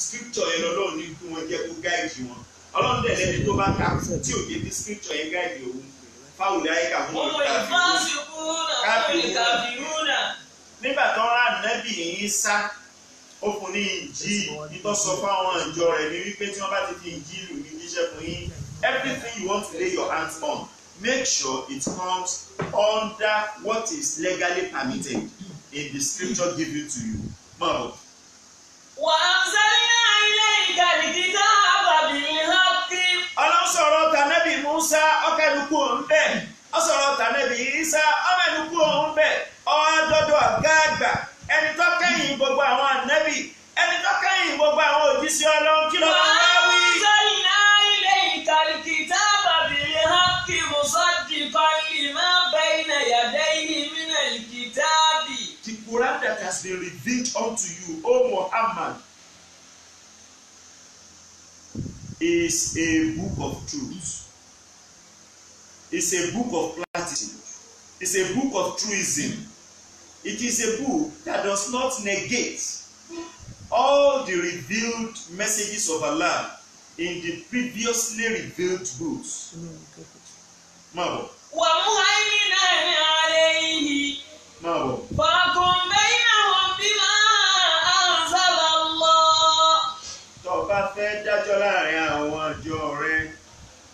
scripture yẹn lọ́lọ́run ní kí wọ́n jẹ́ kó gáìdì wọn ọlọ́run dẹ̀ lẹ́ni tó bá kà tí ò jẹ́ kí scripture yẹn gáìdì òun fáwọn àyíká fún ọmọ ìfásitúnà nígbà tó rà nẹ́bì yìí sá ó fún ní Injil nítọ́ sọ fáwọn ìjọ rẹ̀ ní wípé tí wọ́n bá ti fi Injil ní jíṣẹ́ fún yín everything you want to lay your hands on make sure it comes under what is legally permitted in the scripture given to you. Mom. وأنزلنا إليك الكتاب بالحق. Ọlọ́run sọ̀rọ̀ tànẹ́bì Musa ọ̀kẹ́dùkú ọ̀nbẹ́ ọ̀sọ̀rọ̀ tànẹ́bì Isa ọ̀mẹ́dùkú ọ̀nbẹ́ ọ̀dọ́dọ̀ ọ̀gá àgbà ẹni tó kẹ́yìn gbogbo àwọn ànẹ́bì ẹni tó kẹ́yìn gbogbo àwọn òjíṣẹ́ Ọlọ́run kí ló máa wá wí. وأنزلنا إليك الكتاب بالحق مصدقا لما بين يديه من الكتاب. The Quran that has been revealed unto you, O Muhammad, is a book of truth. It's a book of platitude. It's a book of truism. It is a book that does not negate all the revealed messages of Allah in the previously revealed books. Mabo. ومهيمنا عليه Mabo. فاحكم بينهم بما أنزل الله. Tó bá fẹ́ dájọ́ láàrin àwọn ọjọ́ rẹ,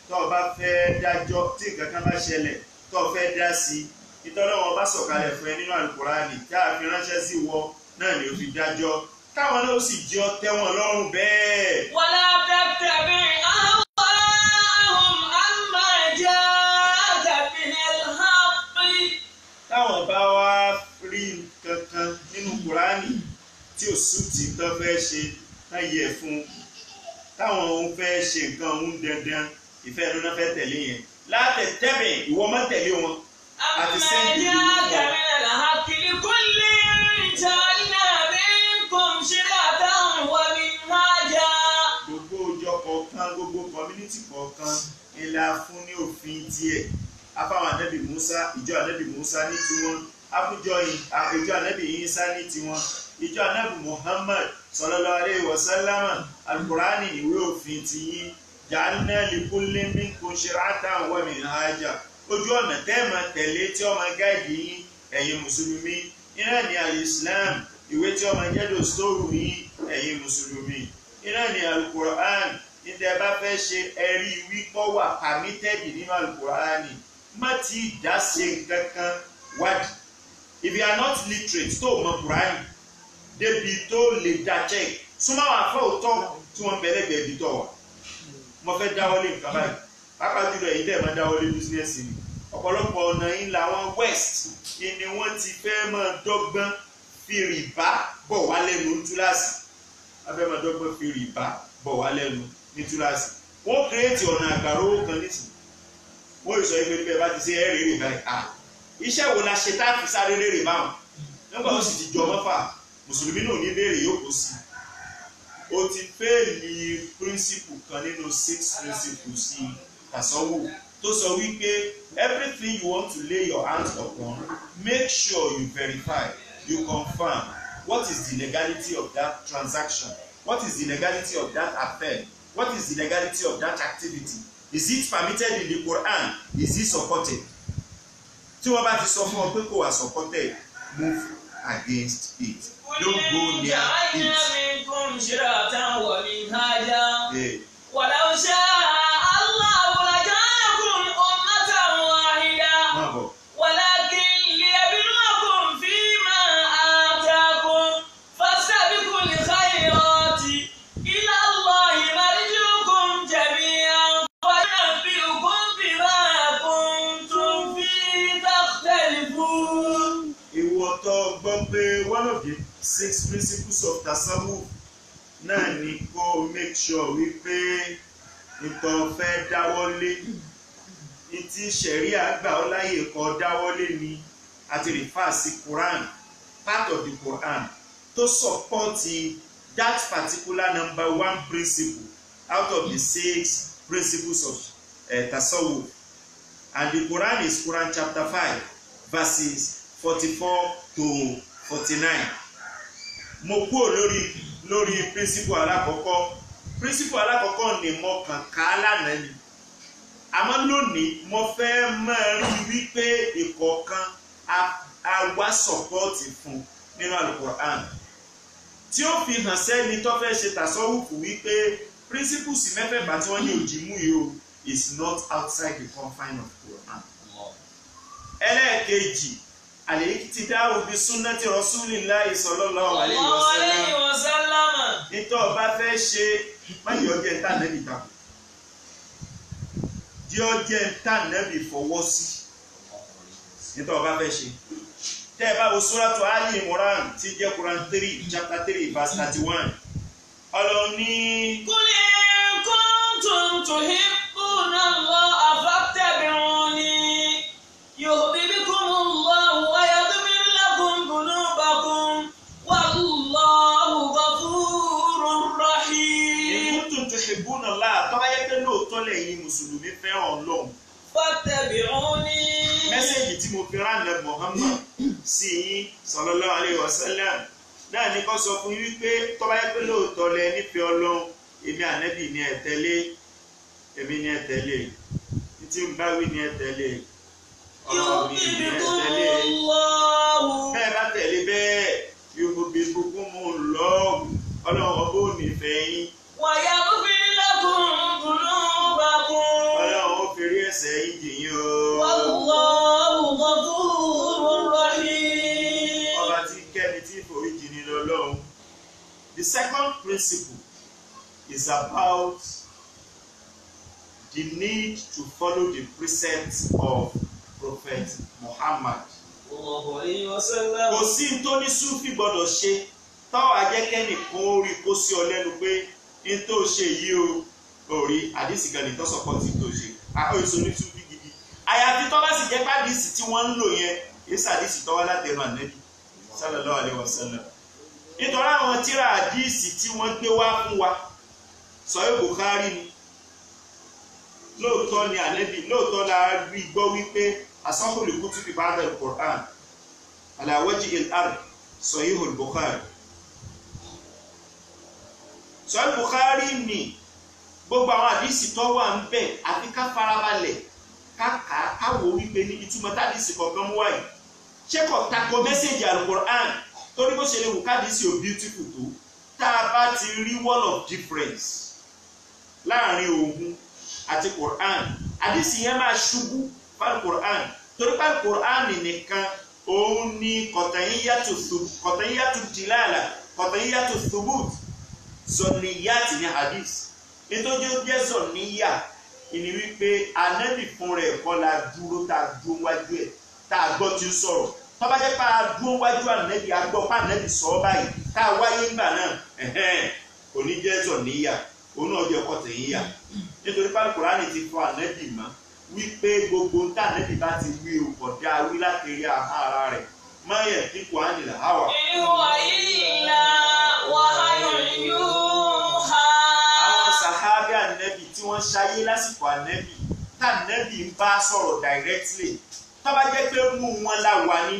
tó bá fẹ́ dájọ́ tí nǹkan kan bá ṣẹlẹ̀, tó fẹ́ dá sí, ìtọ́lọ́ wọn bá sọ̀kalẹ̀ fún ẹ nínú Al-Qur'ani tá a fi ránṣẹ́ sí wọ náà ni ó fi dájọ́. Káwọn náà sì jẹ́ tẹ́wọ̀n lọ́rùn bẹ́ẹ̀. ولا تتبع أهواءهم عما جاءك من الحق. Táwọn bá wá rí kankan nínú Kùránì tí ò sútì tán fẹ́ ṣe tán yẹ fún táwọn òun fẹ́ ṣe nǹkan òun dandan ìfẹ́ ẹnu náà fẹ́ tẹ̀lé yẹn látẹ̀tẹ̀bẹ̀ ìwọ má tẹ̀lé wọn àti sẹ́ńdì ìlú عما wọn. جاءك من الحق لكل جعلنا منكم شرعة ومنهاجا. Gbogbo ìjọ kọ̀ọ̀kan gbogbo community kọ̀ọ̀kan ńlá fún ní òfin tiẹ̀ afáwọn ànábì Musa ìjọ ànábì Musa ní tiwọn àfújọ ìjọ ànábì Isa ní tiwọn ìjọ ànábì Muhammad sallallahu alaihi wasallam Al-Qur'ani ìwé òfin tiyín ja'alna likulli minkum shir'atan wa minhaja ojú ọ̀nà tẹ́ẹ̀mà tẹ̀lé tí ọmọ gáàdì yín ẹ̀yin mùsùlùmí iná ní al-Islam ìwé tí ọmọ jẹ́dọ̀ stóòrù yín ẹ̀yin mùsùlùmí iná ní Al-Qur'an níta bá fẹ́ ṣe ẹ̀rí wípọ́ wà pàmítẹ́ẹ̀dì nínú Al-Qur'ani má ti dá ṣe kankan wádìí if you are not literate tó mọ Qur'ani débi tó lè dá check súnmọ́ àwọn afẹ́ òótọ́ tí wọ́n bẹ̀rẹ̀ gbẹ̀bí tọ̀ wá mo fẹ́ dáwọ́lé nǹkan báyìí pápá jùlọ èyí tẹ̀ máa dáwọ́lé bísíǹsì ni ọ̀pọ̀lọpọ̀ ọ̀nà yìí làwọn west ni wọ́n ti fẹ́ máa dọ́gbọ́n fi rìbá bọ̀ wá lẹ́nu túláàsì wọ́n fẹ́ máa dọ́gbọ́n fi rìbá bọ̀ wá lẹ́nu ní túláàsì wọ́n kírètì ọ̀nà àgbàrá owó kan nísìnyí wọ́n yóò sọ pé níbẹ̀ bá ti ṣe ẹ̀rí rìbá yìí iṣẹ́ wo la ṣe tá a fi sáré rè rìbá wọn nígbà ó sì ti jọ mọ́fà mùsùlùmí náà ní béèrè yóò kó sí o ti fẹ́ẹ̀lì principle kan nínú 6 principles sí tasawuf tó sọ wípé everything you want to lay your hands upon make sure you verify you confirm what is the legality of that transaction what is the legality of that affair what is the legality of that activity is it permitted in the Quran is it supported tí wọ́n bá ti sọ fún ọ pé kò wà supported move against it don't go near it. ولو شاء الله لجعلكم أمة واحدة ولكن ليبلوكم فيما آتاكم فاستبقوا الخيرات إلى الله مرجعكم جميعا فينبئكم بما كنتم فيه تختلفون. Ìwọ tó gbọ́ pé one of the 6 principles of tasawuf náà ni kó make sure wípé ìtàn fẹ́ dáwọ́lé ìtì ṣẹ̀ríà gbà ọ́ láyè kó dáwọ́lé ni àti refer sí Quran part of the Quran to support that particular number 1 principle out of the 6 principles of tasawuf and the Quran is Quran chapter 5 verses 44 to 49. Mo kúrò lórí lórí principle alákọ̀ọ́kọ́. Principle alákọ̀ọ́kọ́ ni mo kàn ká lánàá ni. Àmọ́ lónìí mo fẹ́ máa rí wípé ìkọ̀ọ̀kan a wá sọ̀pọ́ọ̀tì fún nínú Al-Qur'an. Tí ó fi hàn sẹ́ni tó fẹ́ ṣe tàsọ́wùfù wípé principles mẹ́fẹ̀ẹ̀fà tí wọ́n ní òjì mú yìí o is not outside the confine of Quran. Ẹlẹ́ẹ̀kejì, al-iqtida'u bi sunnati Rasulillahi sallallahu alayhi wa sallam. Nítorí ọba fẹ́ ṣe máyì ọjẹ́ ńta nẹ́bì takò. Di ọjẹ́ ńta nẹ́bì fọwọ́ sí. Nítorí ọba fẹ́ ṣe. Tẹ́ ẹ bá wo Suratu Ali Imran tí jẹ́ Quran 3 chapter 3 verse 31. Ọlọ́run ní. Qul in kuntum tuhibbuna Allaha fattabi'uni yuhbibkumullahu wa yaghfir lakum dhunubakum wallahu ghafurur rahim. In kuntum tuhibbuna Allah, tó bá yẹ pé lóòótọ́ lẹ́yìn mùsùlùmí fẹ́ràn Ọlọ́run. Fattabi'uni. Mẹ́sẹ̀jì tí mo fi rán Ànábì Muhammad sí yín sallallahu alayhi wa sallam náà ní kó sọ fún yín wípé tó bá yẹ pé lóòótọ́ lẹ nífẹ̀ẹ́ Ọlọ́run, èmi Ànábì ni ẹ tẹ̀lé, èmi ni ẹ tẹ̀lé, tí ń bá wí ni ẹ tẹ̀lé, ọ̀rọ̀ mi ni ẹ tẹ̀lé. Bẹ́ẹ̀ bá tẹ̀lé bẹ́ẹ̀ yuhbibkumullahu, Ọlọ́run ọba ò nífẹ̀ẹ́ yín. Wa yaghfir lakum dhunubakum. Ọlọ́run ó fèrè ẹ̀ṣẹ̀ yín jì yín o. Wallahu ghafurur rahim. Ọba tí kẹ́ni tí foríjì ni lọ́lọ́run. The second principle is about the need to follow the precepts of Prophet Muhammad. Kò sí tó ní Súfì gbọ́dọ̀ ṣe táwọn ajẹ́kẹ́nì kan ó rí kó sí ọ lẹ́nu pé n tó ṣe yìí o orí àdìsí kan nìkan sọpọ́tì tó ṣe àwọn èso ní Súfì gidi. Àyàfi tó bá sì jẹ́ pàdísì tí wọ́n ń lò yẹn èsì àdìsí tó wá látẹnu Ànábì sallallahu alaihi wasallam. Nítorí àwọn tírà àdìsí tí wọ́n gbé wá fún wa Sahih Bukhari ni lóòótọ́ ni Ànábì lóòótọ́ la rí gbọ́ wípé asahul kutubi ba'da al-Qur'an ala wajhi al-ard Sahih Bukhari. Sahih Bukhari ni gbogbo àwọn àdìsí tó wà ń bẹ̀ àfi ká farabalẹ̀ ká wò wípé ní ìtumọ̀ tàdísì kọ̀ọ̀kan mú wáyé ṣé kò tako mẹ́sẹ̀jì al-Qur'an torí bó ṣe lè wù kádìsí ò beautiful tó tá a bá ti rí wall of difference láàrin òun àti Qur'an àdìsí yẹn máa ṣubú fún Qur'an torí pé Qur'an nìkan òun ni qat'iyyatu dilala qat'iyyatu thubut zọ̀nìyàtì ní hadith nítorí ó jẹ́ zọ̀nìyà ìní wípé Ànábì fún rẹ̀ kọ́ la dúró tá a dúró wájú ẹ̀ tá a gbọ́ tí ó sọ̀rọ̀ tó bá jẹ́ pé a dúró wájú Ànábì a gbọ́ pé Ànábì sọ ọ́ báyìí tá a wáyé ńgbà náà kò ní jẹ́ zọ̀nìyà òun náà jẹ́ qat'iyya nítorí pé Al-Qur'ani ti fọ Ànábì mọ́ wípé gbogbo tá Ànábì bá ti wí o kò dá wí láti rí ara rẹ̀ má yẹ kíkọ́ ánìlà háwà. Ìwà ìlà wahyun yuha. Àwọn sàhábì Ànábì tí wọ́n ṣayé lásìkò Ànábì tá Ànábì ń bá sọ̀rọ̀ directly tó bá jẹ́ pé mú wọn láwa ní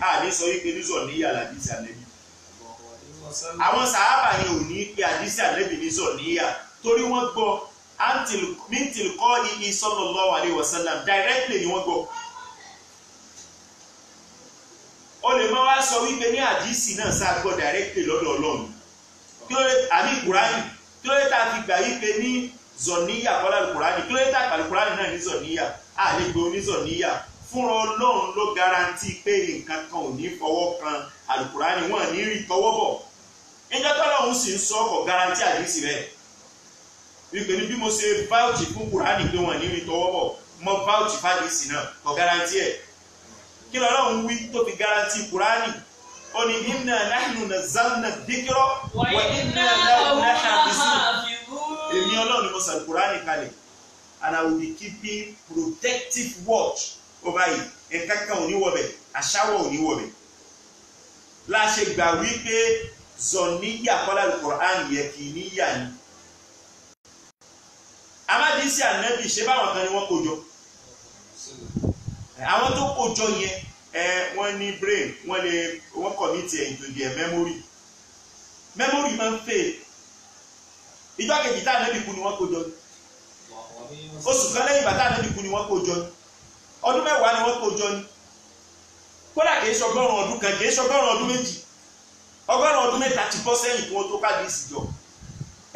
àní sọ wípé nízọ̀ níyà làdísì Ànábì. Àwọn sàhábà yẹn ò ní pé àdísì Ànábì nízọ̀ níyà torí wọ́n gbọ́ min tilqa'i sallallahu alaihi wasallam directly ni wọ́n gbọ́. O lè máa wá sọ wípé ní àdísì náà sáà gbọ́ directly lọ́dọ̀ Ọlọ́run kí ló dé àmì Kùránì kí ló dé tá a fi gbà yí pé ní zọ̀níyà kọ́lá Kùránì kí ló dé tá a kàlù Kùránì náà ní zọ̀níyà a lè gbé onízọ̀níyà fúnra Ọlọ́run ló garanti pé nǹkan kan ò ní fọwọ́ kan Al-Kùránì wọn ní rí tọwọ́ bọ̀ níjọ́ tọ́lọ́run sì ń sọ ọkọ̀ garanti àdísì rẹ̀ wípé ní bí mo ṣe vouch fún Kùránì pé wọn ní rí tọwọ́ bọ̀ mo vouch fàdísì náà kọ̀ garanti ẹ̀ kí lọ́lọ́run wí tó fi garanti Kùránì ó ní inna nahnu nazzalna dhikra wa inna lahu lahafizun. Èmi Ọlọ́run ni mo sọ Kùránì kalẹ̀ and I will be keeping protective watch over it. Nǹkan kan ò ní wọbẹ̀ àṣàwọ̀ ò ní wọbẹ̀. Láṣẹ gbà wípé zọ̀níyà kọ́lá Kùránì yẹ kì í níyà ni. Amádìsí Ànábì ṣe báwọn kan ni wọ́n kó jọ. Àwọn tó kó jọ yẹn wọ́n ní brain wọ́n commit it into their memory memory máa ń fail. Ìjọ kejì tá ànábì kú ni wọ́n kó jọ. Oṣù kan lẹ́yìn bàtà ànábì kú ni wọ́n kó jọ. Ọdún mẹ́wàá ni wọ́n kó jọ ni. Kódà kìí ṣe ọgọ́rùn-ún ọdún kan, kìí ṣe ọgọ́rùn-ún ọdún méjì. Ọgọ́rùn-ún ọdún mẹ́ta ti bọ́ sẹ́yìn kí wọ́n tó káàdì ìsìjọ.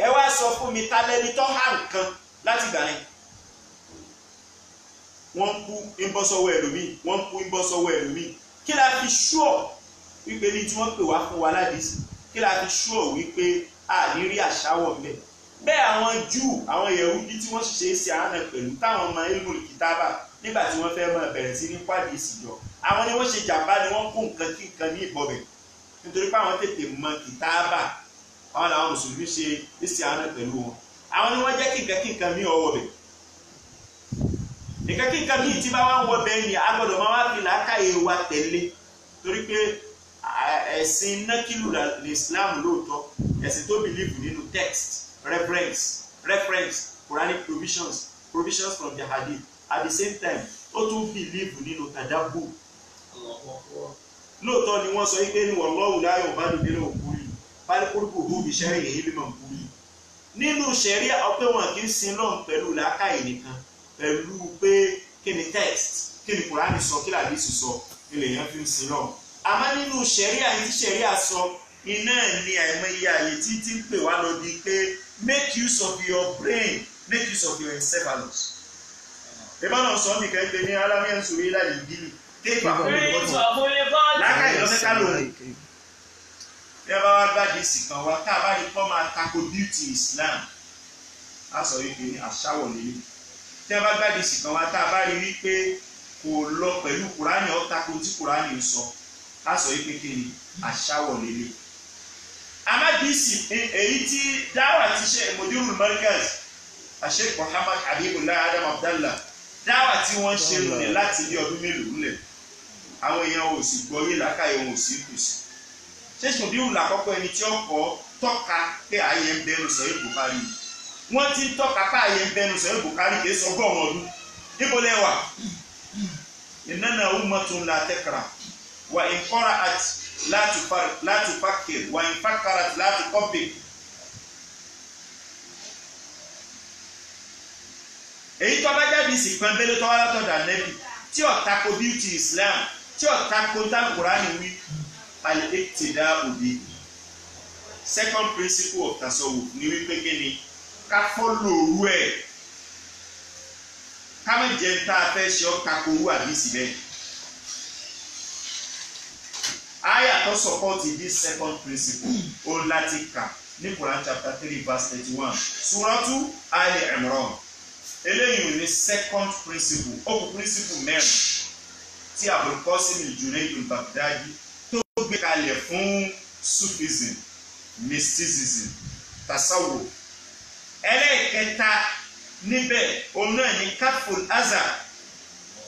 Ẹ wá sọ fún mi ta lẹni tó há nǹkan láti gbà yẹn. Wọ́n ń kú ń bọ́ sọ́wọ́ ẹlòmíì, wọ́n ń kú ń bọ́ sọ́wọ́ ẹlòmíì. Kí la fi ṣúọ̀ wípé ní tí wọ́n pè wá fún wa ládìsí? Kí la fi ṣúọ̀ wípé a ní rí àṣàwọ̀ mbẹ́? Bẹ́ẹ̀ àwọn Júù, àwọn Yẹhudi tí wọ́n ṣiṣẹ́ sí àánà pẹ̀lú táwọn ọmọ ilmul kitaba nígbà tí wọ́n fẹ́ máa bẹ̀rẹ̀ sí ní pàdé ìsìjọ. Àwọn ni wọ́n ṣe jàmbá ni wọ́n kó nǹkan kí nǹkan ní ìbọ̀bẹ̀. Nítorí pé àwọn tètè mọ kìtáàbà, àwọn làwọn mùsùlùmí ṣe ìsì àánà pẹ̀lú wọn. Àwọn ni wọ́n jẹ́ kí nǹkan ní ọwọ́ bẹ̀. Nǹkan kí nǹkan míì tí bá wá ń wọ bẹ́ẹ̀ ni a gbọ́dọ̀ máa wá fi làákàyè wa tẹ̀lé. Torí pé ẹ̀sìn nákìlù ní Islam lóòótọ́, ẹ̀sìn tó bìlíìfù nínú text, reference, Quranic provisions from the hadith. At the same time, ó tún bìlíìfù nínú tadabbur. Lóòótọ́ ni wọ́n sọ wípé ní wallahu la yu'badu bil uquli, bal qurbuhu bi shar'ihi bil manquli. Nínú ṣẹ̀ríà ọpẹ́ wọn kì í sin lọ́n pẹ̀lú làákàyè nìkan, pẹ̀lú pé kí ni text, kí ni Kùránì sọ, kí làdísì sọ, ilẹ̀ yẹn fi ń sin lọ́n. Àmọ́ nínú ṣẹ̀ríà yìí tí ṣẹ̀ríà sọ, iná ní àìmọye àyè tí ń pè wá lọ di pé make use of your brain, make use of your encephalus. Ìbá náà sọ nìkan ẹgbẹ́ ní aláwọ̀ ẹ̀sùn orí láyé ìdílé. Kéèkì àkọ́kọ́ ìbọ́tọ̀. Lákàyè lọ́fẹ́ ká lòun. Bí a bá wá gbáde sí kan wá, tá a bá rí pọ́ máa tako beauty Islam, a sọ wípé ní àṣàwọ̀ lélẹ̀. Tí a bá gbáde sí kan wá, tá a bá rí wípé kò lọ pẹ̀lú Kùránì ó tako tí Kùránì ń sọ, a sọ wípé kí ni àṣàwọ̀ lélẹ̀. Amádìsí èyí tí dáwà ti ṣe Mudirul Markaz, Sheikh Muhammad Habibullah Adam Abdallah, dáwà tí wọ́n ṣe lónìí láti ní ọdún mélòó lẹ̀. Àwọn èèyàn ò sì gbọ́ yé làákàyè wọn ò sí kù sí. Sheikh Mudirul àkọ́kọ́ ẹni tí ó kọ́ tọ́ka pé ààyè ń bẹnu Sahih Bukhari. Wọ́n ti ń tọ́ka pé ààyè ń bẹnu Sahih Bukhari kì í sọ ọgọ́rùn-ún ọdún. Níbo lẹ wà? Innana ummatun la takra wa in qara'at la tufakkir wa in fakkarat la tuqabbir. Èyí tó bá jáde sí pẹ́ńbélé tó wá látọ̀dọ̀ Ànábì tí ó tako beauty Islam, tí ó tako Kùránì wí, al-iqtida'u bi. Second principle of tasawuf ni wípé kí ni ká fọ́lò orú ẹ̀, ká má jẹ́ tá a fẹ́ ṣe ọ́ tako orú àdìsí bẹ́ẹ̀. Aya tó support this second principle ó láti kà ní Quran chapter 3 verse 31 Suratu Ali Imran. Eléyìí ní second principle, ó kù principle mẹ́rin tí Abul Qasim al-Junayd al-Baghdadi tó gbé kalẹ̀ fún Sufism, mysticism, tasawwuf. Ẹlẹ́ẹ̀kẹta níbẹ̀ òun náà ní Kaful Azar.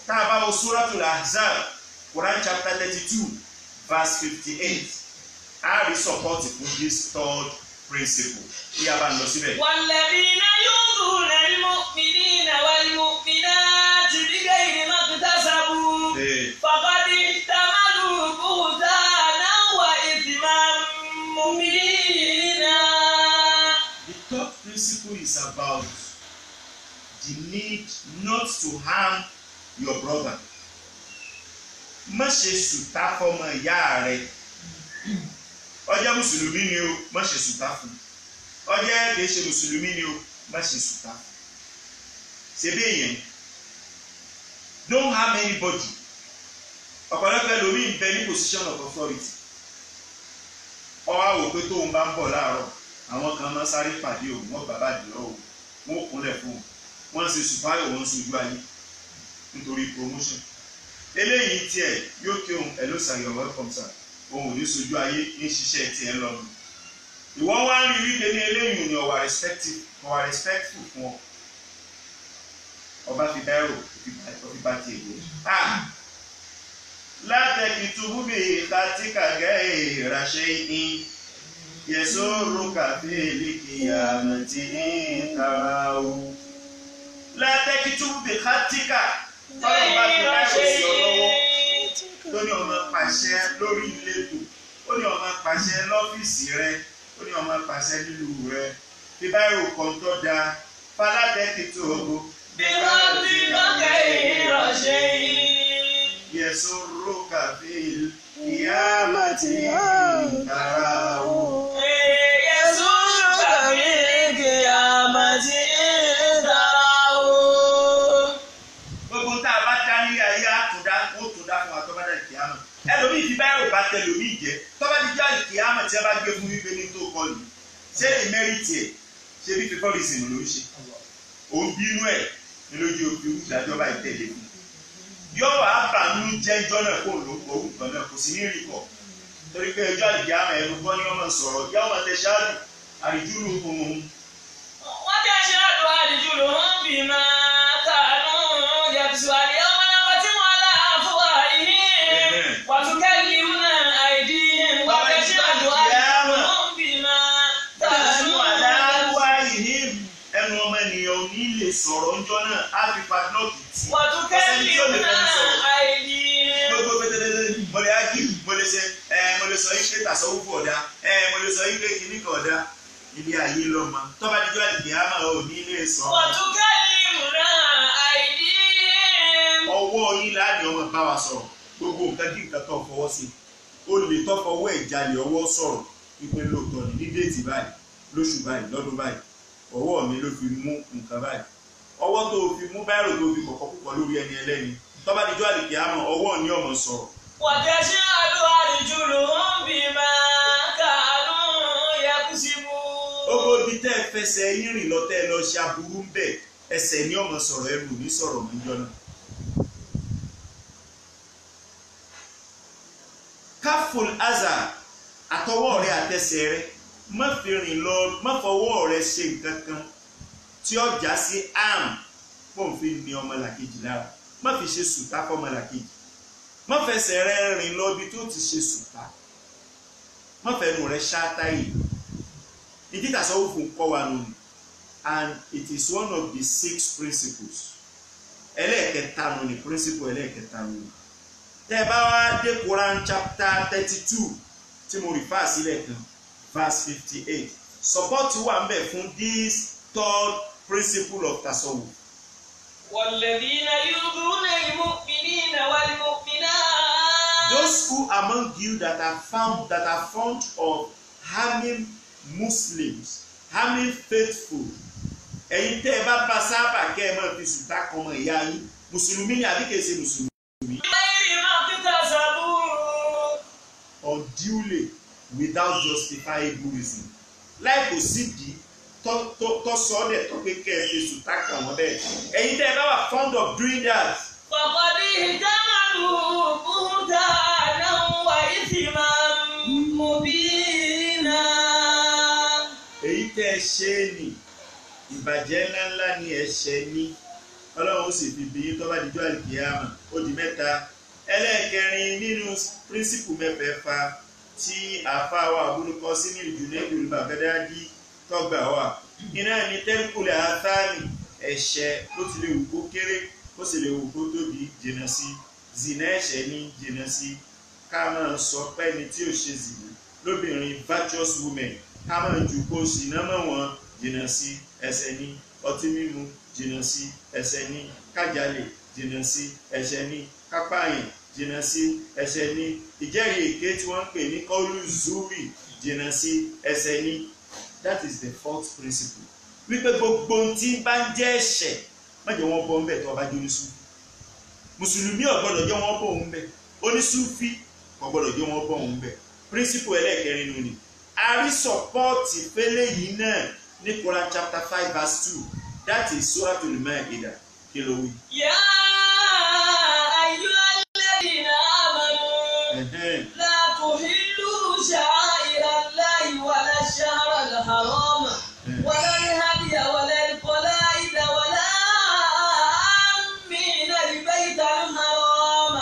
Tá a bá wo Suratul Ahzab, Quran chapter 32 verse 58, a rí support fún this third principle. Ìyá bá ń lọ síbẹ̀. Walladhina yu'dhuna al-mu'minina wal-mu'minati bighayri maktasabu faqad ihtamalu buhtanan wa ithman mubina. The third principle is about the need not to harm your brother. Má ṣe sùtá fọmọ ìyá rẹ. Ó jẹ́ Mùsùlùmí ni o, má ṣe sùtá fún. Ó jẹ́ kìí ṣe Mùsùlùmí ni o, má ṣe sùtá fún. Ṣebí èèyàn, don't harm anybody. Ọ̀pọ̀lọpọ̀ ẹlòmíì ń bẹ ní position of authority. Ó wá wò pé tóun bá ń bọ̀ láàárọ̀, àwọn kan máa sáré pàdé òun, wọ́n bàbá àdìrọ̀ òun, wọ́n kúnlẹ̀ fún òun, wọ́n ṣe sùpáyọ̀, wọ́n sojú ayé nítorí promotion. Eléyìí tiẹ̀ yóò kí òun hello sir, you're welcome sir, òun ò ní sojú ayé ń ṣiṣẹ́ tiẹ̀ lọ́nu. Ìwọ wá ń rí wípé ní eléyìí ni ọ̀wà respectful fún ọ. Ọba fi dáìrò òfin bá ti ègbò. Látẹ̀kì túbú bí kàtíkà gẹ́ ìràṣẹ́ in yẹ̀sọ́rọ̀ kàfé lékìyà mọ̀tí ní tàràwù. Látẹ̀kì túbú bí kàtíkà tọ́lọ̀ bá fi dáìrò sí ọ lọ́wọ́. Tó ní ọmọ pàṣẹ lórí ìletò, ó ní ọmọ pàṣẹ lọ́fíìsì rẹ, ó ní ọmọ pàṣẹ lílu rẹ bí báyìí kan tó da falátẹ́kì tó o bí wọ́n ti lọ́kẹ́ ìrọ̀ṣẹ́ yìí. yẹ̀sùn rókà fíl ìyá màtí ìtara o. yẹ̀sùn rókà fíl ìyá màtí ìtara o. gbogbo tá a bá dá ní ayé àtúndá ó tún dá fún wa tó bá dá ìkìyà mọ̀ ẹlòmíì fi báyìí bá tẹ lòmíì jẹ tó bá di jáde ìkìyà mọ̀ tí a bá gbé fún wípé ní tó kọ lù ṣé ìmẹ́rìtì ẹ̀ ṣé bí fífọ́rìsìn ló ń ṣe òun bínú ẹ̀ ní lójú òfin ìdájọ́ bá ìtẹ̀lé fún yóò wá bàánú jẹ́jọ́ náà kó ló kó òun kan náà kò sí ní rí kọ̀ torí pé ẹjọ́ àdìgẹ́ àmọ́ ẹ̀rù gbọ́ ní ọmọ sọ̀rọ̀ yá ọmọ tẹ ṣáàdù àdìjúlù ohun. wọ́n tẹ́ ṣe àdùn àdìjúlù hàn bí máa kàánú yàtúṣù àdìyẹ ọmọ náà tí wọ́n lá fún àìní wàtúkẹ́ yìí náà àìdí wọ́n tẹ́ ṣe àdùn àdìjúlù hàn bí máa kàánú ẹnu ọmọ ènìyàn ò ní lè sọ̀rọ̀ ńjọ́ náà á fi padlọ́ọ̀kì tì. wàtúkẹ́ yìí náà àìdí. gbogbo pẹtẹtẹtẹ mo lè ágì mo lè ṣe mo lè sọ ike tàṣọwọ́fọ̀ ọ̀dà mo lè sọ ike kìnnìkan ọ̀dà ilé ayé lọ́mọ tọ́ba díjọ́ àdìgẹ́ àmọ́ ò ní lè sọ. wàtúkẹ́ yìí náà àìdí. ọwọ́ yín láàrin ọmọ bá wa sọ̀rọ̀ gbogbo nǹkan kí nǹkan tó fọwọ́ sí o lè tọ́ fọwọ́ ẹ̀ jalè ọwọ́ sọ̀rọ̀ wípé lóòótọ́ ni ní déètì báyìí lóṣù báyìí lọ́dún báyìí ọwọ́ mi ló fi mú nǹkan báyìí ọwọ́ tó fi mú báyìí tó fi kọ̀kọ́ púpọ̀ lórí ẹni ẹlẹ́ni tọ́ba díjọ́ àdìgẹ àmọ́ ọwọ́ ní ọmọ sọ̀rọ̀. wàtẹ́sí àdó àdìjúlù ń bí máa kàánú yakusibu. ogo bí tẹ́ ẹ fẹsẹ̀ yín rìn lọ tẹ́ ẹ lọ ṣe aburú ń bẹ̀ ẹsẹ̀ ní ọmọ sọ̀rọ̀ ẹrù ní sọ̀rọ̀ mọ́ ìjọ náà. káfùl azà àtọwọ́ rẹ àtẹsẹ̀ rẹ má fi rìn lọ má fọwọ́ rẹ ṣe nǹkan kan tí ó já sí àm pọ́n fi ní ọmọlàkejì lára má fi ṣe sùtá fọmọlàkejì má fẹsẹ̀ rẹ rìn lọ bí tó ti ṣe sùtá má fẹnu rẹ ṣáátá yìí ìdí tàṣọ́wọ́ fún kọ́ wa nù and it is one of the 6 principles ẹlẹ́ẹ̀kẹta nù ní principle ẹlẹ́ẹ̀kẹta nù ní tẹ́ bá wá dé Quran chapter 32 tí mo rí fà sílẹ̀ kan verse 58 support wà ń bẹ fún this 3rd principle of tasawuf. والذين يؤذون المؤمنين والمؤمنات. Those who among you that are fond of harming Muslims, harming faithful. Ẹ̀yin tẹ́ ẹ bá bá sábà kẹ́ ẹ máa fi sùtá kan ọmọ ìyá yín mùsùlùmí ni àbí kìí ṣe mùsùlùmí. Unduly without justifiable reason. Láì kò sídìí tó sọ ọ́ dẹ̀ tó pé kẹ́ ẹ fi sùtá kan wọ́n bẹ́ẹ̀. Ẹ̀yin tẹ́ ẹ bá wà fond of doing that. فقد احتملوا بهتانا وإثما مبينا. Èyí tẹ́ ẹ ṣe é nì ìbàjẹ́ ńláńlá ni ẹ̀ṣẹ̀ ní Ọlọ́run ó sì fi bí tó bá dijọ́ àlìkìyámà ó di mẹ́ta. Ẹlẹ́ẹ̀kẹrin nínú píríncípù mẹ́fẹ̀ẹ̀fà tí àáfàá wa àbúrúkọ sí ní Junaid al-Baghdadi tọ́gbà wà iná ní tẹ́lifùlẹ̀ àtàní ẹ̀ṣẹ̀ ló ti lè wù kó kéré ó sì lè wù kó tóbi jìnnà sí zina ẹ̀ṣẹ̀ ní jìnnà sí ká máa sọ pé ẹni tí ò ṣe zina lóbìnrin virtuous women ká máa jù kó ṣìnà mọ́ wọn jìnnà sí ẹ̀ṣẹ̀ ní ọtí mímu jìnnà sí ẹ̀ṣẹ̀ ní kájàlè jìnnà sí ẹ̀ṣẹ̀ ní kápáyìn jìnnà sí ẹ̀ṣẹ̀ ní ìjẹ́rìí èké tí wọ́n ń pè ní kọ́lù zuri jìnnà sí ẹ̀ṣẹ̀ ní. That is the 4th principle. Wípé gbogbo tí bá ń jẹ́ ẹ̀ṣẹ̀ má jẹ́ wọ́n bọ́ ń bẹ̀ tó bá jẹ́ onísúfì. Mùsùlùmí ò gbọ́dọ̀ jẹ́ wọ́n bọ́ ń bẹ̀. Onísúfì ò gbọ́dọ̀ jẹ́ wọ́n bọ́ ń bẹ̀. Principle ẹlẹ́ẹ̀kẹrin nù ni. A rí sọ́pọ́ọ̀tì fẹ́lẹ́ yìí náà ní Quran chapter 5 verse 2. That is Suratul Ma'idah. Kí ló wí? يا أيها الذين آمنوا لا تحلوا شعائر الله ولا الشهر الحرام ولا الهدي ولا القلائد ولا آمين البيت الحرام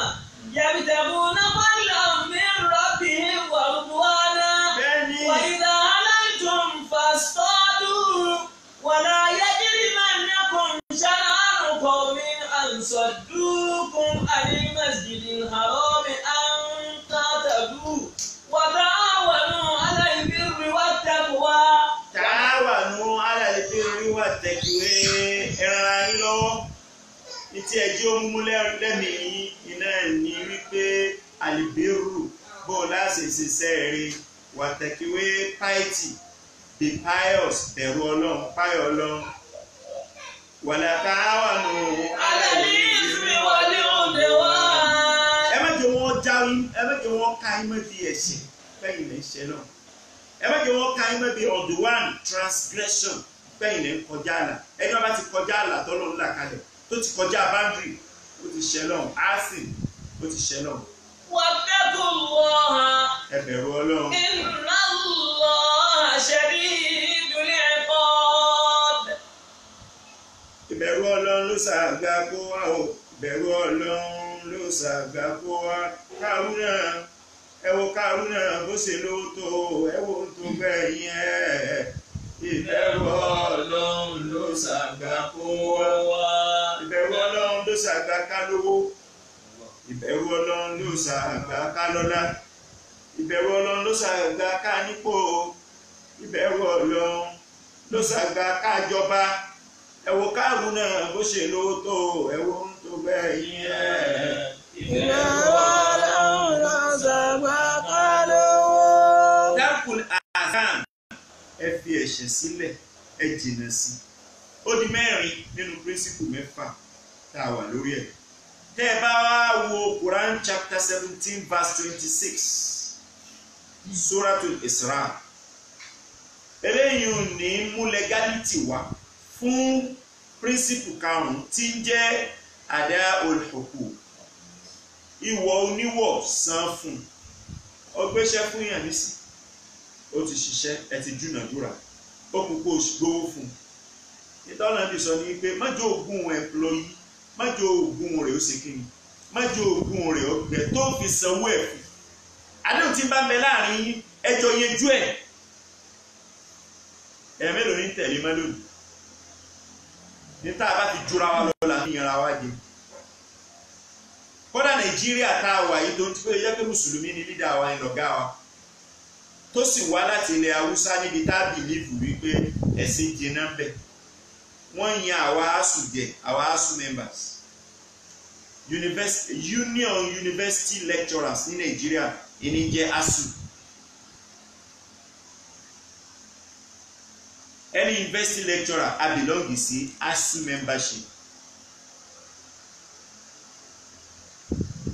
يبتغون فضلا من ربهم ورضوانا وإذا حللتم فاصطادوا ولا يجرمنكم شنآن قوم أن صدوكم عن المسجد الحرام أن تعتدوا وتعاونوا على البر والتقوى birri wattaqwa ẹran ayín lọ́wọ́ ní tí ẹjọ́ múmú lẹ́mìí iná ní wípé àlìbírù bó láti ṣiṣẹ́ rí wattaqwa piety be pious bẹ̀rù Ọlọ́run páyọ̀ Ọlọ́run wala ta'awanu 'ala al-ithmi wal-'udwan. ẹ má jẹ́ wọ́n ká yín mọ́ bí ẹ̀ṣẹ̀ pẹ́yìn lẹ́ ń ṣe náà ẹ má jẹ́ wọ́n ká yín mọ́ bí udwan transgression pẹ́yìn lẹ́ ń kọjá àlà ẹni wọ́n bá ti kọjá àlà tọ́lọ́run là kalẹ̀ tó ti kọjá boundary ó ti ṣẹ lọ́hùn asin ó ti ṣẹ lọ́hùn. wattaqullaha ẹ bẹ̀rù Ọlọ́run. innallaha shadidul 'iqab. ìbẹ̀rù Ọlọ́run ló ṣàgbà kó wá o ìbẹ̀rù Ọlọ́run ló ṣàgbà kó wá Kárúnà ẹ wo Kárúnà bó ṣe lówó tó ẹ wo tó gbẹ̀yìn ẹ̀ ìbẹ̀rù Ọlọ́run ló ṣàgbà kó wá ìbẹ̀rù Ọlọ́run ló ṣàgbà ká lówó ìbẹ̀rù Ọlọ́run ló ṣàgbà ká lọ́lá ìbẹ̀rù Ọlọ́run ló ṣàgbà ká nípò ìbẹ̀rù Ọlọ́run ló ṣàgbà ká jọba ẹ wo Kárúnà bó ṣe lówó tó ẹ wo tó gbẹ̀yìn ẹ̀ ìbẹ̀rù Ọlọ́run ló ṣàgbà ká lówó. dákùn àgàn ẹ fi ẹ̀ṣẹ̀ sílẹ̀ ẹ jìnnà sí ó di mẹ́rin nínú píríncípù mẹ́fà tá a wà lórí ẹ̀. tẹ́ ẹ bá wá wo Quran chapter 17 verse 26 Suratul Isra eléyìí ò ní mú legality wá fún píríncípù karùn-ún tí ń jẹ́ ada'ul huquq ìwọ oníwọ̀ san fún ọgbẹ́sẹ̀ fún yàn nísì ó ti ṣiṣẹ́ ẹ ti dúnàdúrà ó kú kó gbówó fún ìtọ́nà bí sọ ní pé májò ògùn employee májò ògùn rẹ̀ ó ṣe kíni májò ògùn rẹ̀ ó gbẹ tó fi sanwó ẹ̀ fún àdéhùn tí ń bá mẹ láàrin ẹjọ́ yẹjú ẹ̀ mélòó ní tẹ̀lé mọ́ lónìí ní tá a bá ti jura wa lọ́la ní ìyanra wa jẹ kódà Nàìjíríà tá a wà yìí tó ń tí pé yẹ pé mùsùlùmí ni lídà wa ń lọ̀gá wa tó sì wá láti ilẹ̀ Haúsá níbi tá a bìlíìfù wípé ẹ̀sìn jìnnà bẹ̀ wọ́n yan àwa ASUU jẹ àwa ASUU members Union University Lecturers ní Nàìjíríà ìní jẹ́ ASUU any university lecturer I belong sí ASUU membership.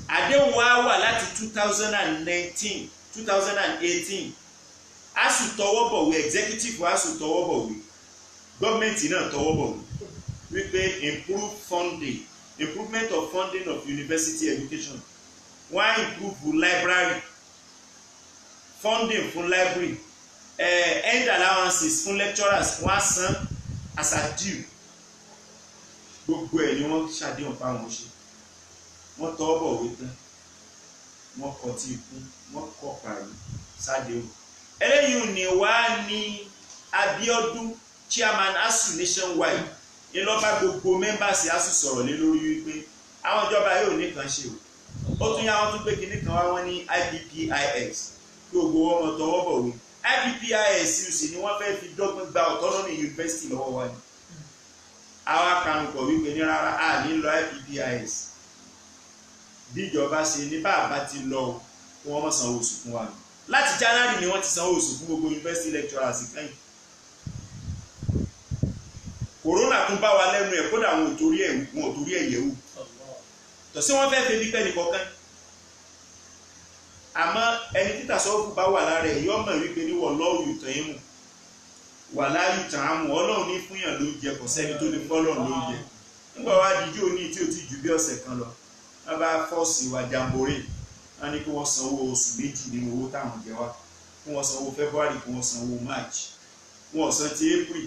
àdéhùn wa wà láti 2019 2018 ASUU tọwọ́ bọ̀wé executive ASUU tọwọ́ bọ̀wé gọ́ọ̀mẹ̀ntì náà tọwọ́ bọ̀wé wípé improvement of funding of university education wọ́n á improve library funding fún library end allowances fún lecturers wọ́n á san as at due gbogbo ẹ̀ ni wọ́n ṣàdéhùn fáwọn ṣe wọ́n tọwọ́ bọ̀wé tán wọ́n kọ tí ikú wọ́n kọ parí ṣàdéhùn eléyìí ni wàá ní Abíọ́dún chairman ASUU nationwide ìlọ́ba gbogbo members ASUU sọ̀rọ̀ lé lórí wípé àwọn ìjọba yóò nìkan ṣe o ó tún yá wọn tún gbé kinní kan wá wọn ní IPPIS gbogbo ọmọ tọwọ́ bọ̀wé IPPIS sì ni wọ́n fẹ́ẹ́ fi dọ́gbọ́n gba autonomy university lọ́wọ́ wa ni àwa kanukọ̀ wípé ní rárá a ní lọ IPPIS bí ìjọba ṣe ní bàbá ti lọ kí wọ́n mọ̀ sanwó oṣù fún wa láti January ni wọ́n ti sanwó oṣù fún gbogbo university lecturers kẹ́yìn corona tún bá wa lẹ́nu ẹ̀ kódà wọn ò torí ẹ̀ yẹ̀wò tọ́sí wọ́n fẹ́ẹ́ febi pẹ́ nìkọ̀ọ̀kan àmọ́ ẹni títà sọ́ọ̀fù bá wà lára ẹ̀ yọ́ mọ̀ wípé ní wallahu yut'imu wala yut'amu ọlọ́run ní fúnyàn ló jẹ kò sẹ́ni tó lè fọ́lọ́run ló jẹ nígbà wá díjú òní tí ò ti ju bí ọ̀sẹ̀ kan lọ wọ́n bá fọ́ọ̀sì wa jamboree wọ́n ní kí wọ́n sanwó oṣù méjì nínú owó táwọn jẹ wá kí wọ́n sanwó February kí wọ́n sanwó March wọ́n san ti April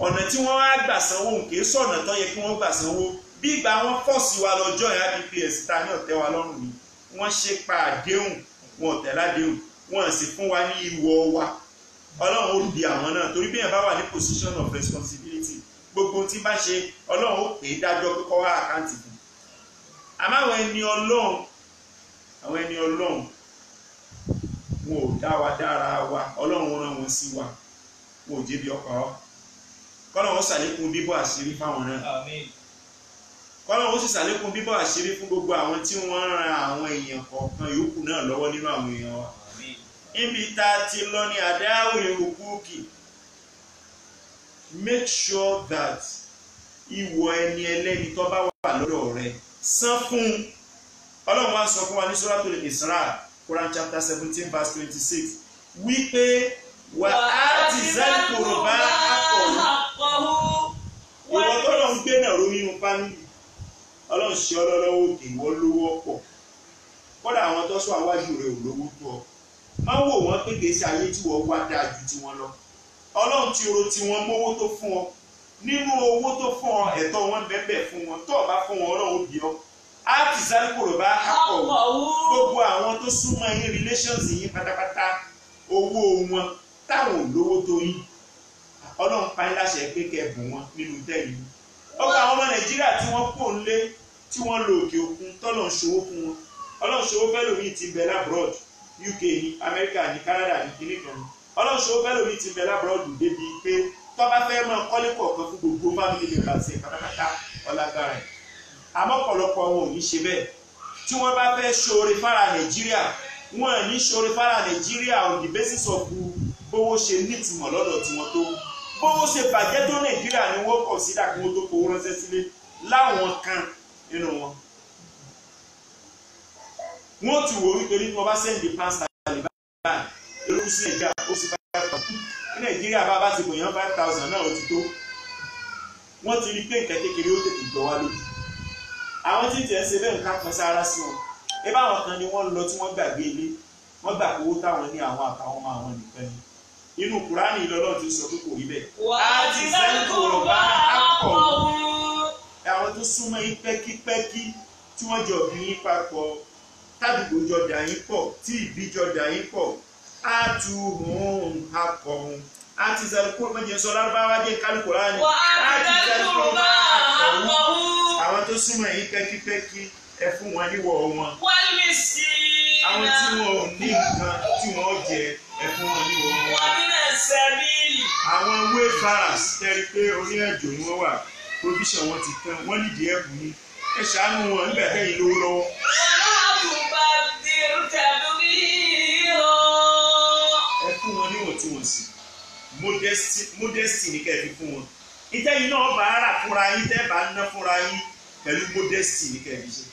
ọ̀nà tí wọ́n wá gbà sanwó kì í sọ̀nà tó yẹ kí wọ́n gbà sanwó bí ìgbà wọn fọ́ọ̀sì wa lọ́jọ́ yẹn IPPS ta ní ọ̀tẹ́ wa lọ́rùn ni wọ́n ṣe pa àdéhùn wọn ọ̀tẹ́ ládéhùn wọ́n sì fún wa ní ìwọ̀ wa ọlọ́run ó di àwọn náà torí bí yẹn bá wà ní position of responsibility gbogbo tí bá ṣe ọlọ́run ó pè é dájọ́ pé kó wá àkáǹtì fún àmọ́ àwọn ẹni ọlọ́run wọn ò dá wa dára wa ọlọ́run rán wọn sí wa wọn ò jẹ̀bi ọkọ̀ wa kọ́lọ̀ ó ṣàlékún bíbọ̀ àṣírí fáwọn náà kọ́lọ̀ ó sì ṣàlékún bíbọ̀ àṣírí fún gbogbo àwọn tí wọ́n ran àwọn èèyàn kọ̀ọ̀kan yòókù náà lọ́wọ́ nínú àwọn èèyàn wa níbi tá a ti lọ ní àdáwò ìrùkúkì make sure that ìwọ ẹni ẹlẹ́ni tó bá wà lọ́dọ̀ rẹ san fún Ọlọ́run wá sọ fún wa ní Suratul Isra Quran chapter 17 verse 26 wípé wà á ti zẹ́kùrù bá àkọ́rù ìwọ tó lọ ń gbé náà ro nínú fámìlì Ọlọ́run ṣe ọlọ́lọ́wọ́ òkè ìwọ lówó ọ̀pọ̀ kódà àwọn tó sọ àwájú rẹ ò lówó tó ọ má wò wọ́n pé kìí ṣe ayé tí wọ́n wá dáa ju tiwọn lọ Ọlọ́run ti ro tiwọn mówó tó fún ọ nínú owó tó fún ọ ẹ̀tọ́ wọn bẹ́ẹ̀ fún wọn tó o bá fún wọn Ọlọ́run bí ọ á ti zẹ́kùrù bá àkọ́rù gbogbo àwọn tó súnmọ́ yín relations yín pátápátá owó wọn táwọn olówó tó yín Ọlọ́run pa yín láṣẹ pé kẹ́ bùn wọn nínú tẹ́lẹ̀ ọgbà àwọn ọmọ Nàìjíríà tí wọ́n kò ń lé tí wọ́n lo òkè òkun tọ́lọ̀ ń ṣòwò fún wọn Ọlọ́run ṣòwò fẹ́ lómi ti bẹ̀ labroad UK ní America ní Canada ní kìnnì kan Ọlọ́run ṣòwò fẹ́ lómi ti bẹ̀ labroad débi pé tó bá fẹ́ mọ kọ́lé kọ̀ọ̀kan fún gbogbo family members ẹ̀ pátápátá ọlágbára ẹ̀ àmọ́ ọ̀pọ̀lọpọ̀ wọn ò ní ṣe bẹ́ẹ̀ tí wọ́n bá fẹ́ ṣoore fara Nàìjíríà wọn ò ní ṣoore fara Nàìjíríà on the basis of bówó ṣe nítumọ̀ lọ́dọ̀ tiwọn tó bówó ṣe bàjẹ́ tó Nàìjíríà ni wọ́n kọ̀ sí dàkún tó kó ránṣẹ́ sílé láwọn kan nínú wọn. wọ́n ti wò wípé ní wọ́n bá sẹ́ndì pásítà Taliban lórí sí Nàìjíríà ó sì 5,000 ní Nàìjíríà bá ti bò yán 5,000 náà ó ti tó wọ́n ti rí pé nǹkan kékeré ó tètè gbọ́ wá lójú àwọn tí tẹ̀ ń ṣe bẹ́ẹ̀ nǹkan kan sára sí wọn ẹ báwọn kan ni wọ́n lọ tí wọ́n gbàgbé ilé wọ́n gbà owó táwọn ní àwọn àtàwọn ọmọ àwọn nìkan ni inú Kùránì ìlọ́lọ́ ti sọ pé kò rí bẹ́ẹ̀. wà á ti zẹ́kùrù bá àkọ́rù àwọn tó súnmọ́ yín pẹ́kípẹ́kí tí wọ́n jọ bí yín papọ̀ tádùgbò jọ dà yín pọ̀ tí ìbí jọ dà yín pọ̀ á tu hùn akọ̀hún á ti zẹ́kùrù mọ́jẹ sọ lárúbáwá jẹ́ kálukùránì á ti zẹ́kùrù bá àkọ́hún àwọn tó súnmọ́ yín pẹ́kípẹ́kí ẹ fún wọn níwọ̀ wọn àwọn tí wọn ò ní nǹkan tí wọ́n jẹ ẹ fún wọn níwọ̀ wọn àwọn wayfarers tẹ́rí pé orí ẹ̀jọ̀ ni wọ́n wà provision wọn ti tán wọ́n nídìí ẹ̀bùn ní ẹ ṣàánú wọn nígbà tẹ́yìn lówó lọ́wọ́. ẹ fún wọn níwọ̀ntúnwọ̀nsì modesty ní kẹ́ ẹ fi fún wọn ìtẹ́yìn náà bá rà fúnra yín tẹ́ bá ná fúnra yín pẹ̀lú modesty ní kẹ́ ẹ fi ṣe.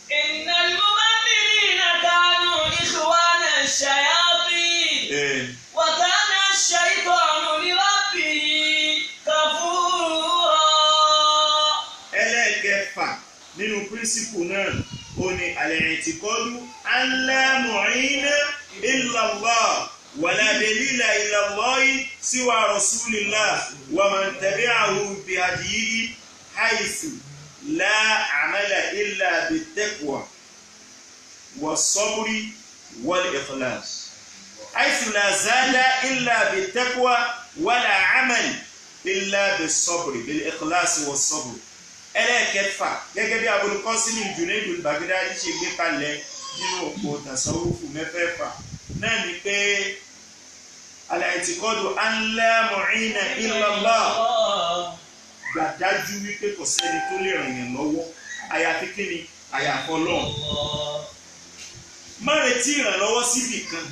Innal mubadirina kanu ikhwana shayatin wa kana ash-shaytanu li rabbihi kafura. Ẹlẹ́ẹ̀kẹfà nínú píríncípù náà ó ní al-i'tiqadu an la mu'ina illa Allah wa la dalila illa Allah siwa rasulillah wa man tabi'ahu bi hadihi haythu لا عمل إلا بالتقوى والصبر والإخلاص حيث لا زاد إلا بالتقوى ولا عمل إلا بالصبر بالإخلاص والصبر ẹlẹ́ẹ̀kẹfà gẹ́gẹ́ bí Abul Qasim Junayd al-Baghdadi ṣe gbé kalẹ̀ nínú òpó tasawufu mẹ́fẹ̀ẹ̀fà náà ni pé al-i'tiqadu an la mu'ina illa Allah gbàdájú wípé kò sẹ́ni tó lè ràn yàn lọ́wọ́ àyàfi kíni àyàfọ́ lọ́wọ́ má retí ìrànlọ́wọ́ síbì kan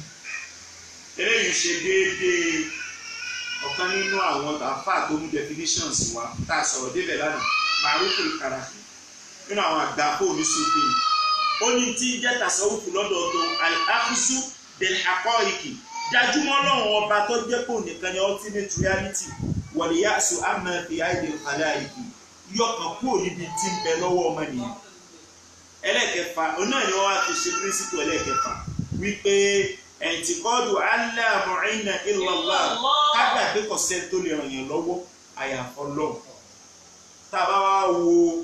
eléyìí ṣe déédéé ọ̀kan nínú àwọn àfáà tó mú definitions wa tá a sọ̀rọ̀ débẹ̀ lánàá Ma'ruful Qarafi nínú àwọn àgbà fóònù sófin ó ní tí jẹ́ tasawufu lọ́dọ̀ tó al-akhzu bil haqa'iqi dájúmọ́ lọ́wọ́ ọba tó jẹ́ pò nìkan ní ultimate reality wàlíyàsó àmà fi àìdè kàláìkì yọkàn kúrò níbi tí ń bẹ lọ́wọ́ ọmọ nìyẹn. ẹlẹ́kẹfà ọ̀nà ni wọ́n á fi ṣe píríncípù ẹlẹ́kẹfà wípé i'tiqadu an la mu'ina illa Allah kágbà pé kò sẹ́ni tó lè ràn yàn lọ́wọ́ àyàfọ́ lọ́wọ́. tá a bá wá wo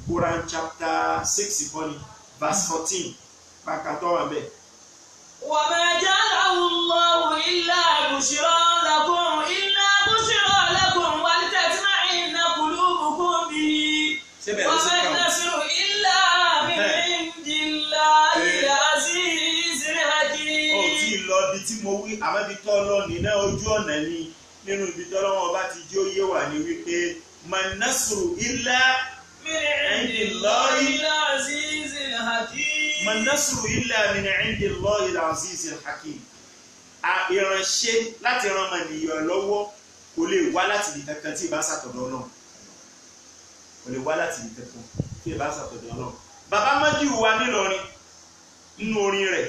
Quran chapter 6 ìkọ́ni verse 14 pàkàtọ́ wà bẹ́ẹ̀. وما جعله الله إلا بشرى لكم ولتطمئن قلوبكم به وما النصر إلا من عند الله العزيز الحكيم. ó ti lọ ibi tí mo wí àmọ́ ibi tó lọ nínú ojú ọ̀nà ni nínú ibi tó lọ́wọ́ bá ti jó yé wà ní wípé man nasru illa min indillahi al-azizil hakim. man nasru illa min indillahi al-azizil hakim. Ìránṣẹ́ láti ran ènìyàn lọ́wọ́ kò lè wá láti ibi kankan tí ìbá ṣàtọ̀dọ̀ náà. Kò lè wá láti ibi kankan tí ìbá ṣàtọ̀dọ̀ náà. Bàbá Mọ́jú wa nílọrin nínú orin rẹ̀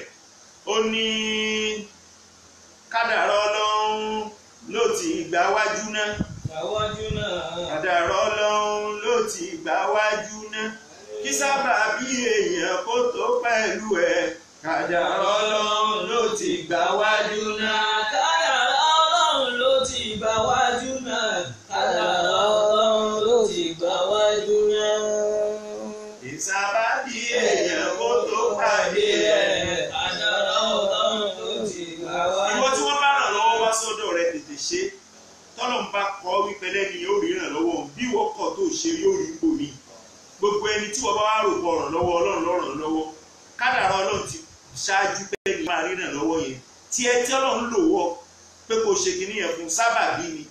ó ní kádàrá Ọlọ́run ló ti gbà wájú náà. Kádàrá Ọlọ́run ló ti gbà wájú náà. Kí sábà bí èèyàn kó tó pẹ̀lú ẹ̀. Kádàrá Ọlọ́run ló ti gbà wájú náà. Kádàrá Ọlọ́run ló ti gbà wájú náà. Kádàrá Ọlọ́run ló ti gbà wájú náà. Ìsábà bí èèyàn kó tó pàdé ẹ̀. Kádàrá Ọlọ́run ló ti gbà wájú náà. Ìwọ tí wọ́n bá ràn lọ́wọ́ wá sọ́dọ̀ rẹ tètè ṣe. Tọ́lọ́run bá kọ́ wípé lẹ́ni yóò rí ràn lọ́wọ́ bí wọ́n kọ̀ tó ṣe yóò rí ipò mi. Gbogbo ẹni tí wọ́n bá wá rò pọ̀ ràn lọ́wọ́ Ọlọ́run lọ́ràn lọ́wọ́. Kádàrá Ọlọ́run ti ṣáájú pé ní máa rí ràn lọ́wọ́ yẹn. Tí ẹ tí Ọlọ́run lò wọ́ pé kò ṣe kìíní yẹn fún sábàbí ni.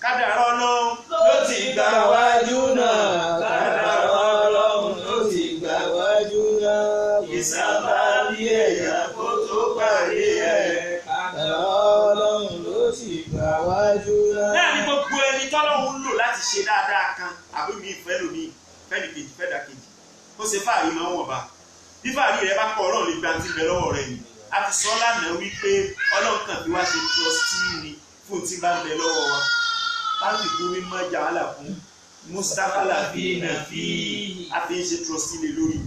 Kádàrá Ọlọ́run ló ti gbà wájú náà. Kádàrá Ọlọ́run ló ti gbà wájú náà. ìsábà bí ẹ̀yà kó tó parí ẹ̀. Kádàrá Ọlọ́run ló ti gbà wájú náà. Náà ni gbogbo ẹni tọ́lọ́run ń lò láti ṣe dáadáa kan àbí mi ìfẹ́ lómi fẹ́ni kejì fẹ́dà kejì kó ṣe fáàrí máa ń wọ̀nba. Bí fáàrí rẹ bá kọ Ọlọ́run lè gba ti bẹ lọ́wọ́ rẹ ni. A ti sọ lánàá wípé Ọlọ́run kàn fi wá ṣe trustee ni fún tí bá ń bẹ lọ́wọ́ wa. Láti kú mímọ́ jàhálà fún Mustapha Lafi Nafi a fi ń ṣe trustee lé lórí.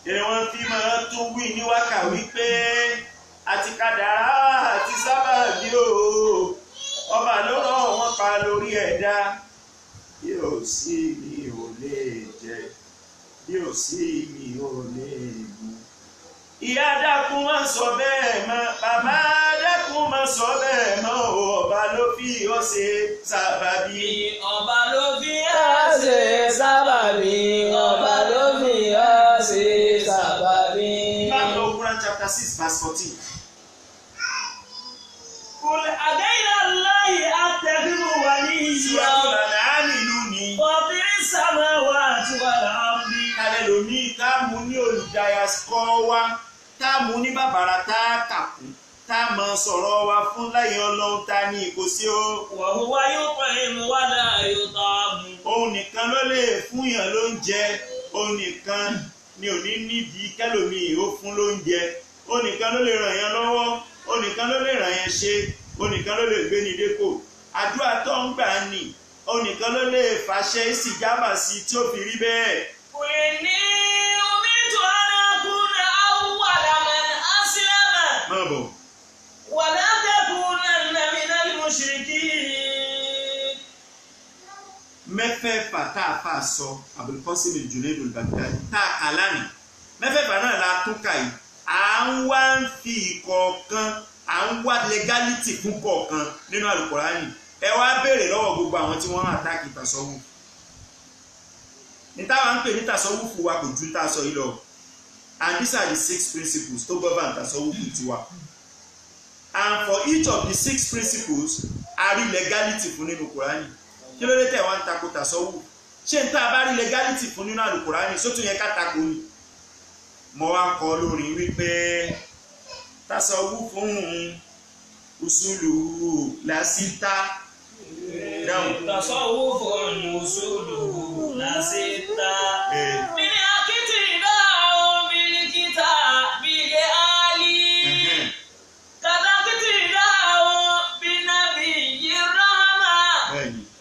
Èrè wọn fi máa tún wí ní wákà wípé àti kádàrá àti sábàbí o ọba ló rán wọn pa lórí ẹ̀dá. Bí ò sí mi ò lè jẹ, bí ò sí mi ò lè mu. Ìyá dákun má sọ bẹ́ẹ̀ mọ́, bàbá dákun má sọ bẹ́ẹ̀ mọ́ o, ọba ló fi ọ́ ṣe sábàbí. Ọba ló fi ọ́ ṣe sábàbí. Ọba ló fi ọ́ ṣe sábàbí. Back to Quran chapter 6 verse 14. Qul aghayra Allahi attakhidhu waliyyan. Suratul An'am ìlú ni. Fatiri samawati wal ardi. Kálẹ̀ lómi tá a mú ní olùdáyà kọ́ wa, tá a mú ní bàbàrà tá a kà fún, tá a mọ̀ sọ̀rọ̀ wa fún láyé Ọlọ́run ta ní ìkòsí o. Wa huwa yut'imu wa la yut'amu. Òun nìkan ló lè fún yàn lóúnjẹ, òun nìkan ni ò ní nídìí kẹ́lòmíì ó fún lóúnjẹ, òun nìkan ló lè ràn yàn lọ́wọ́, òun nìkan ló lè ràn yàn ṣe, òun nìkan ló lè gbé ní dépò. Àdúrà tó ń gbà ní òun nìkan ló lè fàṣẹ ìsìjábà sí tí ó fi rí bẹ́ẹ̀. Qul inni umirtu an akuna awwala man aslama. Má bọ̀. Wa la takunanna minal mushrikin. Mẹ́fẹ̀ẹ̀fà tá a fà sọ Abul Qasim al-Junayd al-Baghdadi tá a kà lánàá. Mẹ́fẹ̀ẹ̀fà náà la tún kà yìí. À ń wá ń fi ìkọ̀ọ̀kan, à ń wá legality fún kọ̀ọ̀kan nínú Al-Qur'ani. Ẹ wá béèrè lọ́wọ́ gbogbo àwọn tí wọ́n ń àtàkì tasawuf. Ní táwa ń pè ní tasawuf wa kò ju tá a sọ yìí lọ. And these are the 6 principles tó govern tasawuf tiwa. And for each of the 6 principles, a rí legality fún nínú Qur'ani. Kí ló dé tẹ̀ wá ń takò tasawuf? Ṣé n tá a bá rí legality fún nínú Al-Qur'ani sótún yẹ ká takò ni? Mo wá kọ lórí wípé tasawuf fún usulu lásìta. Tasawwufun usuluhu lasita. Min iqtida'in bil kitabil ali. Kaza iqtida'in bin nabiyyir rahma.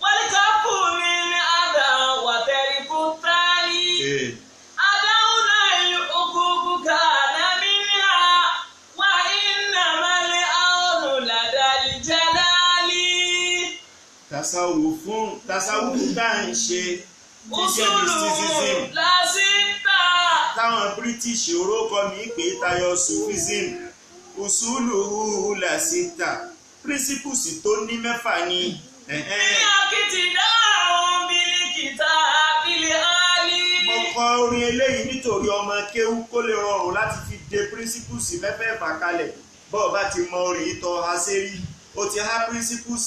Wal kafu min adha wa tariku tali. Adawna al-uqubu kana minha wa innamal awnu ladal jalali. Tasawuf tá à ń ṣe jíjẹ́ mysticism lásìta. Táwọn British orókọ mi pé tayọ Sufism. Usulu lásìta. Principles tó ní mẹ́fà ni. Ní iqtida'in bil kitabil ali. Mo kọ orin eléyìí nítorí ọmọ kéwú kó lè rọrùn láti fi de principles mẹ́fẹ̀ẹ̀fà kalẹ̀. bọ́ọ̀ bá ti mọ orin ìtọ́ ha sérí ó ti há principles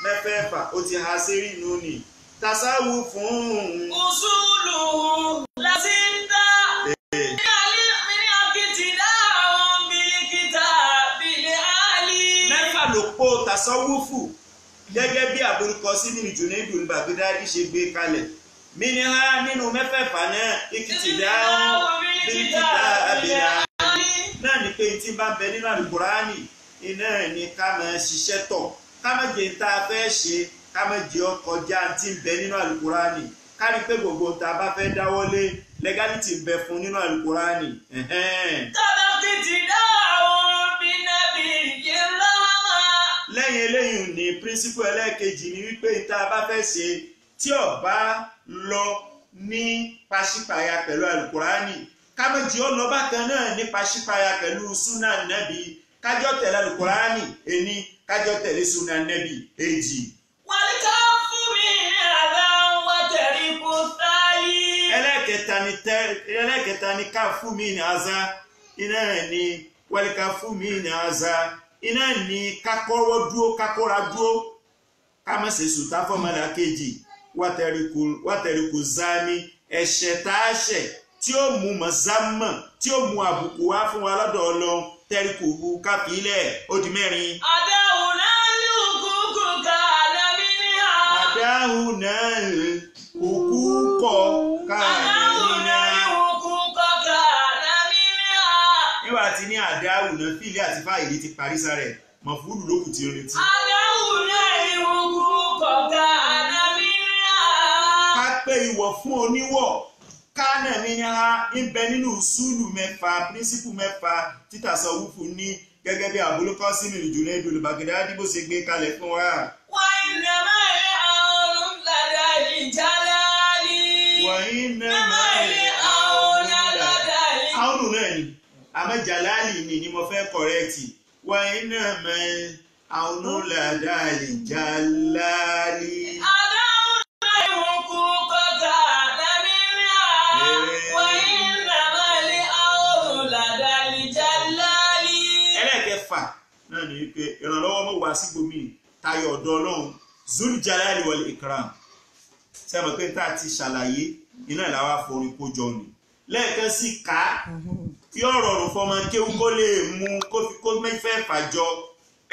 mẹ́fẹ̀ẹ̀fà ó ti há sérí nù ní tasawu fún usulu lasinta min akitidahum bil kitabil ali. mẹ́fà ló pọ̀ tasawufu gẹ́gẹ́ bí Abul Qasim Junayd al-Baghdadi ṣe gbé kalẹ̀ miniha nínú mẹ́fẹ̀ẹ̀fà náà ikitidahum bil kitabil ali náà ni pé tí bá bẹ nínú Al-Qur'ani iná ní ká máa ṣiṣẹ́ tọ̀ ká má jẹ́ tá a fẹ́ ṣe ká má jẹ́ ọkọjá tí ń bẹ nínú Al-Qur'ani ká rí pé gbogbo tá a bá fẹ́ dáwọ́lé legality ń bẹ fún nínú Al-Qur'ani. lẹ́yìn eléyìí ní principle ẹlẹ́ẹ̀kejì ni wípé tá a bá fẹ́ ṣe tí ó bá lọ ní pàṣípàyà pẹ̀lú Al-Qur'ani ká má jẹ́ ó lọ bákan náà ní pàṣípàyà pẹ̀lú sunnah Nabi kájọ tẹ̀lé Al-Qur'ani ení kájọ tẹ̀lé sunnah Nabi èjì. wàlíkà fún mi ní àlá wà tẹ̀rí kò táyé. ẹlẹ́kẹta ni ká fún mi ní àzá iná ní wàlíkà fún mi ní àzá iná ní kákọ́rọ́ dúró kákọ́ra dúró ká má ṣe sùtá fọ́mọlá kejì wàtẹ̀ríkù zami ẹ̀ṣẹ̀ tá a ṣẹ̀ tí ó mú mọ̀zámọ̀ tí ó mú àbùkù wá fún wa lọ́dọ̀ Ọlọ́run tẹ́ríkù hu kápílẹ̀ ó di mẹ́rin. àdáhùn náà ní òkúkú ká àdámí ní à. àdáhùn náà òkú kọ ká àdáhùn náà òkú kọ ká àdámí ní à. nígbà tí ní àdáhùn náà fíìlì àti fáìlì ti parí sára ẹ̀ mọ̀fúlù lókù tí ó retí. àdáhùn náà ní òkú kọ ká àdámí ní à. ká pé ìwọ̀ fún oníwọ̀ kánà mi ní ha ń bẹ nínú usulu mẹ́fà píríncípù mẹ́fà títasawufu ní gẹ́gẹ́ bí Abul Qasim Junayd al-Baghdadi bó ṣe gbé kalẹ̀ fún wa. wà innama al-amru lada al-jalali. wà innama al-amru náà ni àmọ́ jalali ni mo fẹ́ kọ̀rẹ́ẹ̀tì wà innama al-amru lada al-jalali. náà ni wípé ìrànlọ́wọ́ mọ̀ wá sí gbomi tayọ ọ̀dọ̀ Ọlọ́run Zul Jalali wal Ikram sẹ́mi pé tá a ti ṣàlàyé iná ìlàwà forin kó jọ ni lẹ́ẹ̀kan sí ká kí ọ̀rọ̀ ọ̀rùn fọmọ kéwú kó lè mú kó fi kó mẹ́fẹ́ fàjọ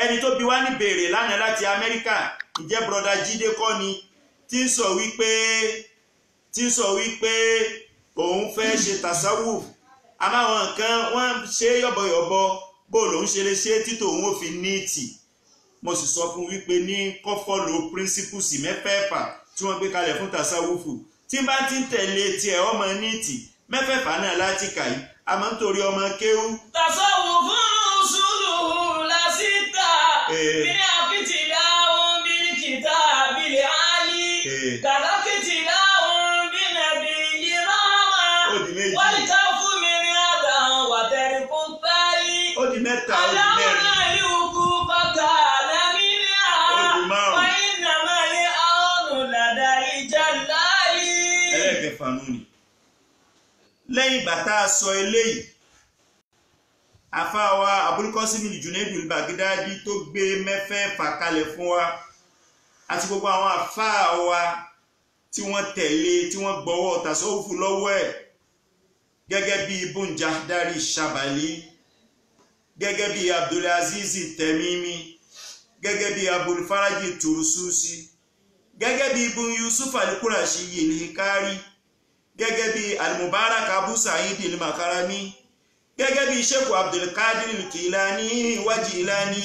ẹni tó bi wá ní béèrè lánàá láti Amẹ́ríkà ǹjẹ́ broda Jídé kọ́ ni tí ń sọ wípé òun fẹ́ ṣe tasawuf àmọ́ àwọn nǹkan wọ́n ṣe yọ̀bọ̀yọ̀bọ̀ bó lòun ṣe lè ṣe títò òun ò fi níìtì mo sì sọ fún wípé ní kọ́fọ́lù principles mẹ́fẹ̀ẹ̀fà tí wọ́n gbé kalẹ̀ fún tasawufu tí bá ti ń tẹ̀lé tiẹ̀ ọmọ níìtì mẹ́fẹ̀ẹ̀fà náà láti kà yìí àmọ́ nítorí ọmọ kéwú. tasawufu usulu lasita min akitidahum bil kitabil ali kadakitidahum bin nabiyyi rahma wàlíkà fún mi ní àdáhùn wà tẹ̀rí kún táyé. ó di mẹ́ta ó di mẹ́rin. ẹlẹ́ẹ̀kẹfà nù ni. lẹ́yìn ìgbà tá a sọ eléyìí àfáàwá Abul Qasim Junayd al-Baghdadi tó gbé mẹ́fẹ̀ẹ̀fà kalẹ̀ fún wa àti gbogbo àwọn àfáàwá tí wọ́n tẹ̀lé tí wọ́n gbọ́wọ́ tasawufu lọ́wọ́ ẹ̀ gẹ́gẹ́ bí Ibn Jahdari Shabali gẹ́gẹ́ bí Abdulaziz Temimi gẹ́gẹ́ bí Abul Faraji Tursusi gẹ́gẹ́ bí Ibn Yusuf al-Qurashi al-Hikari gẹ́gẹ́ bí al-Mubarak Abu Sa'id al-Makarami gẹ́gẹ́ bí Sheikh Abdul Qadir al-Kilani Wajilani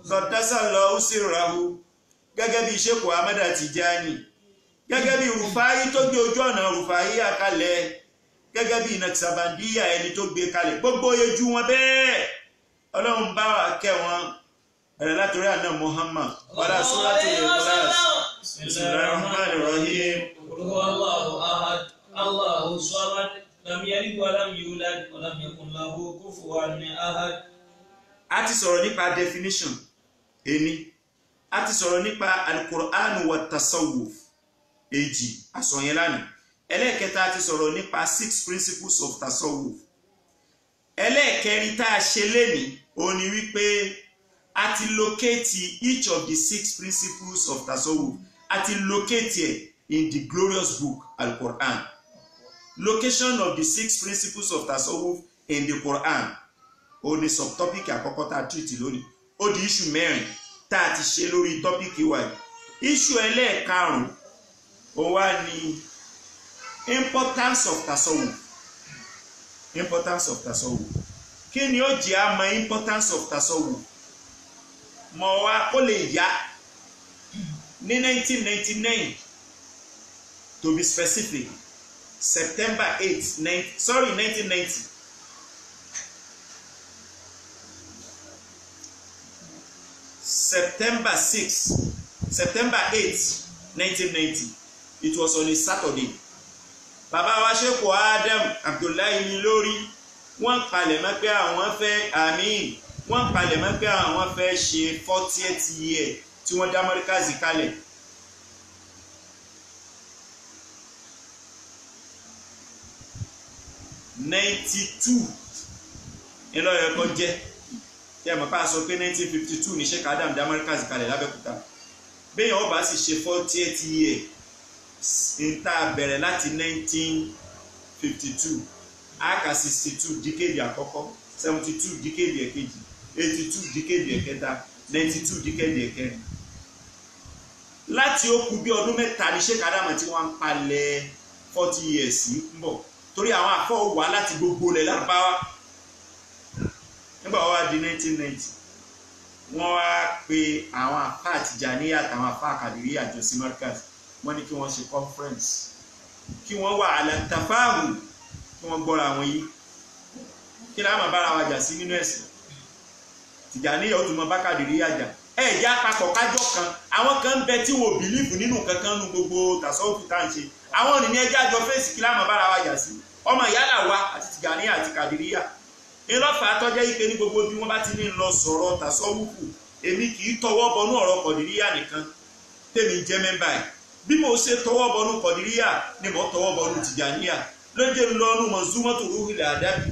qaddasallahu sirrahu gẹ́gẹ́ bí Sheikh Ahmad Tijani gẹ́gẹ́ bí Rufai tó gbé ojú ọ̀nà Rufai àkàlẹ̀ gẹ́gẹ́ bí Naqshbandiya ẹni tó gbé kalẹ̀ gbogbo ojú wọn bẹ́ẹ̀ Ọlọ́run bá wa kẹ́ wọn ẹ̀rẹ̀ látòrí àná Muhammad wàlá Suratul Ikhlas. Bismillahirrahmanirrahim. Qul huwallahu ahad Allahu samad lam yalid wa lam yulad wa lam yakun lahu kufuwan ahad. A ti sọ̀rọ̀ nípa definition ení a ti sọ̀rọ̀ nípa al-Qur'an wa tasawuf èjì àsọ̀yẹn lánàá ẹlẹ́ẹ̀kẹta a ti sọ̀rọ̀ nípa 6 principles of tasawuf ẹlẹ́ẹ̀kẹrin tá a ṣe lénìí ó ní wípé a ti locate each of the 6 principles of tasawuf a ti locate it in the glorious book Al-Quran. Location of the 6 principles of tasawuf in the Quran ó ní subtopic àkọ́kọ́ tá a treat lónìí ó di issue 4 tá a ti ṣe lórí topic wa. Issue ẹlẹ́ẹ̀karùn-ún ó wá ní importance of tasawuf. Importance of tasawuf. Kí ni ó jẹ́ àmọ́ importance of tasawuf? Mo wá kó lè yá ní 1999 to be specific September 8 1990 September 8 1990 it was on a Saturday. Bàbá wa Sheikh Adam Abdullahi Nilori wọ́n palẹ̀ mọ́ pé àwọn fẹ́ àmín wọ́n palẹ̀ mọ́ pé àwọn fẹ́ ṣe 40th year tí wọ́n dá Markazi kalẹ̀. '92 ìlọ́yọ̀ kan jẹ́ tí a mọ̀ pé a sọ pé 1952 ní Sheikh Adam dá Markazi kalẹ̀ lábẹ́kúta. Béèyàn ó bá sì ṣe 40th year ìta bẹ̀rẹ̀ láti 1952 aka 62 díkéèdì àkọ́kọ́ 72 díkéèdì ẹ̀kejì 82 díkéèdì ẹ̀kẹta 92 díkéèdì ẹ̀kẹrin. Láti ó kù bí ọdún mẹ́ta ní Sheikh Adam tí wọ́n ń palẹ̀ 40 years ń bọ̀ torí àwọn àfọ́ wà láti gbogbo ilẹ̀ Lárúbáwá. Nígbà wọ́n wá di 1990 wọ́n wá pe àwọn àfá Tìjàníyà àtàwọn àfá Kàdìríyà jọ sí Markaz. Wọ́n ní kí wọ́n ṣe conference kí wọ́n wà alàtàfáàhù kí wọ́n gbọ́ra àwọn yìí kí láà máa bára wa jà sí nínú ẹ̀sìn. Tìjàníyà ó tún mọ bá Kàdìríyà jà ẹ̀já papọ̀ kájọ́ kan àwọn kan ń bẹ tí wọ́n bìlífù nínú kankan nu gbogbo tàṣọ́ọ̀fù tá à ń ṣe àwọn òní ní ẹjẹ́ àjọ fèsì kí láà máa bára wa jà sí ọmọ ìyálà wa àti Tìjàníyà àti Kàdìríyà. Ìlọ́fà tọ́jẹ́ ike ní gbogbo bí wọ́n bá ti ní lọ sọ̀rọ̀ tàṣọ́ọ̀fù èmi kì í tọwọ́ bọnú ọ̀rọ̀ Kàdìríyà nìkan tèmi jẹ́ mẹ́mbà ẹ̀ bí mo ṣe tọwọ́ bọnú Kàdìríyà ni mo tọwọ́ bọnú Tìjàníyà lóde lọ́nu Manzumatu Ruhil Adabi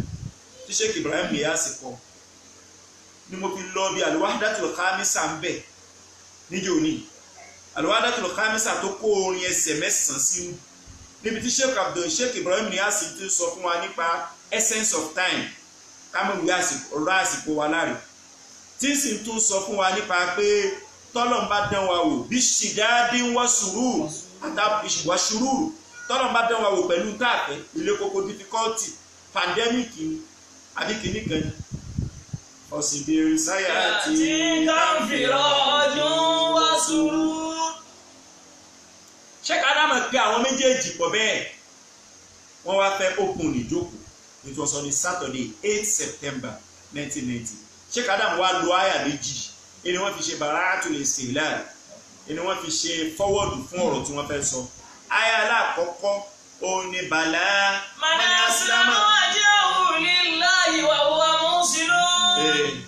tí Sheikh Ibrahim Niyas kọ ni mo fi lọ bí Al-Wahdatul Khamisa ń bẹ̀ níjọ́ ní Al-Wahdatul Khamisa tó kó orin ẹsẹ̀ 9 sínú níbi tí Sheikh Ibrahim Niyas ti sọ fún wa nípa essence of time kámọ̀ ìwé àsìkò wa láre tí sì tún sọ fún wa nípa pé tọ́lọ́n bá dán wa wò bí ṣìdáàdí ń wá sùúrù àtàbí ìṣùwà sùúrù tọ́lọ́n bá dán wa wò pẹ̀lú táàfẹ́ ilé kókó difficulty pandemic àbí kìíní kan ọ̀sìnbìrì sáyà àti káfíńrọ̀ ọdún wá sùúrù. Sheikh Adam pé àwọn méjèèjì pọ̀ bẹ́ẹ̀ wọ́n wá fẹ́ open ìjókòó. It was on a Saturday 8 September 1990. Sheikh Adam wá lo àyà méjì ẹni wọ́n fi ṣe Bara'atul Istihlal ẹni wọ́n fi ṣe forward fún ọ̀rọ̀ tí wọ́n fẹ́ sọ. Àyà alákọ̀ọ́kọ́ ó ní bàlá man aslama wajhahu lillahi wa huwa muhsinun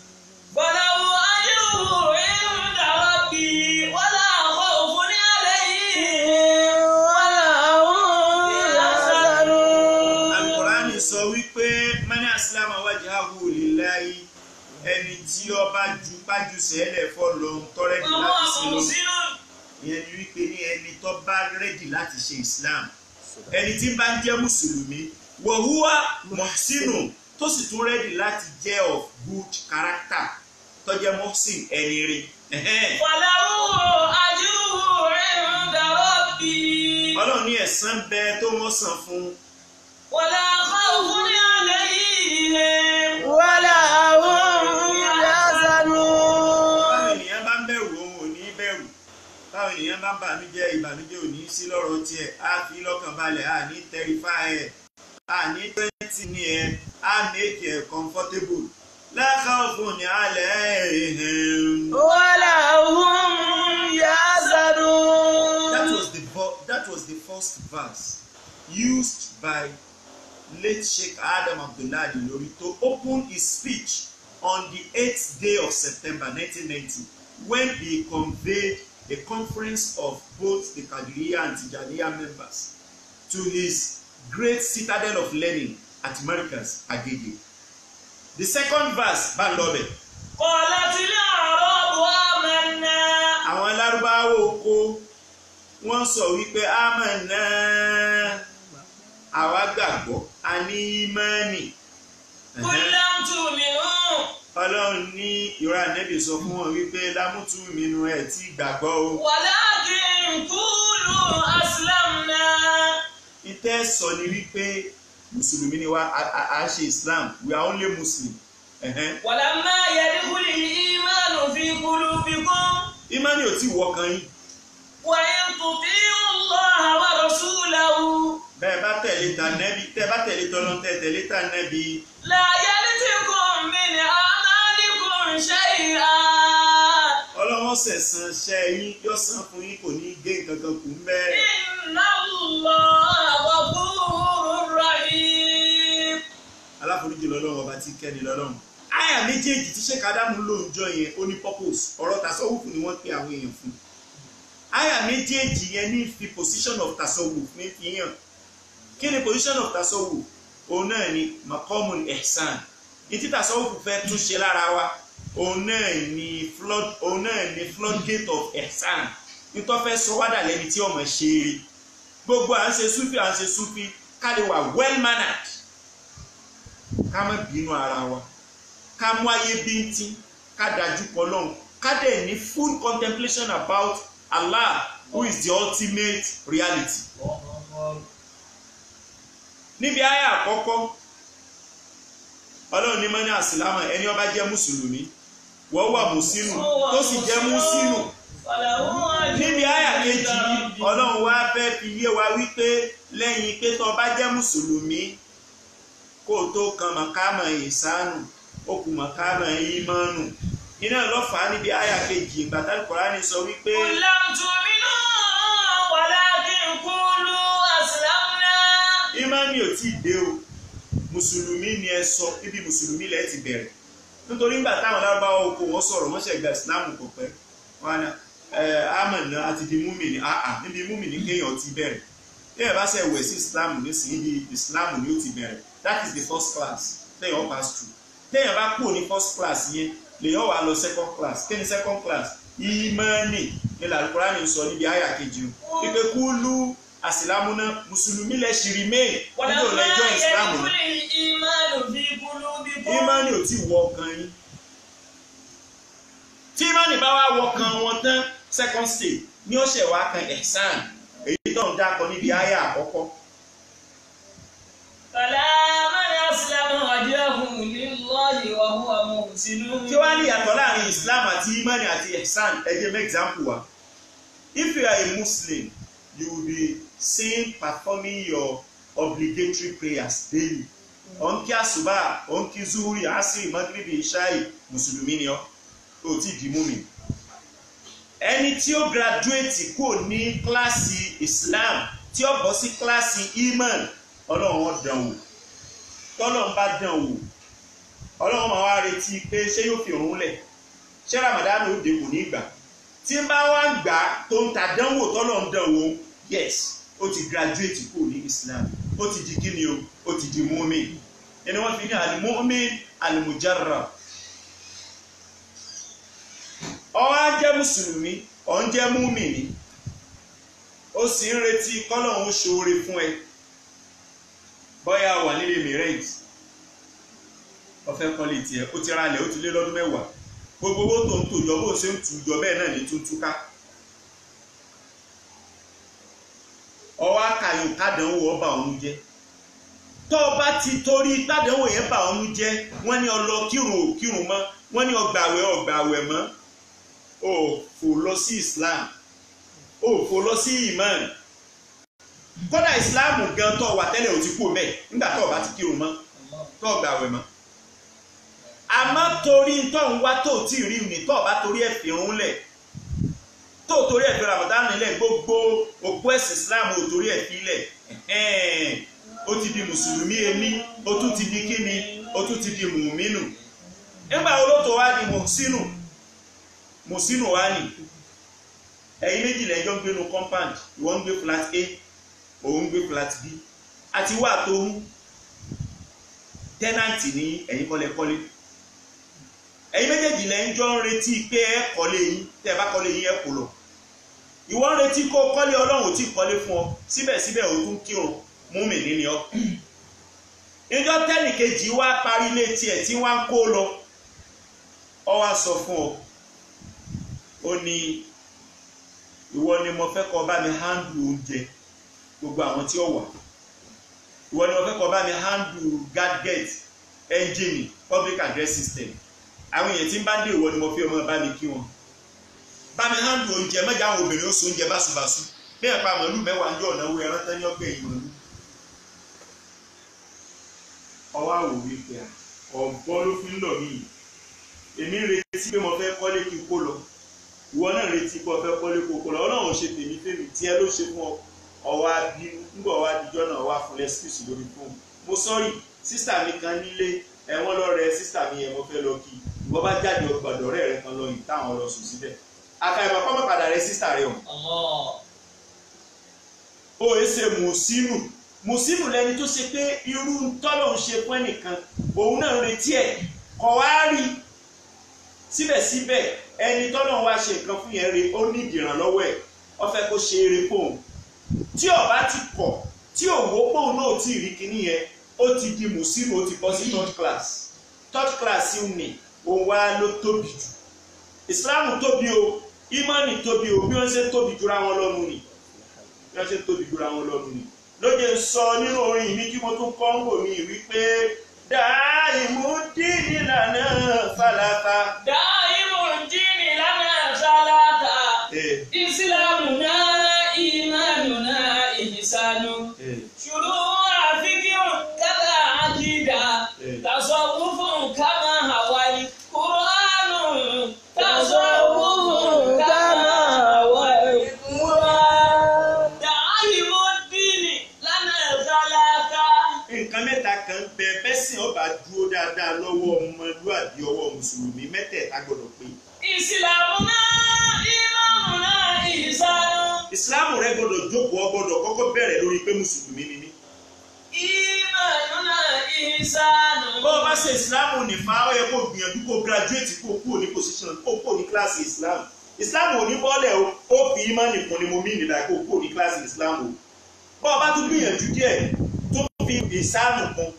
falahu ajruhu 'inda rabbih wala khawfun 'alayhim wala hum yahzanun. Al-Qur'an sọ wípé man aslama wajhahu lillahi ẹni tí ó bá ju pájú sẹ́lẹ̀ fọ́lọ́ tọ́rẹ́dì láti sí lọ ìyẹn ni wípé ní ẹni tó bá rẹ́dì láti ṣe Islam ẹni tí bá ń jẹ́ mùsùlùmí wa huwa muhsinu tó sì tún rẹ́dì láti jẹ́ of good character tó jẹ́ muhsin ẹni rí. falahu ajruhu 'inda rabbih. Ọlọ́run ní ẹ̀san bẹ tó wọ́n san fún. wala khawfun 'alayhim wala hum yahzanun. Báwo ènìyàn bá ń bẹ̀rù òun ò ní bẹ̀rù. Báwo ènìyàn bá ń bànújẹ́ ìbànújẹ́ ò ní sí lọ́rọ̀ tiẹ̀ á fi lọ́kàn balẹ̀ á ní terrify ẹ̀ á ní twenty ní ẹ̀ á make ẹ̀ comfortable. La khawfun 'alayhim wala hum yahzanun. That was the first verse used by late Sheikh Adam Abdullahi Nilori to open his speech on the 8th day of September 1990 when he conveyed a conference of both the Qadiriyya and Tijaniya members to his great citadel of learning at Markaz Agege. The second verse bá lọ bẹ̀. Qalatil a'rabu amanna. Àwọn Lárúbáwá oko wọ́n sọ wípé amanna, àwa gbàgbọ́, a ní ìmánì. Qul lam tu'minu. Ọlọ́run ní ìrọ̀ Ànábì sọ fún wọn wípé lámútú mínú ẹ̀ tí gbàgbọ́ o. Walakin qulu aslamna. Ìtẹ́ sọ ni wípé Mùsùlùmí ni wá, a ṣe Islam, we are only Muslim. Walamma yadkhulil imanu fi qulubikum. Ìmánì ò tí wọ kan yín. Wa in tuti'u Allaha wa rasulahu. Bẹ́ẹ̀ bá tẹ̀lé ta nẹ́bí, tẹ́ bá tẹ̀lé tọ́lọ́ tẹ̀lé ta nẹ́bí. La yaltikum min a'malikum shay'a. Ọlọ́run sẹ̀san ṣẹ́ yín, yóò san fún yín, kò ní gé nǹkan kan kù ń bẹ́ẹ̀. Inna Allaha ghafurur rahim. Aláforíjì lọ́lọ́run, ọba tí kẹ́ni lọ́lọ́run. Àyà méjèèjì tí Sheikh Adamu ló ń jọ yẹn ó ní purpose. Ọ̀rọ̀ tasawufu ni wọ́n pe àwọn èèyàn fún. Àyà méjèèjì yẹn ní fi position of tasawuf ní fi hàn. Kí ni position of tasawuf? Òun náà ni maqamul ihsan. Ìtí tasawuf fẹ́ tún ṣe lára wa. Òun náà ni floodgate of ihsan. Nítorí fẹ́ sọ wádà lẹ́ni tí ọmọ ṣe rí. Gbogbo à ń ṣe súfì ká lè wà well mannered. Ká má bínú ara wa. Ká mú ayé bíntín, ká dájú kọ Ọlọ́run, ká dẹ̀ ní full contemplation about Allah, who is the ultimate reality. Níbi àyà àkọ́kọ́, Ọlọ́run ní mọ́ ní àsìlámà ẹni ó bá jẹ́ Mùsùlùmí, wọ́n wà Mùsínù tó sì jẹ́ Mùsínù. Níbi àyà kejì, Ọlọ́run wá fẹ́ fi yé wa wípé lẹ́yìn pé tó bá jẹ́ Mùsùlùmí, kó tó kan màkàmà ìsánù, ó kù màkàmà ìmánù. Iná ló fà á níbi àyà kejì ìgbà tí Al-Qur'ani sọ wípé Qul lam tu'minu walakin qulu aslamna. ìmánì ò tí ì dé o. Mùsùlùmí ni ẹ sọ, ibi Mùsùlùmí lẹ ti bẹ̀rẹ̀. Nítorí nígbà táwọn Lárúbáwá oko wọn sọ̀rọ̀ wọ́n ṣe gba Ìsìlámù kò pẹ́. Wọ́n á àmọ̀nà àti di múmìnì, níbi múmìnì kéèyàn ti bẹ̀rẹ̀. Téèyàn bá ṣe wẹ̀ sí Ìsìlámù nísìnyí, ibi Ìsìlámù ni ó ti bẹ̀rẹ̀. That is the first class. Téèyàn pass through. Téèyàn bá kúrò ní first class yẹn, lèyàn wà lọ second class. Kí ni second class? Ìmánì ni Al-Qur'ani sọ níbi àyà kejì o. Wípé kúlú àsìlámúná Mùsùlùmí lẹ ṣì remain. Níjọ́ lẹ́jọ́ Ìsìlámù. Ìmánì ò tí wọ ọkàn yín. Tí ìmánì bá wá wọ ọkàn wọn tán, second stage ni ó ṣẹ̀ wá kan ihsan. Èyí tó ń dákọ níbi àyà àkọ́kọ́. Kí wá ní ìyàtọ̀ láàrin Islam àti Imani àti ihsan? Ẹ jẹ́ make example wa. If you are a Muslim, you will be seen performing your obligatory prayers daily. Onki àsùbá, onki zuhuri, asiri, magribi, ishai, Mùsùlùmí ni ọ́, ó ti di mùmínì. Ẹni tí ó graduate kò ní kíláàsì Islam, tí ó bọ́ sí kíláàsì Iman, Ọlọ́run ó dán wò. Tọ́lọ́run bá dán wò, Ọlọ́run máa wá retí pé ṣé yóò fi òun lẹ̀, ṣé Ramadan ó dé kò ní ìgbà. Tí ń bá wá ń gbà tó ń ta dánwò tọ́lọ́run dán wò, yes, ó ti graduate kò ní Islam, ó ti di kíni o, ó ti di mu'min. Ẹni wọ́n fi ní al-mu'min al-mujarrab. Ó wá jẹ́ Mùsùlùmí, ó ń jẹ́ mu'mini, ó sì ń retí kọ́lọ́run ó ṣoore fún ẹ. Bọ́yá wà nílé mìíràn, ọ̀fẹ́ kọ́lé tiẹ̀, ó ti ralẹ̀, ó ti lé lọ́dún 10. Gbogbo owó tó ń tòjọ́ bó ṣe ń tùjọ́ bẹ́ẹ̀ náà ní túntúká. Ọwọ́ akàyùn kádànwò ọba òun jẹ́. Tó o bá ti torí kádànwò yẹn bà òun jẹ́, wọ́n ní ọlọ kírun mọ́, wọ́n ní ọgbàwẹ̀ mọ́. O fò lọ sí Islam, o fò lọ sí Iman. Kódà Islam gan tó wà tẹ́lẹ̀ ò ti kú bẹ́ẹ̀ nígbà tó o bá ti kírun mọ́, tó o gbàwẹ̀ mọ́. Àmọ́ torí tó ń wá tó tí rí ní tó o bá torí ẹ̀ fi rún lẹ̀, tó torí ẹ̀ fi Ramadan nílẹ̀, gbogbo òpó ẹ̀sìn Islam ò torí ẹ̀ fi lẹ̀. Ó ti di Mùsùlùmí ẹni, ó tún ti di kíni, ó tún ti di mùmínù. Nígbà wo ló tó wá di Mùsínù wá ní? Ẹ̀yin méjì lẹ́jọ́ ń gbé nu compound, ìwọ ń gbé flat A, òun ń gbé flat B. Àti wà tó ń tẹ́nàntì ní ẹ̀yin kọ́lé ẹ̀yin méjèèjì lẹ́ ń jọ ń retí pé ẹ kọ́lé yín tẹ́ ẹ bá kọ́lé yín ẹ kò lọ ìwọ ń retí kó kọ́lé Ọlọ́run ò tí kọ́lé fún ọ síbẹ̀síbẹ̀ ò tún kírun mùmínì ni ọ́ ìjọ tẹ́nìkejì wá parí ilé tiẹ̀ tí wọ́n ń kó lọ ọ wá sọ fún ọ ó ní ìwọ ni mo fẹ́ kó bá mi handle oúnjẹ gbogbo àwọn tí ó wà ìwọ ni mo fẹ́ kó bá mi handle gadget engine public address system àwọn èèyàn tí ń bá dé ìwọ ni mo fi ọmọ bá mi kí wọn bá mi handle oúnjẹ mẹ́jọ àwọn obìnrin ó so oúnjẹ báṣubàṣu bẹ́ẹ̀ pa màálù mẹ́wàá ń jọ ọ̀nà owó ẹran tán ní ọgbẹ́ yìí màálù ọwọ́ àwò wípé ọ̀gbọ́n ló fi ń lọ mí èmi ń retí pé mo fẹ́ kọ́lé kí n kó lọ ìwọ náà retí pé o fẹ́ kọ́lé kó kó lọ Ọlọ́run ò ṣe tèmi fèmí tí ẹ ló ṣe fún ọ ọwọ́ abínú nígbà ọwọ́ adijọ́ náà wà fún lẹ́sìkìsì lórí fóònù mo sọ́rí sísà mi kan nílé ẹ̀wọ̀n lọ́rẹ̀ sísà mi yẹn mo fẹ́ lọ kí ìwọ bá jáde ọgbàdọ̀ ọ̀rẹ́ rẹ kan lọ yìí táwọn lọ sùn síbẹ̀ àkàìmọ̀ kọ́ padà rẹ sísà rẹ o. ó ṣe mùsínù lẹni tó ṣe pé irú tọ́lọ̀ ń ṣe fún ẹnìkan òun náà ń retí ẹ̀ kọ̀ wá rí síbẹ̀síbẹ̀ ẹni tọ́lọ̀ wá ṣe nǹkan fún yẹn rí ó ní ìdìrànlọ́wọ́ ẹ̀ ó fẹ́ kó ṣe eré fóun tí ó bá ti kọ̀ tí òwò pòun náà ti rí kíní yẹn ó ti di mùsínù ó ti bọ́ sí third class yìí ni òun wá ló tóbi jù ìsìláàmù tóbi o ìmánì tóbi o bí wọ́n ṣe tóbi jura wọn lọ́nu ni lóde sọ nínú orin mi kí mo tún kọ́ ń wò mí wípé dáìmú dínì lànà fàlàtà. dáìmú dínì lànà fàlàtà. ìsìlámù náà ìmánù náà ìhìsánù. ṣùrù àfikún kátà àkìdá. tasawwufun kama hawali kùránù. tasawwufun kama hawali kùránù. dáìmú dínì lànà fàlàtà. nǹkan mẹ́ta kan bẹ bẹ́sìn ọba dúró dáadáa lọ́wọ́ ọmọlúwàbí ọwọ́ mùsùlùmí mẹ́tẹ̀ẹ̀ta gbọ́dọ̀ pé. ìsìlámù náà ìmánù náà ìhìsánù. ìsìlámù rẹ gbọ́dọ̀ jókòó ọ gbọ́dọ̀ kọ́kọ́ bẹ̀rẹ̀ lórí pé mùsùlùmí ni mí. ìmánù náà ìhìsánù. bó o bá ṣe ìsìlámù nìfà ó yẹ kó gbìyànjú kó graduate kó kúrò ní position kó kúrò ní kíláàsì ìsìlámù. ìsìlámù ò ní bọ́ọ̀lẹ̀ o ó fi ìmánì kún ni mo mí nígbà kó kúrò ní kíláàsì ìsìlámù. bó o bá tún gbìyànjú díẹ̀ tó fi ìsánù kún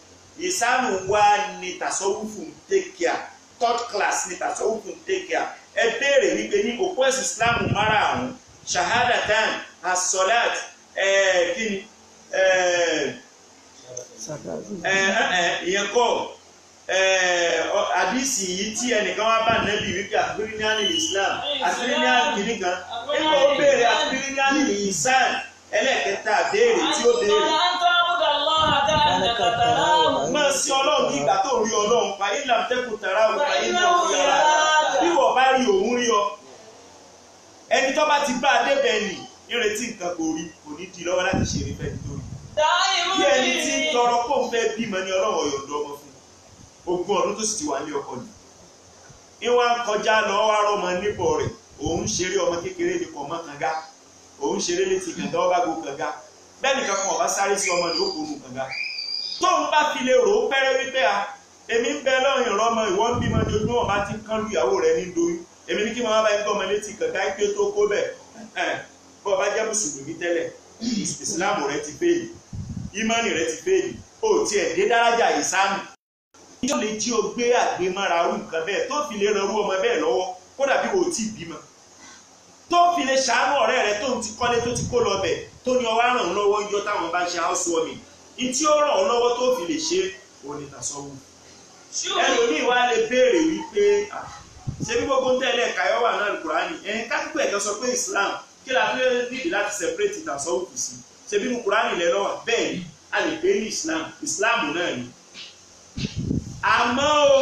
ìsánù wá ní tasawufu take care third class ní tasawufu take care ẹ béèrè wípé ní òpó ẹ̀sìn ìsìlámù márààrún shahadatan as-salat kíni ìyẹn kọ́ àdìsí yìí tí ẹnìkan wá bá nẹ́bí wípé àfíríníàní islam àfíríníàní kìíní kan nígbà ó béèrè àfíríníàní ìsàn ẹlẹ́ẹ̀kẹta béèrè tí ó béèrè. máa sí ọlọ́run ní ìgbà tó rí ọlọ́run pa ilà tẹ́kùn tàrà òun pa ilà òun yàrá bí wọ́n bá rí òun rí ọ ẹni tó bá ti bá a débẹ̀ nì ìrètí nǹkan kò rí kò ní di lọ́wọ́ láti ṣe ìrìnfẹ́ nítorí bí ẹni tí ń tọrọ kó ń fẹ́ bímọ ní ọlọ́run ọ̀yọ̀dọ̀ ọmọ fún 20 ọdún tó sì ti wà ní ọkọ ni ìwà ń kọjá lọ wá rọmọ níbọ̀ rẹ̀ òun ṣeré ọmọ kékeré ní kọ̀ọ̀mọ́ kànga òun ṣeré létí kànga ọba gbó kànga bẹ́ẹ̀ nìkan kan ọba sáré sí ọmọ ní ó kòónù kànga tóun bá fi lè rò ó pẹ́rẹ́ wípé èmi ń bẹ lọ́rùn ìrọmọ ìwọ́n ń bímọ ní ojúmọ́ bá ti ń kán lu ìyàwó rẹ̀ ní doyún èmi ní kí máa bá ẹgbẹ́ ọmọ létí kànga pé tó kó bẹ́ẹ̀ bọ́ ọba jẹ́ mùsùlùmí tẹ́lẹ̀ ìsìláàmù rẹ ti fèèlì ìmánì rẹ ti fèèlì ó tiẹ̀ dé dárájà ìsáàmù yóò lè jí o gbé àgbémọ́ra orú nǹkan bẹ́ẹ̀ tó fi lè ran orú ọmọ bẹ́ẹ̀ lọ́wọ́ kódà bí o tí ì bímọ tó fi lè ṣàánú ọ̀rẹ́ rẹ tó ti kọ́lé tó ti kó lọ bẹ̀ tó ní ọwọ́ ràn án lọ́wọ́ yọ táwọn bá ń ṣe housewarming ìtí ó ràn án lọ́wọ́ tó fi lè ṣe òní tàṣọ́wù ẹlòmíì wá lè béèrè wípé ṣé bí gbogbo ń tẹ̀lé káyọ̀ wà náà Kùránì kápẹ́pẹ́ ẹ̀kan sọ pé Islam kí la fi nídìí láti separate tàṣọ́wù kù sí ṣé bí Kùránì lẹ́ lọ́wọ́ bẹ́ẹ̀ ni a lè pè ní Islam náà ni àmọ́ o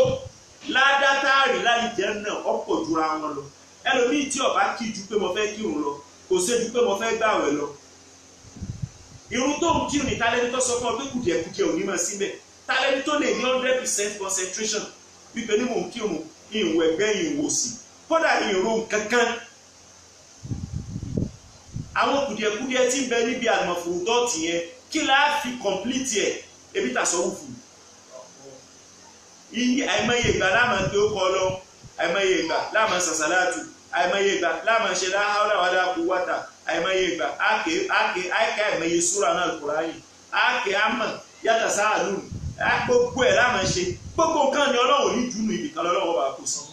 ládátàrí lálìjẹ́ náà ọ̀pọ̀ jura wọn lọ ẹlòmíì tí ó bá kí ju pé mo fẹ́ kírun lọ kò ṣe ju pé mo fẹ́ gbààwẹ̀ lọ irun tó ń kírun ní tálẹ́ni tó sọ fún ọ pé kùdìẹ̀kùdìẹ̀ ò ní máa síbẹ̀ tálẹ́ni tó lè ní 100% concentration wípé ní mò ń kírun ìwọ̀ ẹ̀gbẹ́ ìwòsì kódà ìrun kankan àwọn kùdìẹ̀kùdìẹ̀ tí ń bẹ níbi àlùmọ̀fòrò dọ́ọ̀tì yẹn kí láà fi complete ẹ̀ ebi tàṣọ́wùfù iye àìmọye ìgbà láàmà pé ó kọ́ lọ àìmọye ìgbà láàmà sàṣàlátù àìmọye ìgbà láàmà ṣe láhàúlà wàlá quwwata àìmọye ìgbà ákè àìmọye súrà náà Kùránì ákè àmọ̀ yàtọ̀ sáàlù gbogbo ẹ̀ láàmà ṣe gbogbo nǹkan ni Ọlọ́run ní dùnú ibìkan lọ́wọ́ bá kò sàn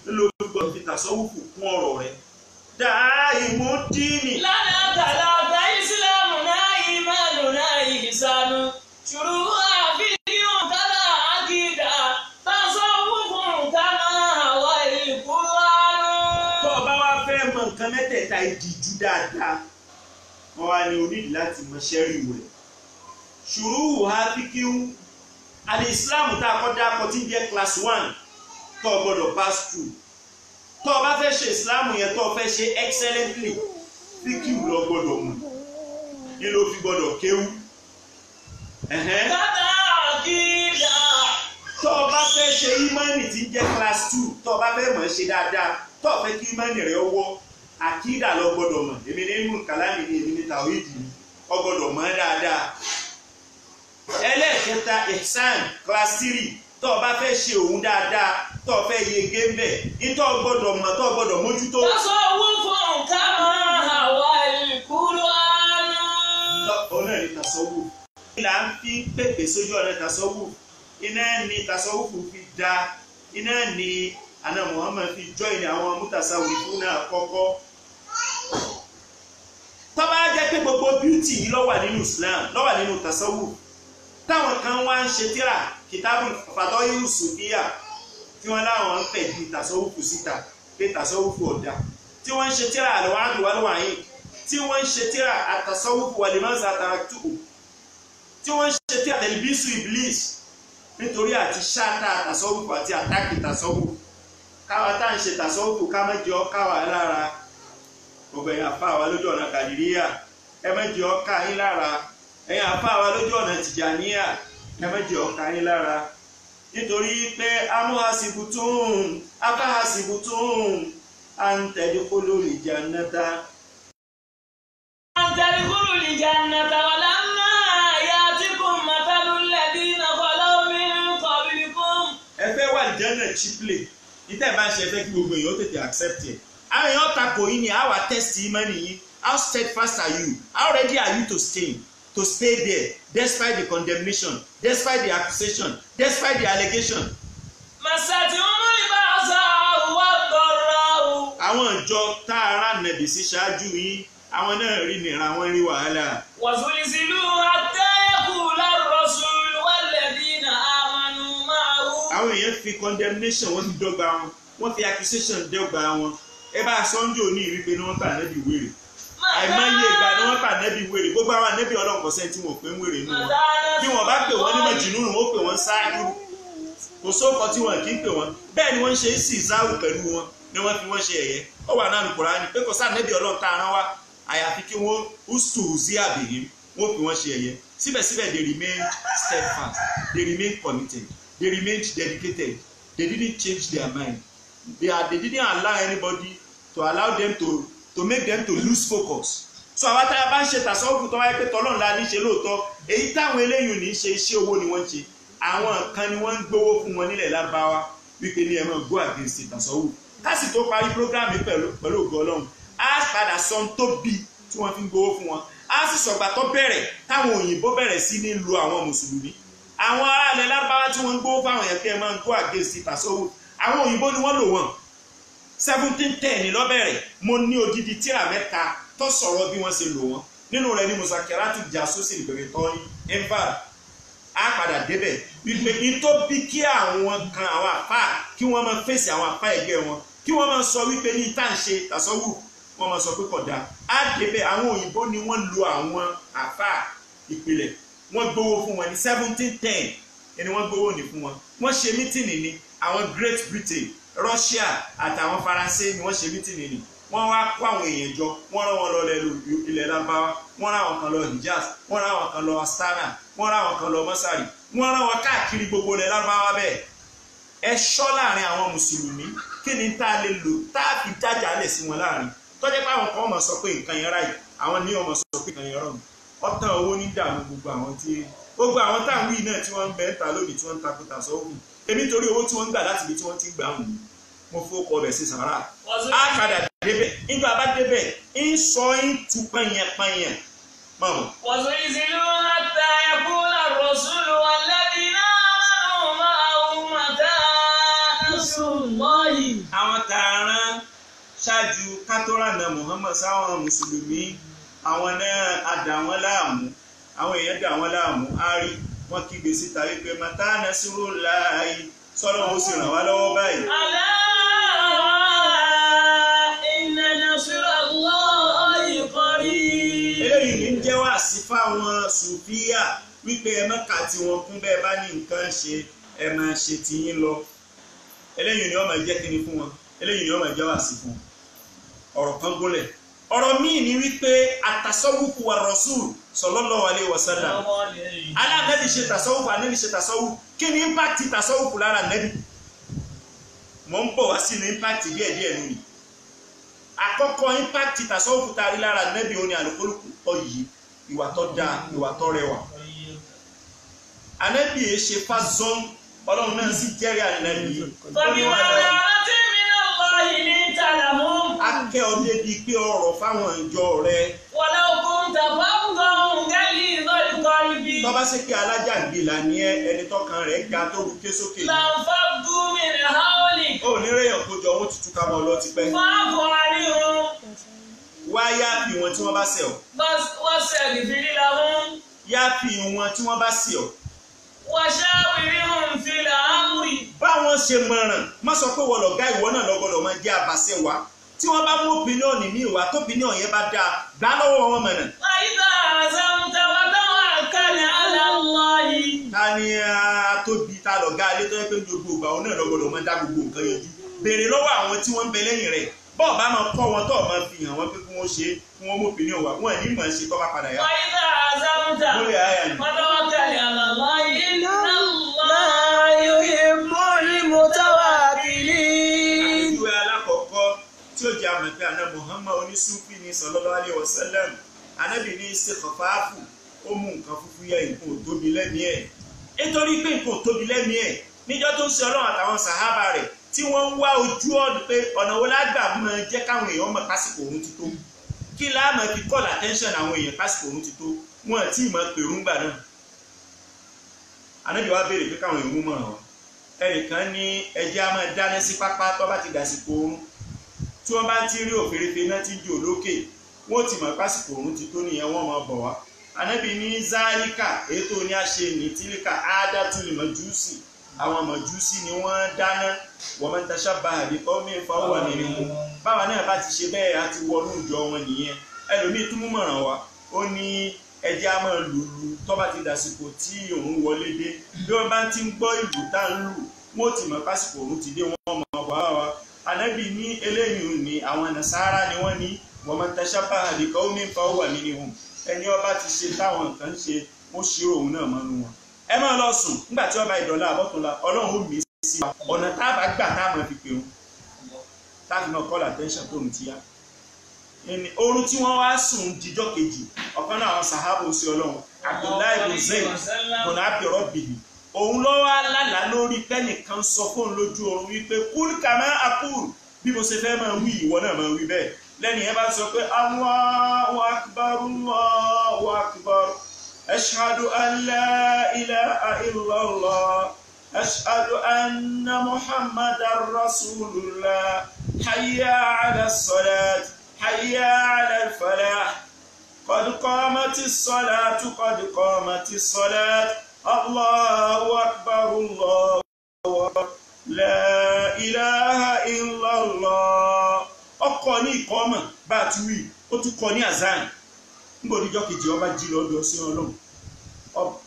nílò gbogbo fi tàṣọ́wùfù kún ọ̀rọ̀ rẹ̀ dáìmú dínì. lánàá tàlà ọ̀gá ìsìlámù náà ìmánu náà ìsánú ṣùrù àfihàn tàlà àkìdá tasawwufun kama àwa ìkúránù. tó o bá wá fẹ́ mọ nǹkan mẹ́tẹ̀ẹ̀ta ìdíjú dáadáa wọ́n wá ní onídìí láti mọ ṣẹ́rí rẹ̀ ṣùrù àfihàn alìsílámù tá a kọ́ dákọ̀ tí ń jẹ́ class 1 tó o gbọ́dọ̀ pass through tó o bá fẹ́ ṣe ìsìlámù yẹn tó o fẹ́ ṣe excellently fíkìú lọ gbọ́dọ̀ mú ní ló fi gbọ́dọ̀ kéwú. tàlà àkìdá. tó o bá fẹ́ ṣe ìmánì tí ń jẹ́ class 2 tó o bá fẹ́ mọ̀ ṣe dáadáa tó o fẹ́ kí ìmánì rẹ̀ wọ́ àkìdá lọ gbọ́dọ̀ mọ̀ èmi ní inú kàlámì ni èmi ní tàwídì ni o gbọ́dọ̀ mọ̀ dáadáa. ẹlẹ́ẹ̀kẹta ihsan class 3 tó o bá fẹ́ ṣe òun dáadáa tó o fẹ́ yege ń bẹ̀ ìtọ́ gbọ́dọ̀ mọ̀ tó o gbọ́dọ̀ mójútó. tasawwufun kama àwa ìkúránù. ọ̀nà ní tasawwuf ìlà ń fi pèpè sójú ọ̀nà tasawwuf iná ní tasawwuf fi da iná ní àná Muhammad fi join àwọn mutasawwifuna àkọ́kọ́. tó bá jẹ́ pé gbogbo beauty yìí ló wà nínú Islam ló wà nínú tasawwuf táwọn kan wá ń ṣe tíra kìtàbù fàdọ́yìí sùfíà tí wọ́n láwọn ń pẹ̀ di tasawufu síta pé tasawufu ọ̀dà tí wọ́n ń ṣe tíra àlọ́wádùn wálúwàyìn tí wọ́n ń ṣe tíra àtasawufu wàlímọ́sà àtàràtúkù tí wọ́n ń ṣe tíra tẹlifíṣù iblis nítorí àti ṣáàtà tasawufu àti àtàkì tasawufu káwa tá à ń ṣe tasawufu ká mẹ́jọ káwa lára gbogbo ẹ̀yà fà wá lójú ọ̀nà kàdìríyà ẹ mẹ́jọ ká yín lára ẹ̀yà fà wá lójú ọ̀nà tìjàníyà ẹ mẹ́jọ ká yín lára nítorí pé amúhasibutún afáhasibutún àǹtẹ̀dẹ́kọ́lù ìjànàta. àǹtẹ̀dẹ́kọ́lù ìjànàta walamma ya'tikum mathalul ladina khalaw min qablikum. ẹ fẹ́ wà ìjànà cheaply níta ẹ̀ bá ń ṣe ẹ fẹ́ kí gbogbo èèyàn tètè accept ẹ̀. àwọn èèyàn takò yín ni àwa test ìmánì yín how steadfast are you how ready are you to stay there despite the condemnation despite the accusation despite the allegation. masati umuli ba'sa wa dharra'u. àwọn ìjọ tá a rà nàbì sí ṣáájú yín àwọn náà rí nira wọn rí wàhálà. wa zulzilu hatta yaqula ar-rasul walladhina amanu ma'ahu. àwọn èèyàn fi condemnation wọ́n fi dọ́gba wọn wọ́n fi accusation dọ́gba wọn ẹ bá sọ́njọ́ ní ìwípé ni wọ́n gbà nẹ́bí wèrè àìmọye ìgbà ni wọ́n gbà nẹ́bí wèrè gbogbo àwọn nẹ́bí Ọlọ́run kò sẹ́ni tí wọ́n pè ń wèrè nù wọn bí wọ́n bá pè wọ́n ní mọ̀jìnnú wọ́n pè wọ́n sáájú kò sóòkọ tí wọ́n kì í pè wọ́n bẹ́ẹ̀ ni wọ́n ń ṣe sí ìzáwù pẹ̀lú wọn ni wọ́n fi wọ́n ṣe ẹ̀yẹ ó wà náà Kùránì pé kò sáà nẹ́bí Ọlọ́run tá a rán wá àyàfi kí wọ́n ustu sí àbẹ̀yìn wọ́n fi wọ́n ṣe ẹ̀yẹ síbẹ̀síbẹ̀ they remained steadfast they remained committed they remained dedicated they didn't change their mind they didn't allow anybody to allow them to make them to lose focus. So àwọn tá a bá ń ṣe tasawufu tó wáyé pé tọ́lọ́run la ní ṣe lóòótọ́ èyí táwọn eléyìí ní ṣe iṣẹ́ owó ni wọ́n ń ṣe àwọn kan ni wọ́n ń gbowó fún wọn nílẹ̀ Lárúbáwá wípé ní ẹ máa go against tasawufu kásì tó parí program pẹ̀lú ògo Ọlọ́run á padà sọ ohun tó bí tí wọ́n fi ń gbowó fún wọn á sì sọ̀gbà tó bẹ̀rẹ̀ táwọn òyìnbó bẹ̀rẹ̀ sí ní lu àwọn mùsùlùmí àwọn aráàlẹ̀ Lárúbáwá tí wọ́n ń gbowó fáwọn yẹn kí ẹ máa go against tasawufu àwọn òyìnbó ni wọ́n lò wọ́n 1710 lọ́bẹ̀rẹ̀ mo ní odidi tíra mẹ́ta tó sọ̀rọ̀ bí wọ́n ṣe lò wọ́n nínú rẹ̀ ní Muzakaratu Jasusi ìbẹ̀rẹ̀ tọ́ ní enval á padà débẹ̀ wípé ní tó bí kí àwọn kan àwọn àfà kí wọ́n máa fèsì àwọn àfà ẹgbẹ́ wọn kí wọ́n máa sọ wípé ní tá à ń ṣe tasawuf wọ́n máa sọ pé kódà á débẹ̀ àwọn òyìnbó ni wọ́n lo àwọn àfà ìpìlẹ̀ wọ́n gbowó fún wọn ní 1710 ẹni wọ́n gbowó ní fún wọn wọ́n ṣe mítìnì ní àwọn Great Britain Russia àtàwọn Faransé ni wọ́n ṣe mítìnì ní wọ́n wá kó àwọn èèyàn jọ wọ́n rán wọn lọ ilẹ̀ Lárúbáwá wọ́n rán wọn kan lọ Hijaz wọ́n rán wọn kan lọ Astana wọ́n rán wọn kan lọ Mọ́sárì wọ́n rán wọn káàkiri gbogbo ilẹ̀ Lárúbáwá bẹ́ẹ̀ ẹ ṣọ́ láàrin àwọn mùsùlùmí kí ni tá a lè lò tá a fi jájà lẹ̀ sí wọn láàrin tọ́jú pé àwọn kan mọ̀ sọ pé nǹkan yẹn ráyè àwọn ní ọmọ sọ pé nǹkan yẹn rọrùn ọ̀tàn owó ní dààmú gbogbo àwọn tí gbogbo àwọn táwọn yìí náà tí wọ́n ń bẹ ń ta lónìí tí wọ́n ń takò tasawufu èmi torí owó tí wọ́n ń gbà láti ibi tí wọ́n ti ń gbà ń wù mo fowókọ ọbẹ̀ sí sàrà á padà débẹ̀ nígbà bá débẹ̀ ń sọ ń tu pẹ̀yẹ̀pẹ̀yẹ̀ máa bọ̀. وزلزلوا حتى يقول الرسول والذين آمنوا معه متى نصر الله. àwọn tààràn ṣáájú kátólánà Muhammad sáwọn mùsùlùmí àwọn náà adà wọn láàmú àwọn èèyàn dà wọn láàmú á rí wọn kígbe síta wípé mata nasrullahi sọ́dọ̀ ó sì ràn wá lọ́wọ́ báyìí. ألا إن نصر الله قريب. eléyìí ń jẹ́ wá sí fáwọn sùfíà wípé ẹ mọ́ka tí wọ́n kún bẹ́ẹ̀ bá ní nǹkan ṣe ẹ máa ṣe tiyín lọ eléyìí ni wọ́n máa jẹ́ kíni fún wọn eléyìí ni wọ́n máa jẹ́ wá sí fún wọn ọ̀rọ̀ kan gúnlẹ̀ ọ̀rọ̀ míì ni wípé àtàsọ́wùkù wa rasul sallallahu alaihi wasallam aláàbẹ̀bí ṣe tàsọ́wùkù ànẹ́bí ṣe tàsọ́wùkù kí ni impact tàsọ́wùkù lára nẹ́bí mọ̀ ń bọ̀ wá sí ní impact díẹ̀díẹ̀ nù ni àkọ́kọ́ impact tàsọ́wùkù tari lára nẹ́bí òní àlùkòlùkù ọ̀yì ìwà tó dáa ìwà tó rẹwà ànẹ́bí yìí ṣe fásán ọlọ́run náà sì jẹ́rìí ànẹ́bí akẹ́ ọdẹ bíi pé ọ̀rọ̀ fáwọn ìjọ rẹ̀. wàlá okun tàbá gbọ́n gálí ìlọ́ọ̀lì tó bá ṣe pé alájàngbìlà ni ẹni tọkàn rẹ̀ ga tó ru ké sókè. làǹfà gómìnà haoli. ó ní rèèyàn kó jọ wọn tutù ká mọ ọ lọ ti pẹ́. fáfọ àríhun. wá yáàfì wọn tí wọ́n bá ṣẹ̀ ọ́. wọ́n ṣe ìfìrí làwọn. yáàfì wọn tí wọ́n bá ṣẹ̀ ọ́. wàṣáwìrì hùn fìlà ámúrì. báwọn ṣe mọ̀ràn má sọ pé wọ́n lọ̀gá ìwọ náà lọ́gbọ́dọ̀ máa jẹ́ àbàṣẹ wa tí wọ́n bá mú opinion ní ìwà tó opinion yẹn bá dáa gbá lọ́wọ́ wọn mọ̀nà. àyíká àzàmùtà wàtàwọn àkàlẹ̀ aláwọ̀láyì. ta ni tóbi ta lọ̀gá alẹ́ tó yẹ pé gbogbo ìgbà wọn náà lọ́gbọ́dọ̀ máa dá gbogbo nǹkan yẹn jù béèrè lọ́wọ́ àwọn tí wọ́n ń bẹ lẹ́yìn rẹ̀ bọ́ọ̀ bá máa kọ́ wọn tó máa fi hàn wọ́n pé kí wọ́n ṣe kí wọ́n mú opinion wa wọ́n ní mọ̀ ṣe tó bá padà yá. àyíká àzàmùtà lórí àyà ni. wàtàwọn àkàlẹ̀ aláwọ̀láyì. àpèjúwe alákọ̀ọ́kọ́ tí ó jẹ́ àmọ̀ pé àná Muhammad onísúfì ní sallallahu alaihi wasallam anábì ní istikhfafu ó mú nǹkan fúfú yẹ nǹkan ò tóbi lẹ́mìí ẹ̀ nítorí pé nǹkan ò tóbi lẹ́mìí ẹ̀ níjọ́ tó ń ṣe ọlọ́run àtàwọn sàhábà rẹ̀ tí wọ́n ń wá ojú ọ̀nà pé ọ̀nà wo lágbà máa jẹ́ káwọn èèyàn mọ̀ pásìkò òun ti tó kí láàmú fi call attention àwọn èèyàn pásìkò òun ti tó wọn àti ìmọ̀ pèrúngbà náà anábì wá béèrè pé káwọn èèyàn mú mọ̀ràn wọn ẹnìkan ní ẹjẹ́ á máa dáná sí pápá tó bá ti dàsìkò oorun tí wọ́n bá ti rí òfèrèfé náà ti jò lókè wọ́n ti mọ̀ pásìkò oorun ti tó nìyẹn wọ́n máa bọ̀ wá anábì ní záríkà ètò ní àṣẹ ní tíríkà áádátúlì mọ̀júsì àwọn mọ̀júsì ni wọ́n dáná wọ́n máa ń taṣà bá àbí kọ́mí ìfọwọ́ nínú báwa náà bá ti ṣe bẹ́ẹ̀ á ti wọnú ìjọ wọn nìyẹn ẹlòmíì tún mú mọ̀ràn wá ó ní ẹjẹ́ á máa lùlù tó bá ti dàsìkò tí òun wọlé dé bí wọ́n bá ti ń gbọ́ ìlú tá ń lù wọ́n ti mọ̀ pásìkò òun ti dé wọ́n mọ̀ bọ́ wa anábì ní eléyìí ní àwọn nasara ni wọ́n ní wọ́n máa ń tashabbaha bi qawmin fahuwa minhum ẹni ọba ti ṣe táwọn nǹkan ṣe wọ́n ṣírò òun náà mọ́nu wọn. ẹ máa lọ sùn nígbà tí ọba ìdọ̀lá àbọ̀túnla ọlọ́run ó mí sí wa ọ̀nà tá a bá gbà tá a máa fi pè wọn tá a fi máa call attention tó ń ti yá. oorun tí wọ́n wá sùn jíjọ́ kejì ọ̀kan náà àwọn sàhábà sí ọlọ́run Abdullahi ibn Zayd ibn Abi Rabbihi òun ló wá lálàá lórí pẹ́nìkan sọ fóun lójú oorun wípé kúl kama aqul bí mo ṣe fẹ́ máa wí ìwọ náà máa wí bẹ́ẹ̀ lẹ́nu yẹn bá sọ pé Allahu akbar Allahu akbar ashhadu an la ilaha illallah ashhadu anna muhammadar rasulullah hayya ala salat hayya ala falah qad qamatis salatu qad qamatis salat Allahu akbar Allahu akbar la ilaha illallah ọkọ ní ìkọ́mọ̀ bá a ti wí ó tún kọ ní azan nígbà oníjọ́ kejì ọba jí lọ́dọ̀ sí ọlọ́run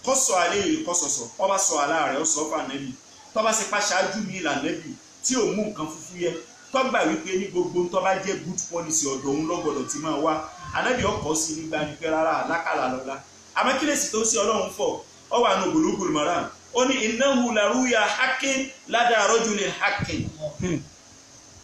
kọ́sọ̀ alẹ́ yìí kọ́sọ̀sọ̀ ọba sọ àlá rẹ̀ ó sọ fún ànẹ́bì tọ́ba sì pa ṣáájú mi ìlànẹ́bì tí ò mú nǹkan fúfú yẹ tọ́gbà wípé ní gbogbo tọ́ba jẹ́ good policy ọ̀dọ̀ òun lọ́gbọ̀dọ̀ tí máa wá ànẹ́bì ọkọ̀ sí nígbà ní pẹ́ rárá àlákàlà lọ́la àmọ́ kílèsì tó ń ṣe ọlọ́run fọ̀ ọ wà nù Bulugul Maram ó ní innahu laruya haqqin lada rajulin haqqin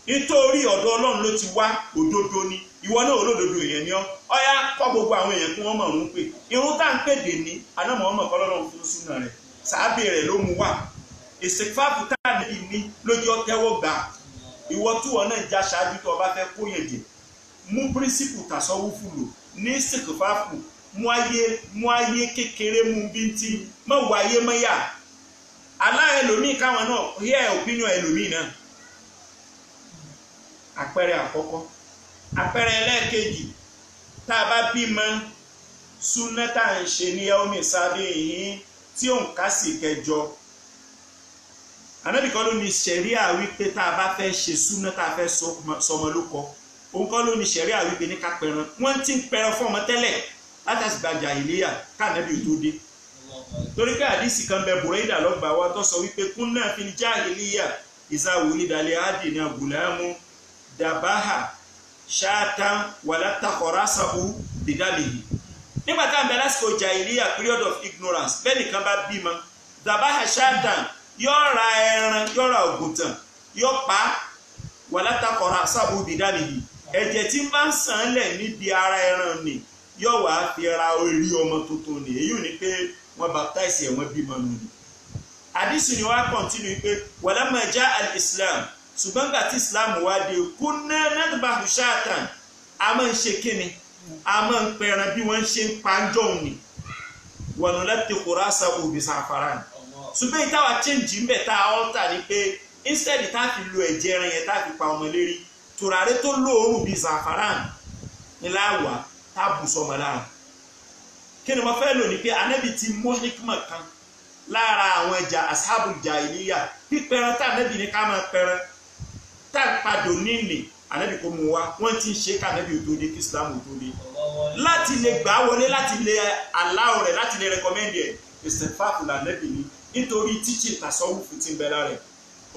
nítorí ọ̀dọ̀ Ọlọ́run ló ti wá òdodo ni ìwọ náà olódodo èèyàn ni ọ́ ọ̀yá kọ́ gbogbo àwọn èèyàn kí wọ́n mọ̀ ń pè irun tá à ń pè dè ní anámọ̀ ọmọ kọ́ lọ́rùn fún súnà rẹ̀ sàábì rẹ̀ ló mú wá ìsèkfàbù tá à ní lójú ọtẹ́wọ́ gbà ìwọ tí wọn náà já ṣáájú tó ọba fẹ́ kó yẹn jẹ mú pírísìpù tàṣọwúfù lò ní ìsèkfàbù mú ayé kékeré mú bíntí mọ wọ ayé mọ́yà aláẹlòmíì káwọn náà yẹ opinion ẹlòmíì náà àpẹẹrẹ àkọ́kọ́ àpẹẹrẹ ẹlẹ́ẹ̀kejì tá a bá bímọ súná tá à ń ṣe ní yaomi sábẹ́ yìí tí òun ká sì kẹjọ Ànábì kọ́ ló ní ṣẹ̀ríà wípé tá a bá fẹ́ ṣe súná tá a fẹ́ sọmọ lókọ òun kọ́ ló ní ṣẹ̀ríà wípé ní ká pẹran wọ́n ti ń pẹran fún ọmọ tẹ́lẹ̀ látàsígbà jàhílíyà káànábì tó dé torí pé àdìsí kan bẹ Bùrẹ́dà lọ́gbà wa tó sọ wípé kúnnà fi jàhílíyà ìsáwòlì dalẹ̀ àdìní àgùlámù dàbáhà ṣáàtàn wàlátàkọ̀rá sàbù bìdálìhì nígbà tá à ń bẹ lásìkò jàhílíyà period of ignorance bẹ́ẹ̀ nìkan bá bímọ dàbáhà ṣáàtàn yóò ra ẹran yóò ra ògùntàn yóò pa wàlátàkọ̀rá sàbù bìdálìhì ẹ̀jẹ̀ tí ń bá ń sàn lẹ̀ níbi ara ẹran ni yóò wá fi ra orí ọmọ tuntun ni èyí ò ní pé wọ́n baptize ẹ̀ wọ́n bímọ nù ni àdìsí ni wọ́n á continue pé walamma jaa al-islam ṣùgbọ́n gbà tí islam wá dé kunna nadbahu shatan a máa ń ṣe kíni a máa ń pẹran bí wọ́n ṣe ń panjọ́ ni wa nulattiqu rasahu bi safaran ṣùgbọ́n ìtawà change ń bẹ̀ tá a alter ni pé instead tá a fi lo ẹ̀jẹ̀ ẹran yẹn tá a fi pa ọmọ lérí tùràrí tó lóòórùn bí safaran ni láwàá tá a bù sọmọ lára kí ni mo fẹ́ lò ní pé anábì ti mú hikma kan lára àwọn ẹja ashabul jahiliya pípẹran tá anábì ní ká máa pẹran tá a padò nílé anábì kò mú wa wọ́n ti ń ṣe ká anábì tó dé kí islam tó dé láti lè gbà wọlé láti lè aláwọ̀ rẹ̀ láti lè rẹkọmẹ́ndì ẹ̀ ìsẹ̀fàfù lànàbì ní nítorí tíṣì tasawufu ti ń bẹ lára ẹ̀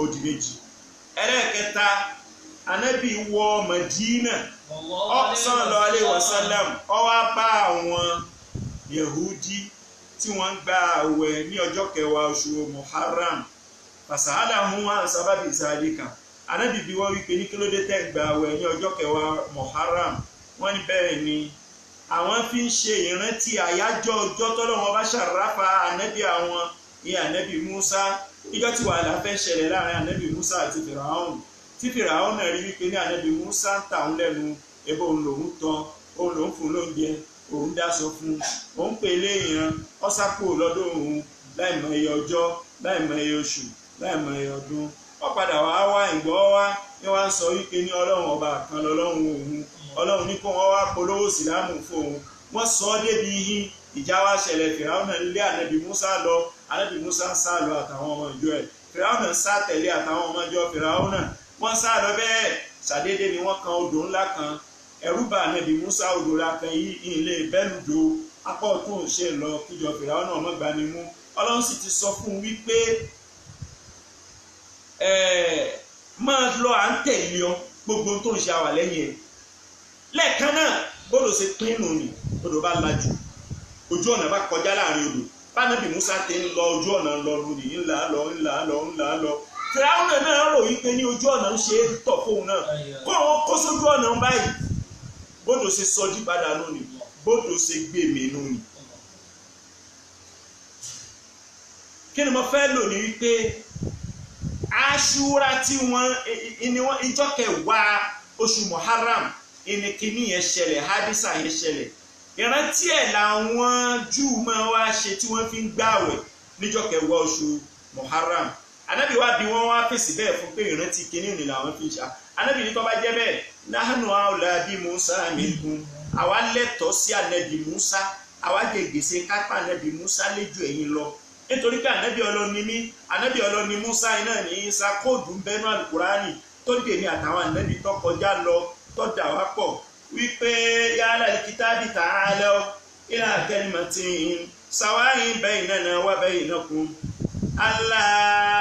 òdì méjì ẹlẹ́ẹ̀kẹta anábì wọ Mádínà sallallahu alaihi wasallam ó wá bá àwọn Yehudi tí wọ́n ń gba àwẹ̀ ní ọjọ́ kẹwàá oṣù Muharram fasahada hun wa sábàbí ìsáàdìkà anábì bí wọ́n wípé ní kílódé tẹ́ gba àwẹ̀ ní ọjọ́ kẹwàá Muharram wọ́n ní bẹ́ẹ̀ ni àwọn fi ń ṣe ìrántí àyájọ́ ọjọ́ tọ́lọ́wọ́n bá ṣàráfà anábì àwọn ní anábì Musa ìjọ tí wàhálà fẹ́ ṣẹlẹ̀ láàrin anábì Musa àti Fìràhùn tí Fìràhùn náà rí wípé ní anábì Musa ń tà ń lẹ́nu ebo òun lòun tán òun lòun fún lóúnjẹ òun dáṣọ fún òun pè léèyàn ọ́sápò lọ́dọ̀ òun láìmọ̀ iye ọjọ́ láìmọ̀ iye oṣù láìmọ̀ iye ọdún wọ́n padà wá ìgbọ́ wá ní wọ́n sọ wípé ní ọlọ́run ọba kan lọ́lọ́run òun ọlọ́run ní kó wọ́n wá polówó sílámù fún òun wọ́n sọ ọ́ débi yín ìjà wá ṣẹlẹ̀ Fìràhùn náà lé ànábì Musa lọ ànábì Musa ń sá lọ àtàwọn ọmọ ìjọ ẹ̀ Fìràhùn náà sá tẹ̀lé àtàwọn ọmọ ìjọ Fìràhùn náà wọ́n sá lọ bẹ́ẹ̀ ṣàdédé ni wọ́n kan odò ńlá kan ẹ̀rù bà ànábì Musa odò ńlá kan yìí ilé bẹ́lùdò apá ọ̀tún ṣe lọ kíjọ Fìràhùn náà mọ́gbà ni mú ọlọ́run sì ti sọ fún un wípé máa lọ à ń tẹ̀lé ọ gbogbo tó ń ṣe àwà lẹ́yìn ẹ̀ lẹ́ẹ̀kan náà bódò ṣe pinnu ni odò bá lajú ojú ọ̀nà bá kọjá láàrin odò bánábì Musa ti ń lọ ojú ọ̀nà lọ lónìí ńlá lọ Fìràhùn náà rò wípé ní ojú ọ̀nà ń ṣe é tọ̀ fóun náà kó àwọn kó sójú ọ̀nà ń báyìí bódò ṣe sọjí padà lónìí bódò ṣe gbé mi lónìí. kí ni mo fẹ́ lò ní wípé Àṣúrà tí wọ́n ìjọ kẹwàá oṣù Muharram ìnìkíní yẹn ṣẹlẹ̀ hadisa yẹn ṣẹlẹ̀ ìrántí ẹ̀ làwọn Júù máa wá ṣe tí wọ́n fi ń gbààwẹ̀ níjọ kẹwàá oṣù Muharram Ànábì wá bí wọ́n wá fèsì bẹ́ẹ̀ fún pé ìrántí kíní ni làwọn fi ń ṣá Ànábì ní tó bá jẹ́ bẹ́ẹ̀ nahnu awladi Musa minkum àwa lẹ́tọ̀ọ́ sí Ànábì Musa àwa gègèsè kápá Ànábì Musa léjú ẹ̀yin lọ nítorí pé ànábì ọlọ́ni mi ànábì ọlọ́ni Musa iná ní Isa kóòdù ń bẹ́nu alukurani tó dè ní àtàwọn ànábì tó kọjá lọ tó dà wá pọ̀ wípé yálà kitabi ta'ala ila kalimatin sawa'in baynana wa baynakum alla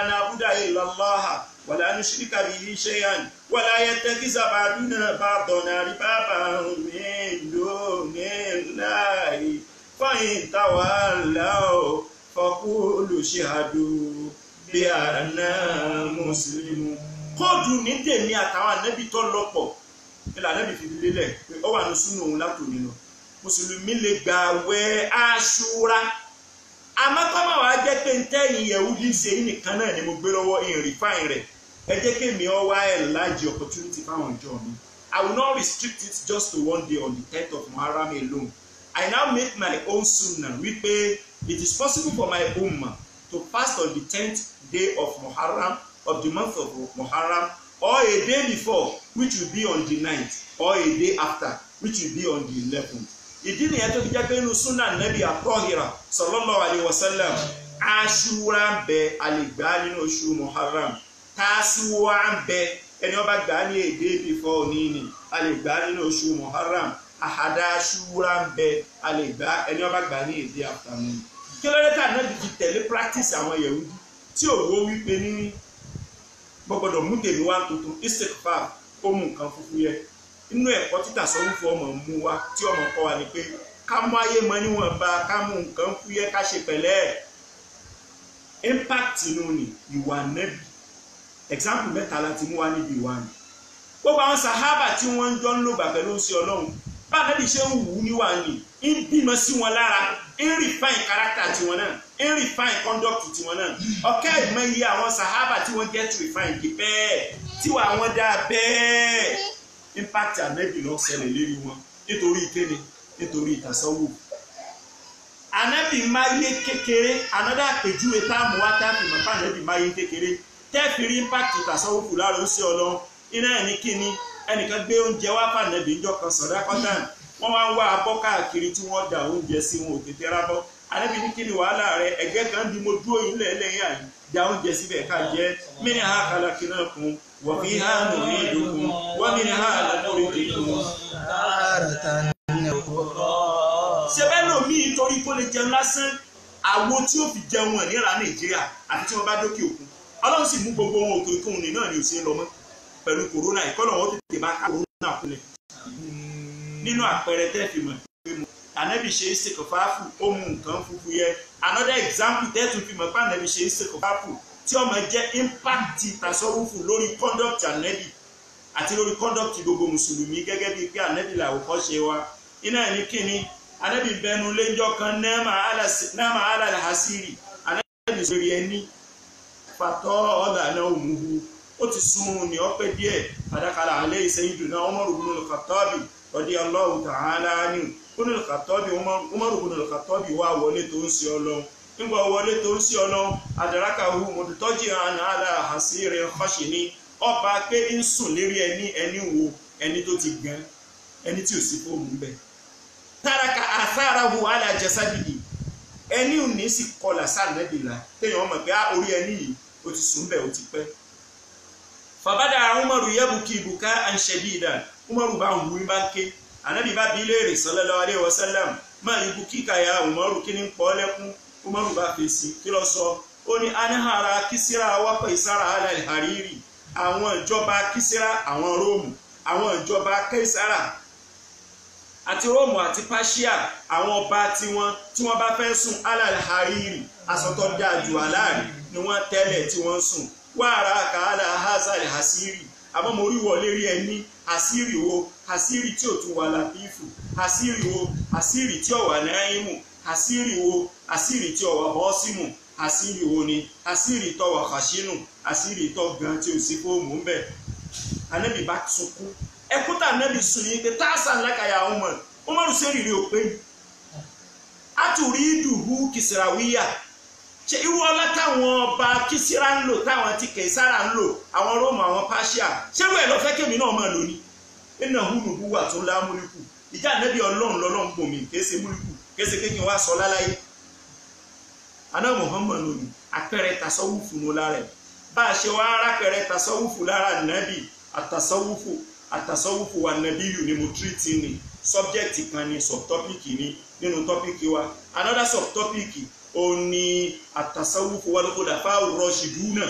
na'budu illa Allah wa la nushrika bihi shay'an wa la yattakhidha ba'duna ba'dan arbaban min dunillahi fa in tawallaw faqulu shahadu bi anna muslimun kóòdù ní tèmi àtàwọn ànábì tó lọ́pọ̀ ilẹ̀ ànábì fi lélẹ̀ pé ó wà ní súnú òun látò nínú mùsùlùmí lè gba àwẹ̀ Àṣúrà àmọ́ kọ́mọ̀ wá jẹ́ pé ń tẹ́yìn Yẹhudi ṣe nìkan náà ni mo gbé lọ́wọ́ ìrìn fáìn rẹ̀ ẹ jẹ́ kí èmi ọ wá ẹ̀ large opportunity fáwọn ìjọ mi. I will not restrict it just to one day on the 10th of Muharram alone. I now make my own sunnah wípé it is possible for my ummah to fast on the 10th day of Muharram of the month of Muharram or a day before which will be on the 9th or a day after which will be on the 11th. Ìdí nìyẹn tó fi jẹ́ pé inú sunnah Nabi at-Tahira sallallahu alayhi wa sallam Àṣúrà ń bẹ àlègbà nínú oṣù Muharram Tásúà ń bẹ ẹni ó bá gbà ní a day before òní ni àlègbà nínú oṣù Muharram Àhàdà Àṣúrà ń bẹ àlègbà ẹni ó bá gbà ní a day after òní. Kí ló dé tá Nabi fi tẹ̀lé practice àwọn Yehudi tí òwò wípé ní gbọ́dọ̀ mú tèmi wá tuntun istighfar ó mú nǹkan fúfú yẹ inú ẹ̀kọ́ títà sọ́wọ́ fún ọmọ mú wa tí ọmọ kọ́ wa ni pé ká mú ayé mọ níwọ̀nba ká mú nǹkan fú yẹ ká ṣe pẹ̀lẹ́ impact inú ni ìwà Nábì example mẹ́ta láti mú wa níbi ìwà ni gbogbo àwọn sàhábà tí wọ́n ń jọ ń lògbà pẹ̀lú sí Ọlọ́run bá Nábì ṣe ń wù ú níwà ni ń bímọ sí wọn lára ń refine character tiwọn náà ń refine conduct tiwọn náà ọ̀kẹ́ ìmọ̀ye àwọn sàhábà tí wọ́n get refine di bẹ́ẹ̀ tíwà wọn dá bẹ́ẹ̀ impact Ànábì ló ṣẹlẹ̀ lérí wọn nítorí ìkéde nítorí ìtàsọ́wò Ànábì máyé kékeré another àpèjúwe táàmù wá táàfì mọ̀ fún Ànábì máyé kékeré tẹ́ẹ̀fìrí impact ìtàsọ́wò kù lára ó sí Ọlọ́run iná ẹ̀ ní kíni ẹnìkan gbé oúnjẹ wá fún Ànábì ńjọ́ kan sọ̀dá kọ́tàn wọ́n wá ń wá abọ́ káàkiri tí wọ́n da oúnjẹ sí wọn ò tètè rábọ́ Ànábì ní kíni wàhálà rẹ ẹgbẹ́ kan bí mo dúró yín lẹ́lẹ́yìn àyè da oúnjẹ síbẹ̀ ká jẹ́ mí ní ha khalaqnakum wa fiha nu'idukum wa minha nukhrijukum. Ṣebẹ́ lómi torí kó lè jẹun lásán àwo tí ó fi jẹun ẹ̀ níra Nàìjíríà àti tí wọ́n bá dókè òkun Ọlọ́run sì mú gbogbo wọn òkè òkun ní náà ni ò sí lọ mọ́ pẹ̀lú kòrónà ìkọlọ̀ wọn tètè bá ká kòrónà kulẹ̀ nínú àpẹẹrẹ tẹ́ẹ̀fì mọ̀ pé mo Ànábì ṣe istighfafu ó mú nǹkan fúfú yẹ another example tẹ́ẹ̀tù fi mọ̀ pé Ànábì ṣe istighfafu tí ọmọ jẹ́ impact tasawufu lórí conduct Ànábì àti lórí conduct gbogbo mùsùlùmí gẹ́gẹ́ bíi pé Ànábì làwòkọ́ ṣe wa iná ní kíni Ànábì bẹnu léjọ́ kan náà àlà hasiri Ànábì sórí ẹni fatọ́ ọ̀dà náà òmùhu ó ti sún ní ọpẹ́ díẹ̀ àdákalà alẹ́ sayyiduna Umar ibn al-Khattabi radiyallahu ta'ala anhu ibn al-Khattabi Umar ibn al-Khattabi wá wọlé tó ń sí Ọlọ́run nígbà wọlé tó ń sí Ọlọ́run adrakahu mudtaji'an ala hasiri khashini ọba pé ń sùn lérí ẹni wo ẹni tó ti gan ẹni tí ò sí fóònù ń bẹ taraka atharahu ala jasadihi ẹni ò ní sì kọlà sànẹ́bìlà téèyàn mọ̀ pé orí ẹni yìí ó ti sùn bẹ́ẹ̀ ó ti pẹ́ fàbádà Umaru yabuki bukaan shadidan Umaru bá ń wú bá ń ké Ànábì bá bí léèrè sallallahu alaihi wasallam máa yíbu kíkà ya Umaru kí ní pọ́ lẹ́kún Umaru bá fèsì kí ló sọ ó ní anihara Kísírà wa Kaisara alal hariri àwọn ìjọba Kísírà àwọn Róòmù àwọn ìjọba Kaisara àti Róòmù àti Páṣíà àwọn ọba tí wọ́n bá fẹ́ sùn alal hariri aṣọ tó dáa jù aláàrí ni wọ́n tẹ́lẹ̀ tí wọ́n sùn wàrà kàálà hazard hasiri àmọ́ mo rí wọlé rí ẹni hasiri wo hasiri tí ò tún wà lápífù hasiri wo hasiri tí ò wà náírù hasiri wo hasiri tí ò wà bọ́símù hasiri wo ni hasiri tó wà kàṣínù hasiri tó gan tí ò sí fóòmù ń bẹ̀. Ànábì bá sunkún ẹkútà Ànábì sùn ní pé táàsà lákàyà Umaru sẹ́rìírí ò pé àtúrí ìdùhú kìsìràwíyà ṣe irú ọlá táwọn ọba Kísírà ń lò táwọn ti Kaisara ń lò àwọn Róòmù àwọn Páṣíà ṣérú ẹ̀ lọ fẹ́ kémi náà máa lò ní ẹnà húnùbú wà tó lá múlíkù ìjà Ànábì Ọlọ́run lọ́lọ́run bòmí kése múlíkù kése kékin wá sọ láláyé aná Muhammad lónìí àpẹẹrẹ tasọ́wùfù ní lára ẹ̀ bá a ṣe wá rápẹẹrẹ tasọ́wùfù lára Ànábì àtasọ́wùfù wà Ànábì yìí ni mo tírìtì ni subject kan ni subtopic ni nínú topic wa another subtopic ó ní àtàsáwùfù wà lókòdàfà rọ̀ṣìdúnà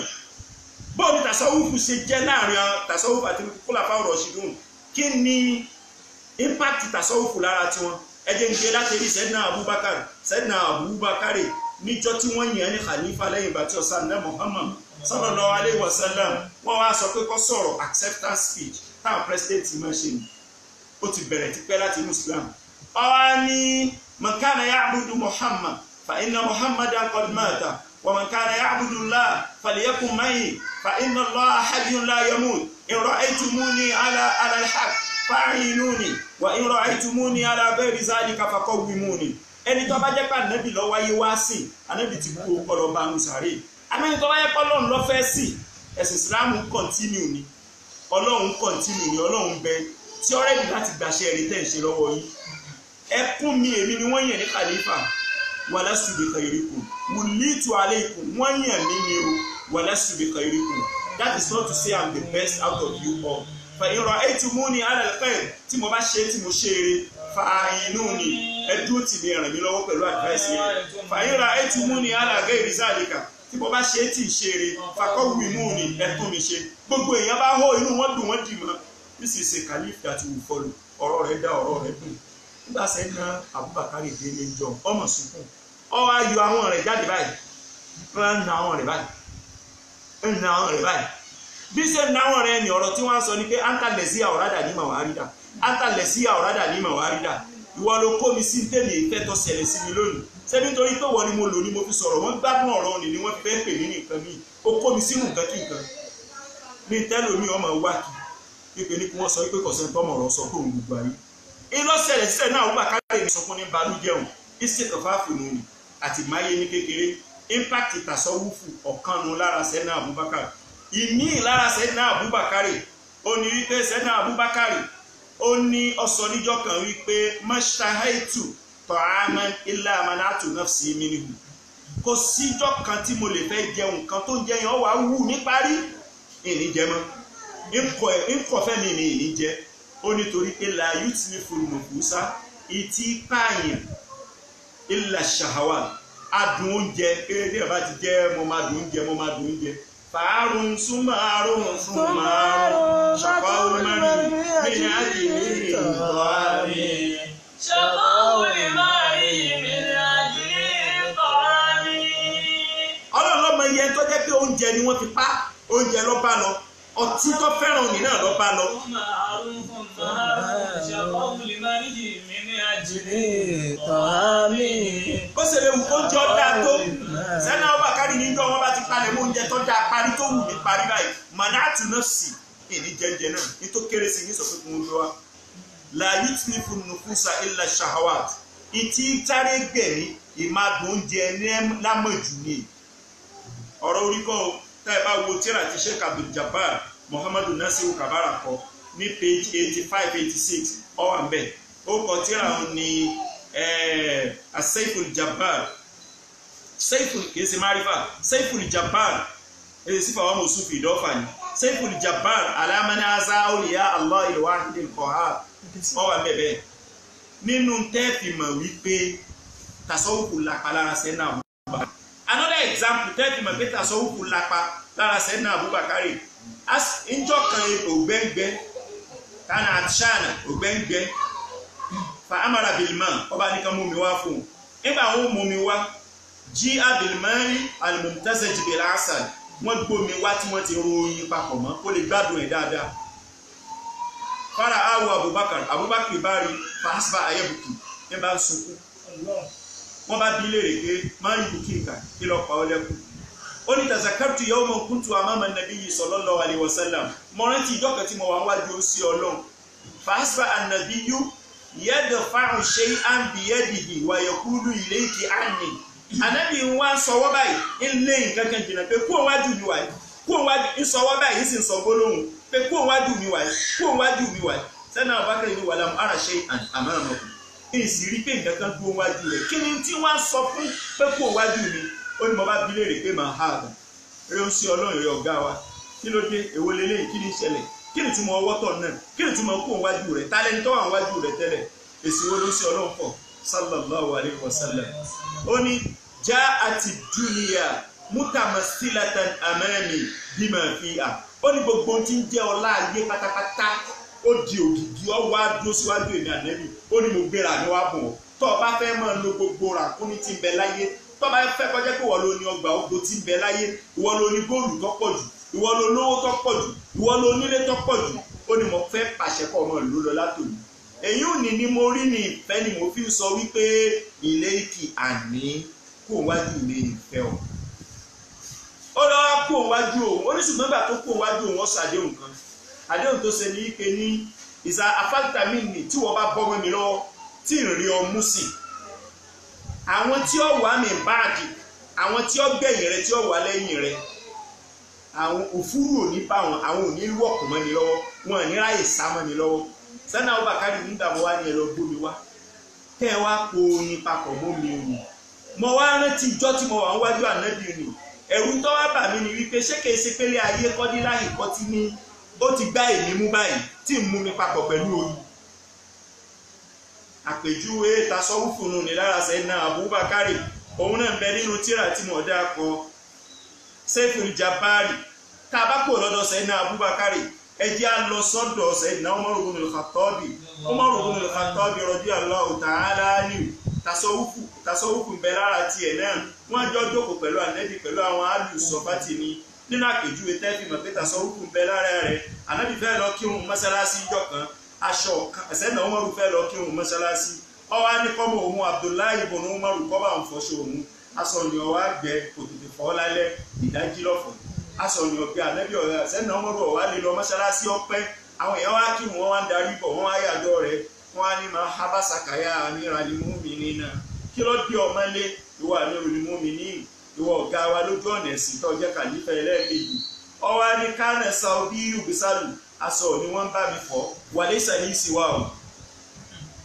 bọ́ọ̀lù tàsáwùfù ṣe jẹ́ láàrin tàsáwùfù àti kólàfà rọ̀ṣìdún kí ni impact tàsáwùfù lára tiwọn ẹjẹ́ ń gbé láti rí Sayyidina Abubakar níjọ́ tí wọ́n yàn ní khalifa lẹ́yìn ìgbà tí ọ̀sán náà Muhammad sallallahu alaihi wasallam wọ́n wá sọ pé kó sọ̀rọ̀ acceptance speech táwọn president máa ṣe ni ó ti bẹ̀rẹ̀ tipẹ́ láti inú Islam. ọ̀wá ní man kana ya'budu Muhammad fa inna Muhammadan qad mata wa man kana ya'budu Allah falyakun ma'i fa inna Allah hayyun la yamut in ra'aytumuni ala al-haqq fa'inuni wa in ra'aytumuni ala ghayri zalika faqawwimuni. ẹni tó bá jẹ́ pé ànábì ló wáyé wá sí ànábì ti kú ọpọlọ bá ń sáré àmì tó wáyé pé Ọlọ́run ló fẹ́ sí ẹ̀sìn Islam continue ni Ọlọ́run continue ni Ọlọ́run bẹ tí ọ̀rẹ́dì láti gbàṣẹ ẹ̀rí tẹ̀ ń ṣe lọ́wọ́ yìí ẹkún mi èmi ni wọ́n yàn ní khalifa walastu bi khairikum wulitu alaykum wọ́n yàn mí ni o walastu bi khairikum. That is not to say I'm the best out of you all. fa in ra'aytumuni ala al-khair tí mo bá ṣe tí mo ṣe eré fa'inuni ẹdúró tì mí ràn mí lọ́wọ́ pẹ̀lú advice yẹn fa in ra'aytumuni ala ghayri zalika tí mo bá ṣe tí ì ṣe eré faqawwimuni ẹtún mi ṣe. gbogbo èèyàn bá hó inú wọn dùn wọn dì mọ́. This is a caliph that will follow. ọ̀rọ̀ rẹ̀ dá ọ̀rọ̀ rẹ̀ dùn. nígbà sẹ́yìn náà Abubakar dé ní jọ ọmọ sunkún ọ wá yọ àwọn rẹ̀ jáde báyìí wọ́n na àwọn rẹ̀ báyìí na àwọn rẹ̀ báyìí bí ṣe na àwọn rẹ̀ ní ọ̀rọ̀ tí wọ́n sọ ni pé antalẹ̀sí àwòrádà ní màwárídà antalẹ̀sí àwòrádà ní màwárídà ìwọ ló kó mi sí tèmi ìfẹ́ tó ṣẹlẹ̀ sí mi lónìí ṣebí nítorí pé wọ́n ni mo lò ní mo fi sọ̀rọ̀ wọ́n gbádùn ọ̀rọ̀ ni wọ́n fi fẹ́ pè mí ní nǹkan míì ó kó mi sínú nǹkan kí nǹkan ní tẹ́lómi ọmọ wá kí pípé ní kí wọ́n sọ pé kọ̀sẹ̀ tọ́mọ̀ ọ̀rọ̀ sọ fóun gbogbo ayé ìlọsẹ̀lẹ̀ sísẹ̀ náà wọ́n bá káyọ̀ ìsọkún ní balùjẹun ìsèkọ̀fáfùnù ni àti máyé ní kékeré impact ìtàsọ́wúfù ọ̀kanu lára sẹ́nà Abubakar ìmí lára sẹ́nà Abubakar ó ní wípé sẹ́nà Abubakar ó ní ọsọ níjọ́ kan wípé mashahaitu ta'aman illa manatu nafsi minhu kò síjọ́ kan tí mo lè fẹ́ jẹun kan tó jẹ yẹn wà wù ní parí ìní jẹ mọ́ ìkọ̀fẹ́ mi ní ìní jẹ ó nítorí pé la yutlifu nufusa ìtì pààyàn illa shahawat adùn oúnjẹ eré ẹ̀ bá ti jẹ́ mo máa dùn oúnjẹ mo máa dùn oúnjẹ fàárùn súnmọ́ àrùn súnmọ́ àrùn ṣàkọ́ olùmọ́rin ní àjèjì ìtọ́ni. ṣàkọ́ olùmọ́rin ní àjèjì ìtọ́ni. Ọlọ́run lọ́mọ iye tó jẹ́ pé oúnjẹ ni wọ́n fi pa oúnjẹ ló bá lọ ọtí tó fẹ́ràn òní náà ló bá lọ. Bó ṣe lè wù kó jọ dáa tó sẹ́nà Abubakar níjọ́ wọn bá ti palẹ̀ mọ́ oúnjẹ tó dáa parí tó wù mí parí báyìí manatu nafsi ìní jẹjẹ náà ní tó kéré sí ní sọ̀tún fún ojú wa. La yutlifu nufusa illa shahawat ìtì táré gbẹ̀mí ìmàdùn oúnjẹ ní lámọ̀jù ni. ọ̀rọ̀ orí kọ́ tẹ́ ẹ bá wo tíra ti Sheikh Abdul Jabbar Muhammadu Nasiru Kabara kọ ní page 85-86 ọwọ́ àmbẹ̀ ó kọ tíra ní Saiful Jabbar Saiful kìí ṣe marifa Saiful Jabbar èyí sí fàwọn mọ̀súfì ìdọ́fà ni Saiful Jabbar alamani aza awliya Allah al-wahid al-qahhar ọwọ́ àmbẹ̀ bẹ́ẹ̀ nínú tẹ́ẹ̀fì mọ̀ wípé tasawufu lápá lára sẹ́nà Abubakar. Another example tẹ́ẹ̀fì mọ̀ pé tasawufu lápá lára sẹ́nà Abubakar ìjọ kan ògbẹ́ngbẹ́ tánà àtṣánà ògbẹ́ngbẹ́ fa amara bilman ọba nìkan mú mi wá fún un nígbà wọn mú mi wá jí abilmari alimumtazaj bil asad wọn gbómi wá tí wọn ti ròyìn papọ̀ mọ́ kó lè gbádùn ẹ̀ dáadáa. Fara awo Abubakar bá rí fàásùbà ayébùkì ní bá ń sunkún wọn bá bí léèrè pé máa ń bùkì nǹkan kí lọ pa ọ lẹ́kùn. Ó ní tazakartu yawman kuntu amama nabiyyi sallallahu alaihi wasallam mo rántí ìjọ kan tí mo wà wájú ó sí Ọlọ́run fàásùbà an-nabiyyu yadfa'u shay'an biyadihi wa yaqulu ilayki anni. Ànábì ń wá sọwọ́ báyìí ń lé nǹkan kan jìnnà pé kú òwájú mi wáyé kú òwájú ń sọwọ́ báyìí ń sì ń sọ gbólóhùn pé kú òwájú mi wáyé kú òwájú mi wáyé. Sẹ́nà Abubakar ní walam ara shay'an amamakum èsì rí pé nǹkan kan dúró wájú rẹ̀ kí ni tí wọ́n sọ fún pé kú òwájú mi ó ní mo bá bi léèrè pé màá ha àgbà eré ń sí Ọlọ́run rẹ̀ ọ̀gá wa kí ló dé èwo lélẹ́yìn kí ni ìṣẹ̀lẹ̀ kí ni túmọ̀ ọwọ́ tọ̀ náà kí ni túmọ̀ kú òwájú rẹ̀ tálẹ́ni tó wà wájú rẹ̀ tẹ́lẹ̀ èsì wo ló ń sí Ọlọ́run pọ̀ sallallahu alaihi wasallam ó ní ja'ati dunya mutamassilatan amami bima fiha ó ní gbogbo tí ń jẹ́ ọlá ayé pátápátá ó di ògìgì ọwọ́ adúró síwájú èmi Ànábì ó ní mo gbéra ní wàá bọ̀ tó o bá fẹ́ máa lo gbogbo ràkúnmí tí ń bẹ láyé tó bá fẹ́ kọjá pé ìwọ ló ní ọgbà ogbó tí ń bẹ láyé, ìwọ ló ní góòlù tó pọ̀ jù, ìwọ ló lówó tó pọ̀ jù, ìwọ ló nílé tó pọ̀ jù, ó ní mo fẹ́ pàṣẹ kọ́ ọmọ ìlú lọ látòní. Èyí ò ní ní mo rí ní ìfẹ́ ni mo fi sọ wípé ilé ìkì àní kó wájú ilé ìfẹ́ o. Ó lọ́wọ́ kó wájú òun, ó ní ṣùgbọ́n ìgbà tó kó wájú òun ọ̀sán àdéhùn kan. Àdéhùn tó ṣe ní ike ní ìsà afáàtàmì nì tí wọ́n bá bọ́ mi lọ́wọ́ tí ń rí ọmú sí. Àwọn tí ó wà mí báàgì, àwọn tí ó gbẹ̀yìn rẹ tí ó wà lẹ́yìn rẹ, àwọn òfúrú ò ní bá wọn, àwọn ò ní wọ̀kùn mọ́ ni lọ́wọ́, wọn ò ní ráyè sá mọ́ ni lọ́wọ́. Sẹ́nà Abubakar nígbà mo wá ní ẹ lọ gbómi wá kẹ́ ẹ wá po oyin papọ̀ mọ́ mi òun. Mo wá rántí ìjọ́ tí mo wà níwájú ànábì ni ẹ̀rù tó wá bà mí ni wípé ṣé kìí ṣe pélé ayé kọ́dí láyè kọ́ tí ní ó ti gbá èmi mú báyìí tí ń mú mi papọ̀ pẹ̀lú oyin. Àpèjúwe tasọ́wúfùnù ní lára Sẹ́nà Abubakar òun náà ń bẹ nínú tírà tí mo dá kọ Saiful Jabari. Tá a bá kò lọ́dọ̀ Sẹ́nà Abubakar ẹ jẹ́ á lọ sọ́dọ̀ Sayyidina Umar ibn al-Khattab. Umar ibn al-Khattab radiyallahu ta'ala anhu tasọ́wúfù ń bẹ lára tiẹ̀ náà. Wọ́n jọ jókòó pẹ̀lú ànábì pẹ̀lú àwọn alùsọ̀fàtì ni nínú àpèjúwe tẹ́fì mọ̀ pé tasọ́wúfù ń bẹ lára rẹ̀. Ànábì fẹ́ lọ kírun mọ́sálásí ìjọ kan, aṣọ Sayyidina Umar fẹ́ lọ kírun mọ́sálásí. Ó wá ní kọ́mọ òun Abdullahi ibn Umar kọ́ bá ń fọṣọ òun. Aṣọ ni ó wá gbẹ kò tètè fọ́ lálẹ́ ìdájí lọ́fọ̀ọ́. Aṣọ ni ó gbẹ ànábì ọ̀rẹ́ Sayyidina Umar wá lè lọ mọ́sálásí ọpẹ́. Àwọn èèyàn wá kírun wọn wá ń darí bọ̀ wọ́n wá yàdọ̀ rẹ̀ wọ́n á ní máa habasaka ya amiral mu'minina. Kí ló dé ọmọlé ìwọ amirul mu'minin ìwọ ọ̀gá wa lójú ọ̀nà ẹ̀sìn tó jẹ́ kàlífà ẹlẹ́ẹ̀kejì. Ọwọ́ ní kánà Saudi ubisalu aṣọ ni wọ́n bá mi fọ́ wàlẹ́ ìsàlẹ̀ ìsìwà ọ̀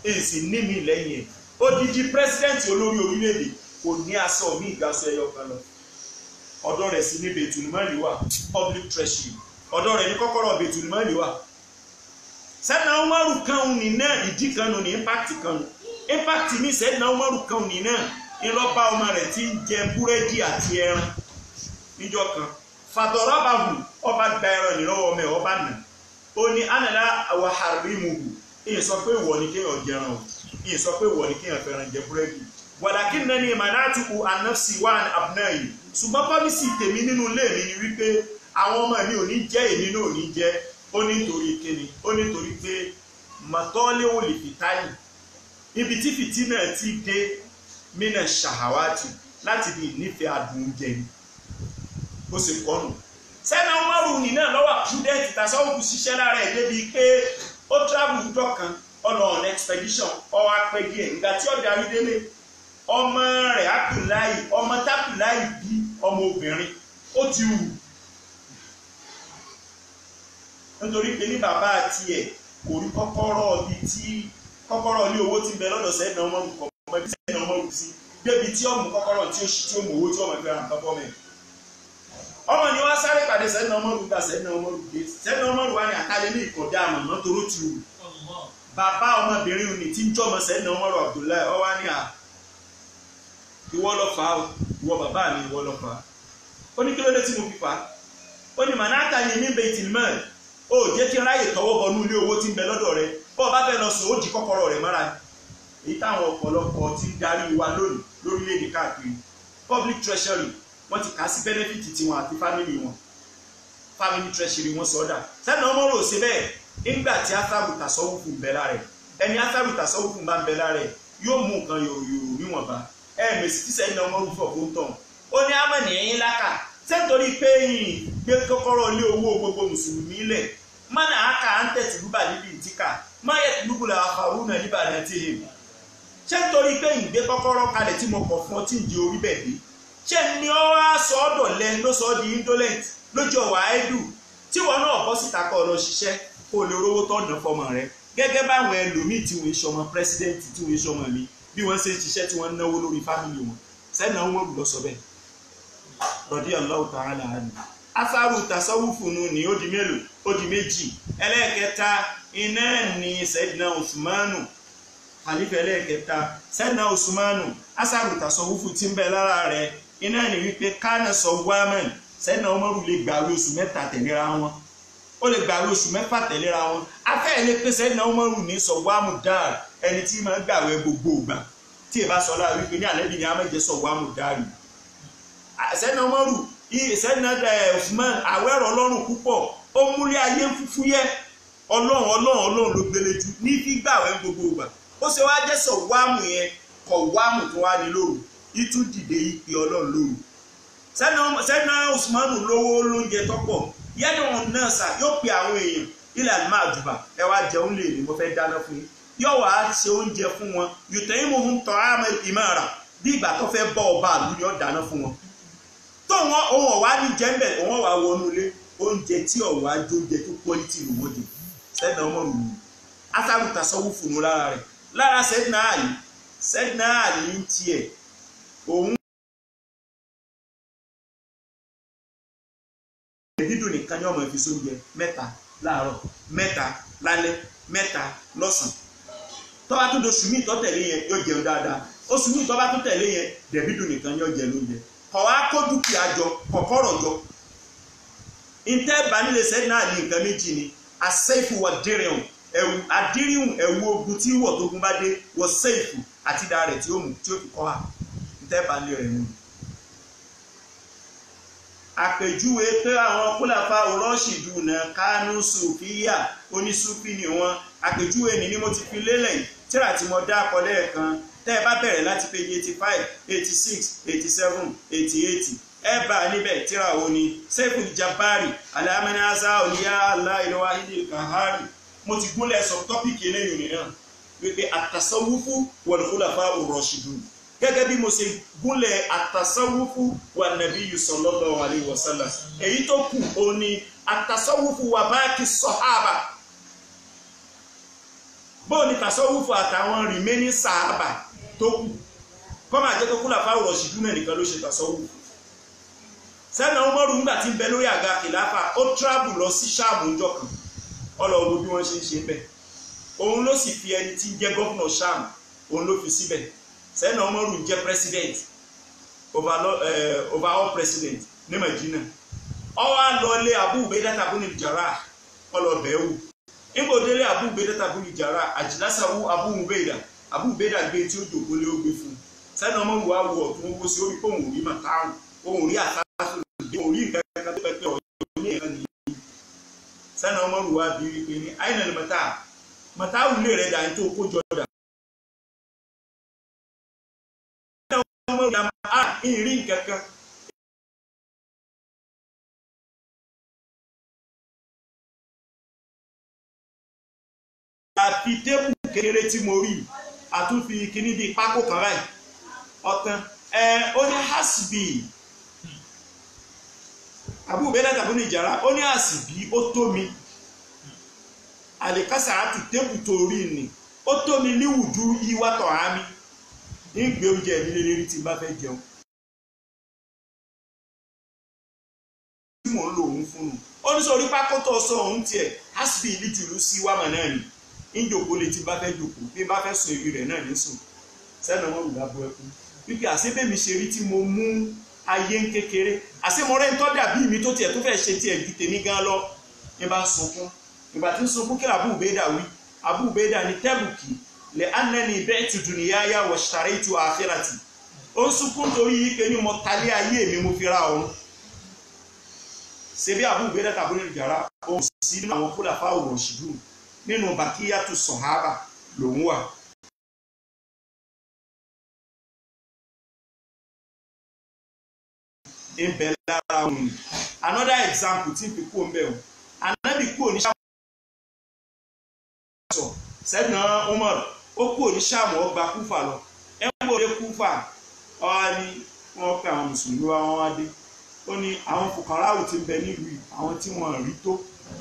èsì ní mi lẹ́yìn ẹ̀. Odidi pírẹsidẹ́ǹtì olórí orílẹ̀-èdè kò ní aṣọ mi ìgbàsọ ẹyọ kan lọ. Ọ̀dọ̀ rẹ̀ sì ní Baitul Mali wà, public treasury. Ọ̀dọ̀ rẹ̀ ní kọ́kọ́rọ́ Baitul Mali wà. Sayyidina Umaru kan ní náà ìdí kan ní impact kan. Impact ní Sayyidina Umaru kan ní náà ìlọ́ba ọmọ rẹ̀ tí ń jẹ búrẹ́dì àti ẹran níjọ́ kan. Fàdọ̀rọ̀bàhù ọba gba ẹran nìlọ́wọ́ ọmọ ẹ̀ ọba nà. Ó ní ànàlá àwọn harimuhu. Ìyẹn sọ pé ìwọ ni kéèyàn jẹran o. Ìyẹn sọ pé ìwọ ni kéèyàn fẹ́ràn jẹ búrẹ́dì. Walakinnani mana'tuhu an nafsi wa an abna'i. Ṣùgbọ́n pọ́lísì tèmi nínú ilé mi ni wípé àwọn ọmọ mi ò ní jẹ́ èmi náà ò ní jẹ́. Ó ní nítorí kíni? Ó ní nítorí pé màtọ́léwò lè fìtáyì. Ibi tí fìtínà ti dé mina ṣàhàwátì láti bí nífẹ̀ẹ́ adùn oúnjẹ ni. Ó sì kọ́nù. Sayyidina Umaru ní náà lọ́wọ́ prudent tasawufu ṣiṣẹ́ lára ẹ̀ débi pé ó travel ìjọ kan ọ̀nà on expedition ọwọ́ apẹ́ díẹ̀ nígbà tí ó darí délé. Ọmọ rẹ̀ Abdullahi ọmọ tábùláì bí ọmọ obìnrin ó ti wù. Nítorí pé ní bàbá àti ẹ̀ kò rí kọ́kọ́rọ́ ilé owó tí ń bẹ lọ́dọ̀ Sayyidina Umaru kọ̀ ọmọ ibi Sayyidina Umaru sí débi tí ọmọ kọ́kọ́rọ́ tí ó mú owó tí ọmọ ìfẹ́ ra nǹkan fọ́ mẹ́. Ọmọ ni wọ́n sáré pàdé Sayyidina Umaru gba Sayyidina Umaru dé. Sayyidina Umaru wá ní àtàlẹ́ ní ìkọ̀dá àmọ̀mọ́ toró ti wù. Bàbá ọmọbìnrin òní tí ń jọmọ Sayyidina Umaru Abdullahi ọ wá ní ìwọ lọ fà á ìwọ bàbá mi ìwọ lọ fà á. Ó ní kí ló dé tí mo fi fà á? Ó ní mànáta ni mi Baitul Mal. Ó jẹ́ kí n ráyè tọwọ́ bọnú ilé owó tí ń bẹ lọ́dọ̀ rẹ̀. Bó o bá fẹ́ lọ sùn ó di kọ́kọ́rọ́ rẹ̀ mọ́ra. Èyí táwọn ọ̀pọ̀lọpọ̀ ti ń darí wa lónìí lórílẹ̀-èdè káàkiri. Public treasury wọ́n ti kà á sí benefit tiwọn àti family wọn. Family treasury wọn sọ́dà. Sayyidina Umaru ò ṣe bẹ́ẹ̀ nígbà tí atharu tasawufu ń bẹ lára ẹ̀. Ẹni atharu tasawufu bá ń bẹ lára ẹ̀ yóò mú nǹkan yòòyò níwọ̀nba. Mèsì tí Sayyidina Umaru fọ̀ fún tán. Ó ní àmọ̀nì ẹ̀yìn lákà. Sẹ́ńtorí pé yìí gbé kọ́kọ́rọ́ ilé owó gbogbo mùsùlùmí lẹ̀. Mana aka ń tẹ̀sí lúbà níbi ìtìkà. Máa yẹ lúbùlà àfàrú náà níbà náà ti hìm. Sẹ́ńtorí pé ìgbé kọ́kọ́rọ́ kalẹ̀ tí mo kọ̀ fún ọ tí ń di orí bẹ̀ dé. Ṣé ni ó wá sọ ọ́ dọ̀lẹ́ ló sọ ọ́ di indolent lójú ọ̀wà áìdù tí wọn náà bọ́ síta kọ́ lọ ṣiṣẹ́ kó lè rówó tọ́nà fọmọ rẹ. Gẹ́gẹ́ báwọn ẹlòmíì tí wọ́n ṣọmọ president tí wọ́n ṣọmọ mi bí wọ́n ṣe ṣiṣẹ́ tí wọ́n náwó lórí fámìlì wọn. Sayyidina Umaru lọ sọ bẹ́ẹ̀. Radiyallahu ta'ala anhu. Atharu tasawufu ni ó di mélòó? Ó di méjì. Ẹlẹ́ẹ̀kẹta iná ni Sayyidina Usmanu. Khalifa ẹlẹ́ẹ̀kẹta Sayyidina Usmanu. Atharu tasawufu tí ń bẹ lára rẹ̀ iná ni wípé kana sawwaman. Sayyidina Umaru lè gbààwẹ̀ oṣù mẹ́ta tẹ̀léra wọn. Ó lè gbààwẹ̀ oṣù mẹ́fà tẹ̀léra wọn. Afẹ́ ilé pé Sayyidina Umaru ní sawwamu dar ẹni tí máa gbààwẹ̀ gbogbo ìgbà. tí ẹ bá sọ lára wípé ní ànábì ní àmẹ́jẹ sọ wà mú dárì sẹ́nà Umaru sẹ́nà Usman àwẹ̀rọ̀ ọlọ́run púpọ̀ ó múlé ayé fúfúyẹ́ ọlọ́run ló gbélé jù ní gbígbàwẹ̀ gbogbo ìgbà ó ṣe wá jẹ́ sọ wàmù yẹn kọ̀ wàmù tó wá ní lóru ìtú dìde ìpè ọlọ́run lóru sẹ́nà Usman lówó lóúnjẹ tọ́pọ̀ yẹ́nì wọn náà sà yóò pe àwọn èèyàn ilẹ̀ àlùmọ́ àjùbà ẹ wá jẹun lè ní mo fẹ́ dáná fún yín yóò wá ṣe oúnjẹ fún wọn yòtọ̀ yín mo ń tọ́ àmọ́ ìmọ̀ràn bí ìgbà tó fẹ́ bọ́ ọba àlù yóò dáná fún wọn tó wọn òun ọ̀wá ní jẹ́ńbẹ̀ òun wà wọnú ilé oúnjẹ tí ọ̀wá jóúnjẹ tó quality ló wọ́n jẹ sẹ́dínà ọmọ rù ú asáwù tasọ́wù fún un lára rẹ̀ lára sẹ́dínà àlì ń tiẹ̀ òun dídùn nìkan ní ọmọ ìfi sóúnjẹ mẹ́ta láàárọ̀ mẹ́ta lálẹ́ mẹ́ta lọ́sàn tó bá tún doṣù míì tó tẹ̀lé yẹn yóò jẹun dáadáa oṣù míì tó bá tún tẹ̀lé yẹn dẹ̀bídùn nìkan ní ọjẹ lóúnjẹ kọ̀ wá kó dúkìá jọ kọ̀kọ́rọ̀ jọ ìtẹ́ banilẹ̀ sẹ́yìn náà ní nǹkan méjì ni asẹ́ìfù wà dírìhùn ẹ̀wù adírìhùn ẹ̀wù ogun tí wọ̀ tógun bá dé wọ sẹ́ìfù àti ìdá rẹ̀ tí ó mú tí ó fi kọ́ ha ìtẹ́ banilẹ̀ rẹ̀ mú. àpèjúwe pé àwọn kúlàfà rọ́ṣìdù náà kánú sùfíyà onísùfí ni wọn àpèjúwe ni mo ti fi lélẹ̀ tíra tí mo dá akọ lẹ́ẹ̀kan tẹ́ ẹ bá bẹ̀rẹ̀ láti page 85 86 87 88 ẹ bá níbẹ̀ tíra wo ni sẹ́fù jabari alámẹ́ni asa olùyá aláìlọ́wà ìdí kahari mo ti gúnlẹ̀ sọ tọ́pìkì eléyìí nìyẹn wípé àtàsọ́wúfú wal khulafa ar-rashidun gẹ́gẹ́ bí mo ṣe gúnlẹ̀ àtàsọ́wúfú wà nabiyyu sallallahu alaihi wasallam èyí tó kù ó ní àtàsọ́wúfú wà báàkì sọ̀hábà bó ní tàsọ́wúfú àtàwọn remaining sàhábà tó kù kọ́ máa jẹ́ tó khulafa ar-rashidun náà nìkan ló ṣe tàsọ́wúfú sẹ́nà Umaru ńgbà tí ń bẹ lórí àga kìláfà ó travel lọ sí Ṣáàmù ńjọ́ kan ọlọ́wọ́ bí wọ́n ṣe ń ṣe bẹ́ẹ̀ òun ló sì fi ẹni tí ń jẹ́ gọ́fúnà Ṣáàmù òun ló fi síbẹ̀ sẹ́nà Umaru ń jẹ́ president overall president ní Madina ọwọ́ àlọ́lé Abu Ubaidah ibn al-Jarrah ọlọ́bẹ̀ẹ́wò nígbò délé Abu Ubaidah ibn al-Jarrah àjìlásàwò Abu Ubaidah gbé tí ó jòkó lé ó gbé fún sẹ́nà Umaru wà wọ̀ tó ń wó sí orí pòun rí màtáhùn òun rí àtàkùn orí nǹkan kan tó pẹ́pẹ́ ọ̀rọ̀ ní ẹ̀kan nìyí sẹ́nà Umaru wà bí wípé ní àìnà ni màtáhù lè rẹ̀ dà ní tó kó jọ dà sẹ́nà Umaru dà á ìrí nǹkan kan àfi tébù kékeré tí mo rí àtúnfi kíní bíi pákó kan báyìí ọ̀tán ó ní hasbi Abu Ubaidah ibn al-Jarrah ó ní àsìbí ó tó mi àlèkásà àti tébù tó rí ni ó tó mi níwùdú ìwátọ̀ àmì ìgbé oúnjẹ nílé lérí tí bá fẹ́ jẹun tí mò ń lò òun fún un ó ní sọ orí pákótó sọ òun tiẹ̀ hasbi ìlítìlú sí wàmà náà ni ìjòkó lè tí bá fẹ́ jòkó bí bá fẹ́ sùn èrè rẹ̀ náà ní sùn sẹ́nà wọn rùgbà bọ́ ẹkún wípé àṣebẹ́mi ṣe rí tí mo mú ayé ń kékeré àṣemọ́rẹ́ ń tọ́ dàbí mi tó tiẹ̀ tó fẹ́ ṣe tiẹ̀ ju tèmi gan lọ ní bá sunkún ìgbà tí ń sunkún kí Abu Ubaidah wí Abu Ubaidah ní tẹ́bùkì lè annani bi'tu dunyaya wa ishtaraytu akhirati ó ń sunkún torí yí pé ní mo talé ayé mi mo fi ra ọ̀run ṣe bí Abu Ubaidah ibn al-Jarrah ó sì nínú àwọn khulafa ar-rashidun nínú bàkíyàtù sọ̀hábà lòun wà. In Belara only. Another example tí fi kú ọ̀nbẹ̀ o Ànábì kú ní Ṣáàmù sẹ́dínà Umar ó kú ní Ṣáàmù ọgbà Kúfà lọ ẹ ń gbòde Kúfà ọwá ní wọ́n pè àwọn mùsùlùmí wá wọ́n wá dé ó ní àwọn fòkànráwù tí ń bẹ nílùú àwọn tí wọ́n rí tó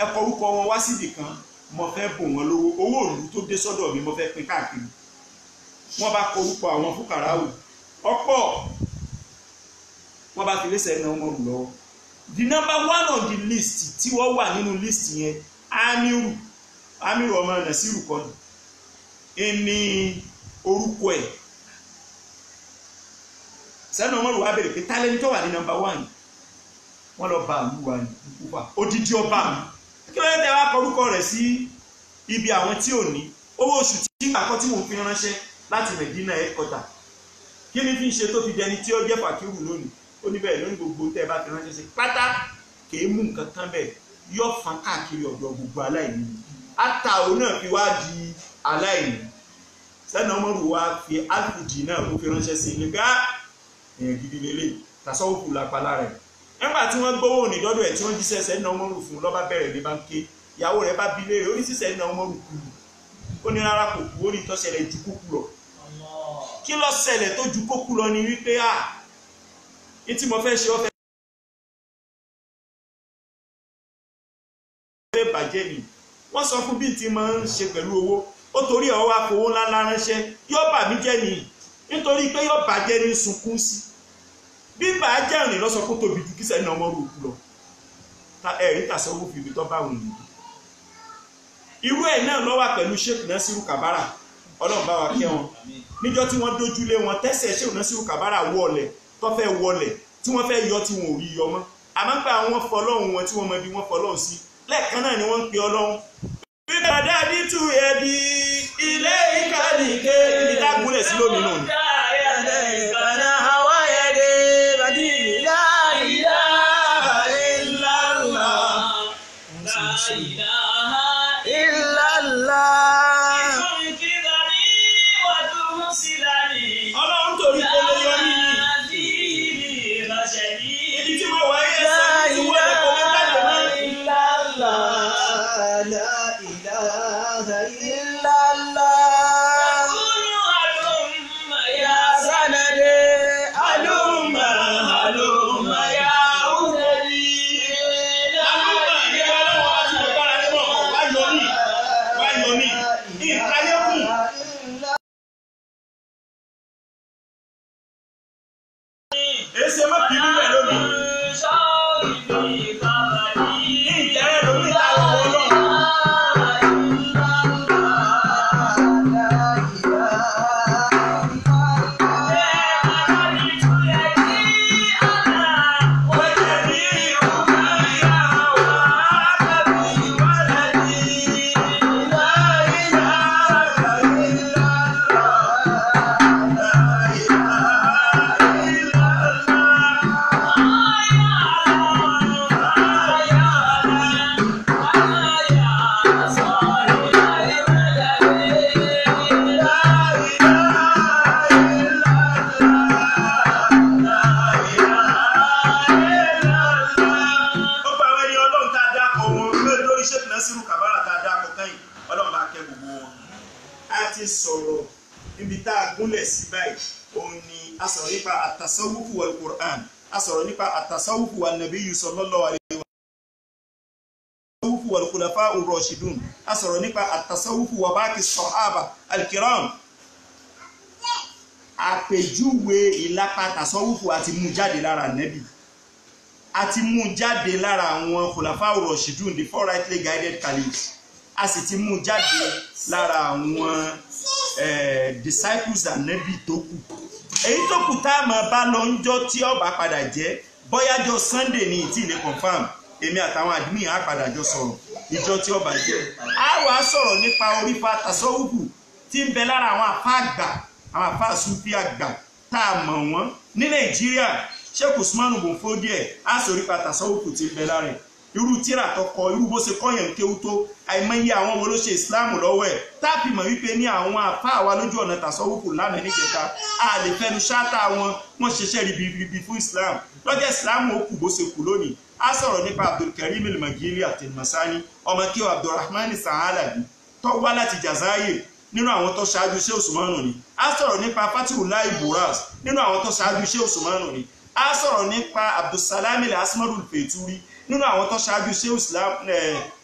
ẹ kọ orúkọ wọn wá síbì kan mo fẹ́ bò wọ́n lówó owó òlù tó dé sọ́dọ̀ mi mo fẹ́ pín káàkiri wọ́n bá kọ orúkọ àwọn fòkànráwù ọ̀pọ̀ wọ́n bá fi lẹ́sẹ̀ ẹ̀nà ọmọ lọ́wọ́ the number one on the list tí wọ́n wà nínú list yẹn Amiru ọmọ Nasiru kọ́ni ẹni orúkọ ẹ̀ sẹ́nà ọmọ rẹ̀ wá bẹ̀rẹ̀ pé tálẹ́ni tó wà ní number one wọ́n lọ bá àlú wa ní Kúfà odidi ọba mi kí ló dé wá kọ orúkọ rẹ̀ sí ibi àwọn tí ò ní owó oṣù tí àkọ́ tí mò ń fi ránṣẹ́ láti Medina headquarter kí ni fi ń ṣe tó fi dẹni tí ó jẹ́ fàkírù lónìí ó ní bẹ́ẹ̀ lónìí gbogbo tẹ́ ẹ bá fi ránṣẹ́ sí pátá kì í mú nǹkan kan bẹ́ẹ̀ yóò fọn káàkiri ọ̀dọ̀ gbogbo aláìní ata òun náà fi wá di aláìní sẹ́ni ọmọrù wa fi alfudi náà ó fi ránṣẹ́ sí ilé gá èèyàn gidi lélẹ̀ tàṣọ́wọ́kù lápá lára ẹ̀ nígbà tí wọ́n gbówó ní dọ́dọ̀ ẹ̀ tí wọ́n jíṣẹ́ sẹ́ni ọmọrù fún lọ́ba bẹ̀rẹ̀ ní báńkì ìyàwó rẹ̀ bá bi léèrè ó ní sísẹ́ ní ọmọrù kú ó ní rárá kò kú ó ní tọ́ṣẹlẹ̀ ju kókú lọ kí ló ṣẹlẹ̀ tó ju kókú lọ ni wípé ní tí mo fẹ́ ṣe ọ́ fẹ́ bàjẹ́ ni wọ́n sọ fún bí tí máa ń ṣe pẹ̀lú owó ó torí ọ̀ wá fowó ńláńlá ránṣẹ́ yóò bà mí jẹ́ nìyí nítorí pé yóò bàjẹ́ ní sunkún sí bí bàjẹ́ rìn lọ́sọ kó tóbi ju kíṣẹ́ ní ọmọ òkú lọ ẹ̀rí tàṣẹ owó fi ibi tó bá wọn nìyí irú ẹ̀ náà ló wà pẹ̀lú Sheikh Nasiru Kabara ọlọ́run bá wa kẹ́ wọn níjọ́ tí wọ́n dójúlé wọn tẹ́sẹ̀ Sheikh Nasiru Kabara wọlẹ̀ tó fẹ́ wọlẹ̀ tí wọ́n fẹ́ yọ tí wọn ò rí yọ mọ́ àmọ́ pé àwọn fọlọ́run wọn tí wọ́n mọ bí wọ́n fọlọ́run sí lẹ́ẹ̀kan náà ni wọ́n ń pe ọlọ́run bíbádá dítú ẹbí ilé ìkàlìkè ìdágúnlẹ̀ sí lómi náà ni. Ọlọ́run torí kó lè yọ mí ní ibi tí mo wáyé ẹsẹ̀ tí wọ́n lè kó lè jáde náà. Ese má bínú rẹ̀ lónìí. Ìjẹ́rẹ́ lórí ìta ọ̀wọ́ ọlọ́run. Nasiru Kabara tá a dá akọ kẹ́yìn ọlọ́run bá kẹ́ gbogbo wọn. A ti sọ̀rọ̀ níbi tá a gúnlẹ̀ sí báyìí òun ni a sọ̀rọ̀ nípa àtàsáwùfù wal Qur'an a sọ̀rọ̀ nípa àtàsáwùfù wal Nabiyyu sallallahu alaihi wa sallam wal khulafa'ur rashidun a sọ̀rọ̀ nípa àtàsáwùfù wa baqi sahaba al-kiram. Àpèjúwe ìlápa tàsáwùfù àti mú jáde lára Nábì àti mú jáde lára àwọn khulafa'ur rashidun the four rightly guided caliphs a sì ti mú jáde lára àwọn disciples Ànábì tó kù èyí tó kù tá a máa bá lọ ńjọ́ tí ó bá padà jẹ́ bóyájọ́ Sunday ní ìtì ilé confam èmi àtàwọn admin á padà jọ sọ̀rọ̀ ìjọ tí ó bá jẹ́ a wá sọ̀rọ̀ nípa orípa tasawufu tí ń bẹ lára àwọn àfá àgbà àwọn àfá Sufi àgbà tá a mọ̀ wọ́n ní Nàìjíríà Sheikh Usman Ibn Fodio á sọ orípa tasawufu tí ń bẹ lára ẹ̀ irú tíra tó kọ irú bó ṣe kọ́yàn kéwú tó àìmọye àwọn wo ló ṣe Islam lọ́wọ́ ẹ̀ táàpì mọ̀ wípé ní àwọn àfá àwa lójú ọ̀nà tasawufu lánàá níjẹta a lè fẹnu ṣáátà wọn ṣiṣẹ́ ribiribi fún Islam lọ́jọ́ Islam ó kù bó ṣe kù lónìí a sọ̀rọ̀ nípa Abdulkarim al-Magili àtẹnumọ̀sáni ọmọ kí o Abdulrahman Sahalabi tó wá láti Jazair nínú àwọn tó ṣáájú Sheikh Usmanu ni a sọ̀rọ̀ nípa Fatihullah Buras nínú àwọn tó ṣáájú Sheikh Usmanu ni a sọ̀rọ̀ nípa Abdulsalam al-Asmarul Feturi nínú àwọn tó ṣáájú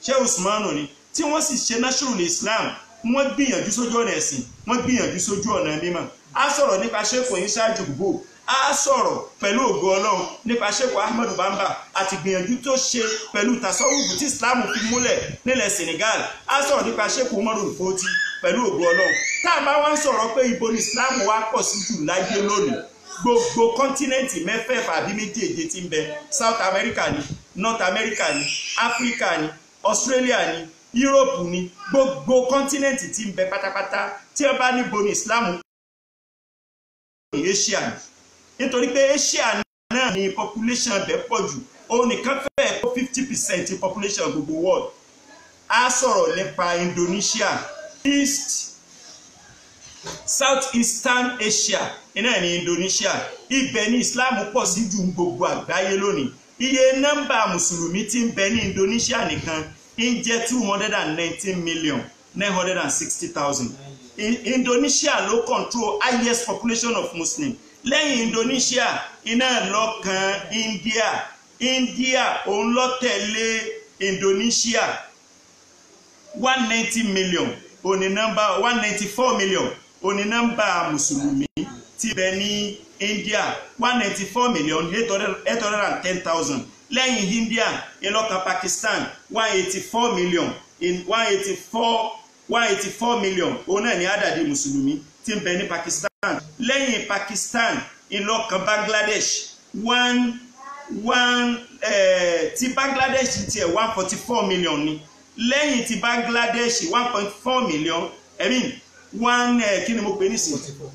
Sheikh Usmanu ni tí wọ́n sì ṣe Nashrul Islam wọ́n gbìyànjú sójú ọ̀nà ẹ̀sìn wọ́n gbìyànjú sójú ọ̀nà mímọ́ a sọ̀rọ̀ nípa Sheikh Isa Jogbo a sọ̀rọ̀ pẹ̀lú ògo Ọlọ́run nípa Sheikh Ahmadu Bamba àti gbìyànjú tó ṣe pẹ̀lú tasawufu tí Islam fi múlẹ̀ nílẹ̀ Senegal a sọ̀rọ̀ nípa Sheikh Umarul Foti pẹ̀lú ògo Ọlọ́run tá a bá wá ń sọ̀rọ̀ pé ibo ni Islam wá pọ̀ sí jù láyé lónìí gbogbo kọ́ńtínẹ́ǹtì mẹ́fẹ̀ẹ̀fà àbí méjèèje tí ń bẹ South America ni North America ni Africa ni Australia ni Europe ni gbogbo kọ́ńtínẹ́ǹtì tí ń bẹ pátápátá tí wọ́n bá níbo ni Islam ní Asia nítorí pé Asia náà ni population bẹ̀ pọ̀ jù òun nìkan fẹ́ kó 50% population gbogbo world. A sọ̀rọ̀ nípa Indonesia, Southeastern Asia iná ní Indonesia. Ibẹ̀ ni Islam pọ̀ sí jù gbogbo àgbáyé lónìí. Iye nọ́mbà mùsùlùmí tí ń bẹ ní Indonesia nìkan ń jẹ́ 219,960,000. Indonesia ló control highest population of Muslim. Lẹ́yìn Indonesia iná lọ́kàn India òun ló tẹ̀lé Indonesia 190 million òní nọ́mbà 194 million òní nọ́mbà mùsùlùmí tí bẹ ní India 194,810,000. Lẹ́yìn India ìlọ́kàn Pakistan 184 million 184 million òun náà ní àdàdì mùsùlùmí tí ń bẹ ní Pakistan. Lẹ́yìn Pakistan ìlọ́kàn Bangladesh ti Bangladesh tiẹ̀ 144 million ni. Lẹ́yìn ti Bangladesh 1.4 million kí ni mo pè ní sí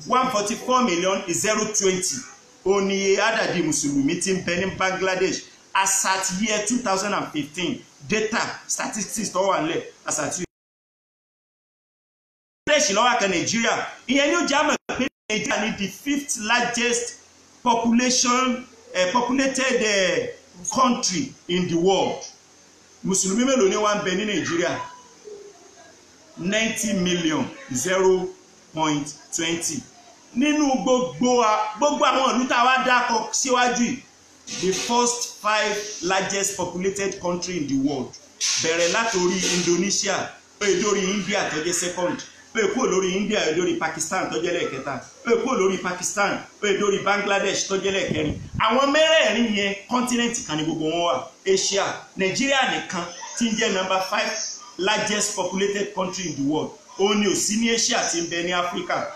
144 million is 020 òní àdàdì mùsùlùmí tí ń bẹ ní Bangladesh as at year 2015 data statistics tó wà nílẹ̀ as at Bangladesh lọ́wọ́ kan Nigeria ìyẹn ni ó já mọ̀ pé Nigeria ni the 5th largest populated country in the world. Mùsùlùmí mélòó ni wọ́n ń bẹ ní Nigeria? 90 million 0.20. Nínú gbogbo àwọn ìlú tá a wá dákọ síwájú yìí, the first 5 largest populated country in the world bẹ̀rẹ̀ látorí Indonesia pé lórí India tó jẹ́ second, pé kúrò lórí India lórí Pakistan tó jẹ́ lẹ́ẹ̀kẹta, pé kúrò lórí Pakistan pé lórí Bangladesh tó jẹ́ lẹ́ẹ̀kẹrin. Àwọn mẹ́rẹ̀ẹ̀rin yẹn continent kan ní gbogbo wọn wà. Asia, Nigeria nìkan tí ń jẹ́ number 5 largest populated country in the world. Òun ni ò sí ní Asia tí ń bẹ ní Africa.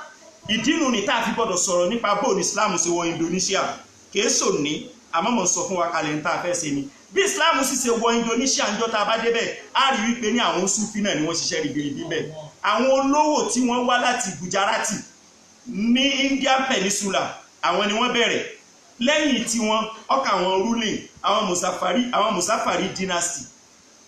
Ìdínú ni tá a fi gbọ́dọ̀ sọ̀rọ̀ nípa bóun Islam ṣe wọ Indonesia. Kèésò ní àmọ́ mo sọ fún wa kalẹ̀ ní tá a fẹ́ ṣe ni. Bí Islam sì ṣe wọ Indonesia ń jọ́ tá a bá débẹ̀, a rí wípé ní àwọn Sufi náà ni wọ́n ṣiṣẹ́ ribiribi bẹ́ẹ̀. Àwọn olówó tí wọ́n wá láti Gujarati ní Indian Peninsula àwọn ni wọ́n bẹ̀rẹ̀. Lẹ́yìn tí wọ́n ọkà àwọn ruling àwọn Musafari dynasty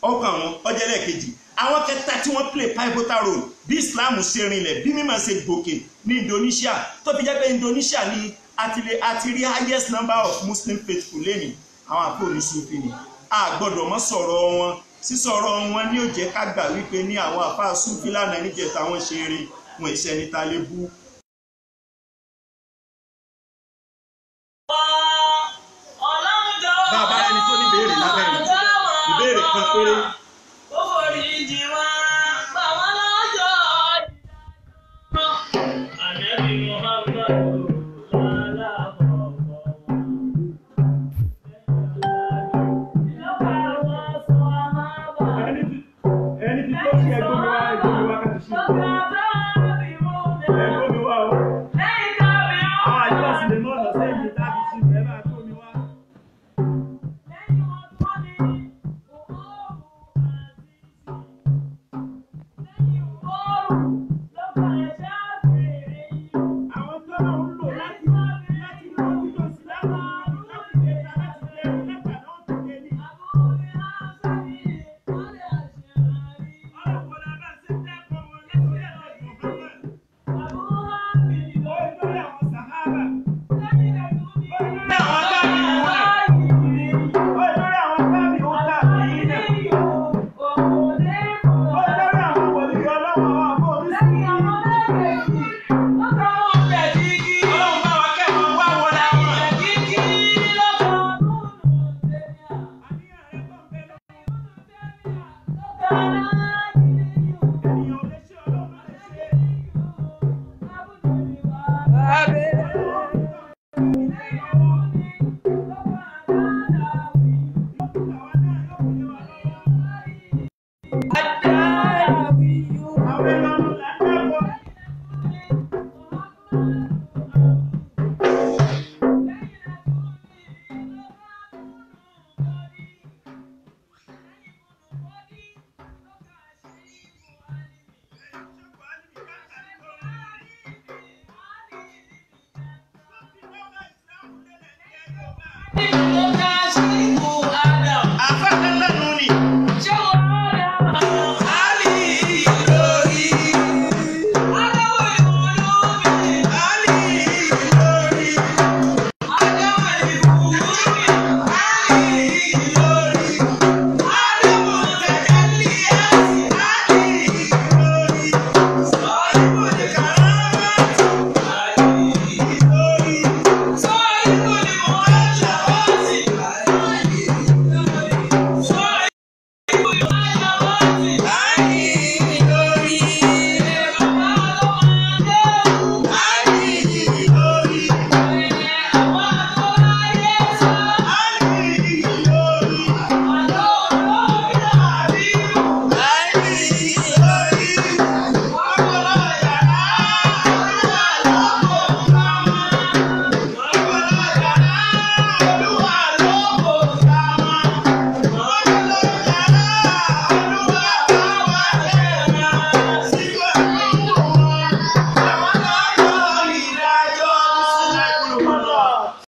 ọkà wọn ọjẹ́lẹ̀ kejì. Àwọn kẹta tí wọ́n play pivotal role bí Islam ṣe rinlẹ̀ bí mímọ̀ ṣe gòkè ní Indonesia tó fi jẹ́ pé Indonesia ni àti rí highest number of Muslim faithful lẹ́nìí àwọn àpò ní Sufi ni. A gbọ́dọ̀ mọ́ sọ̀rọ̀ wọn sísọ̀rọ̀ wọn ní ó jẹ́ ká gbà wípé ní àwọn àfáà Sufi lánàá níjẹta wọn ṣe eré wọn iṣẹ́ ní talébú. Bàbá ẹni tó ní béèrè lábẹ́ ìbéèrè kan péré.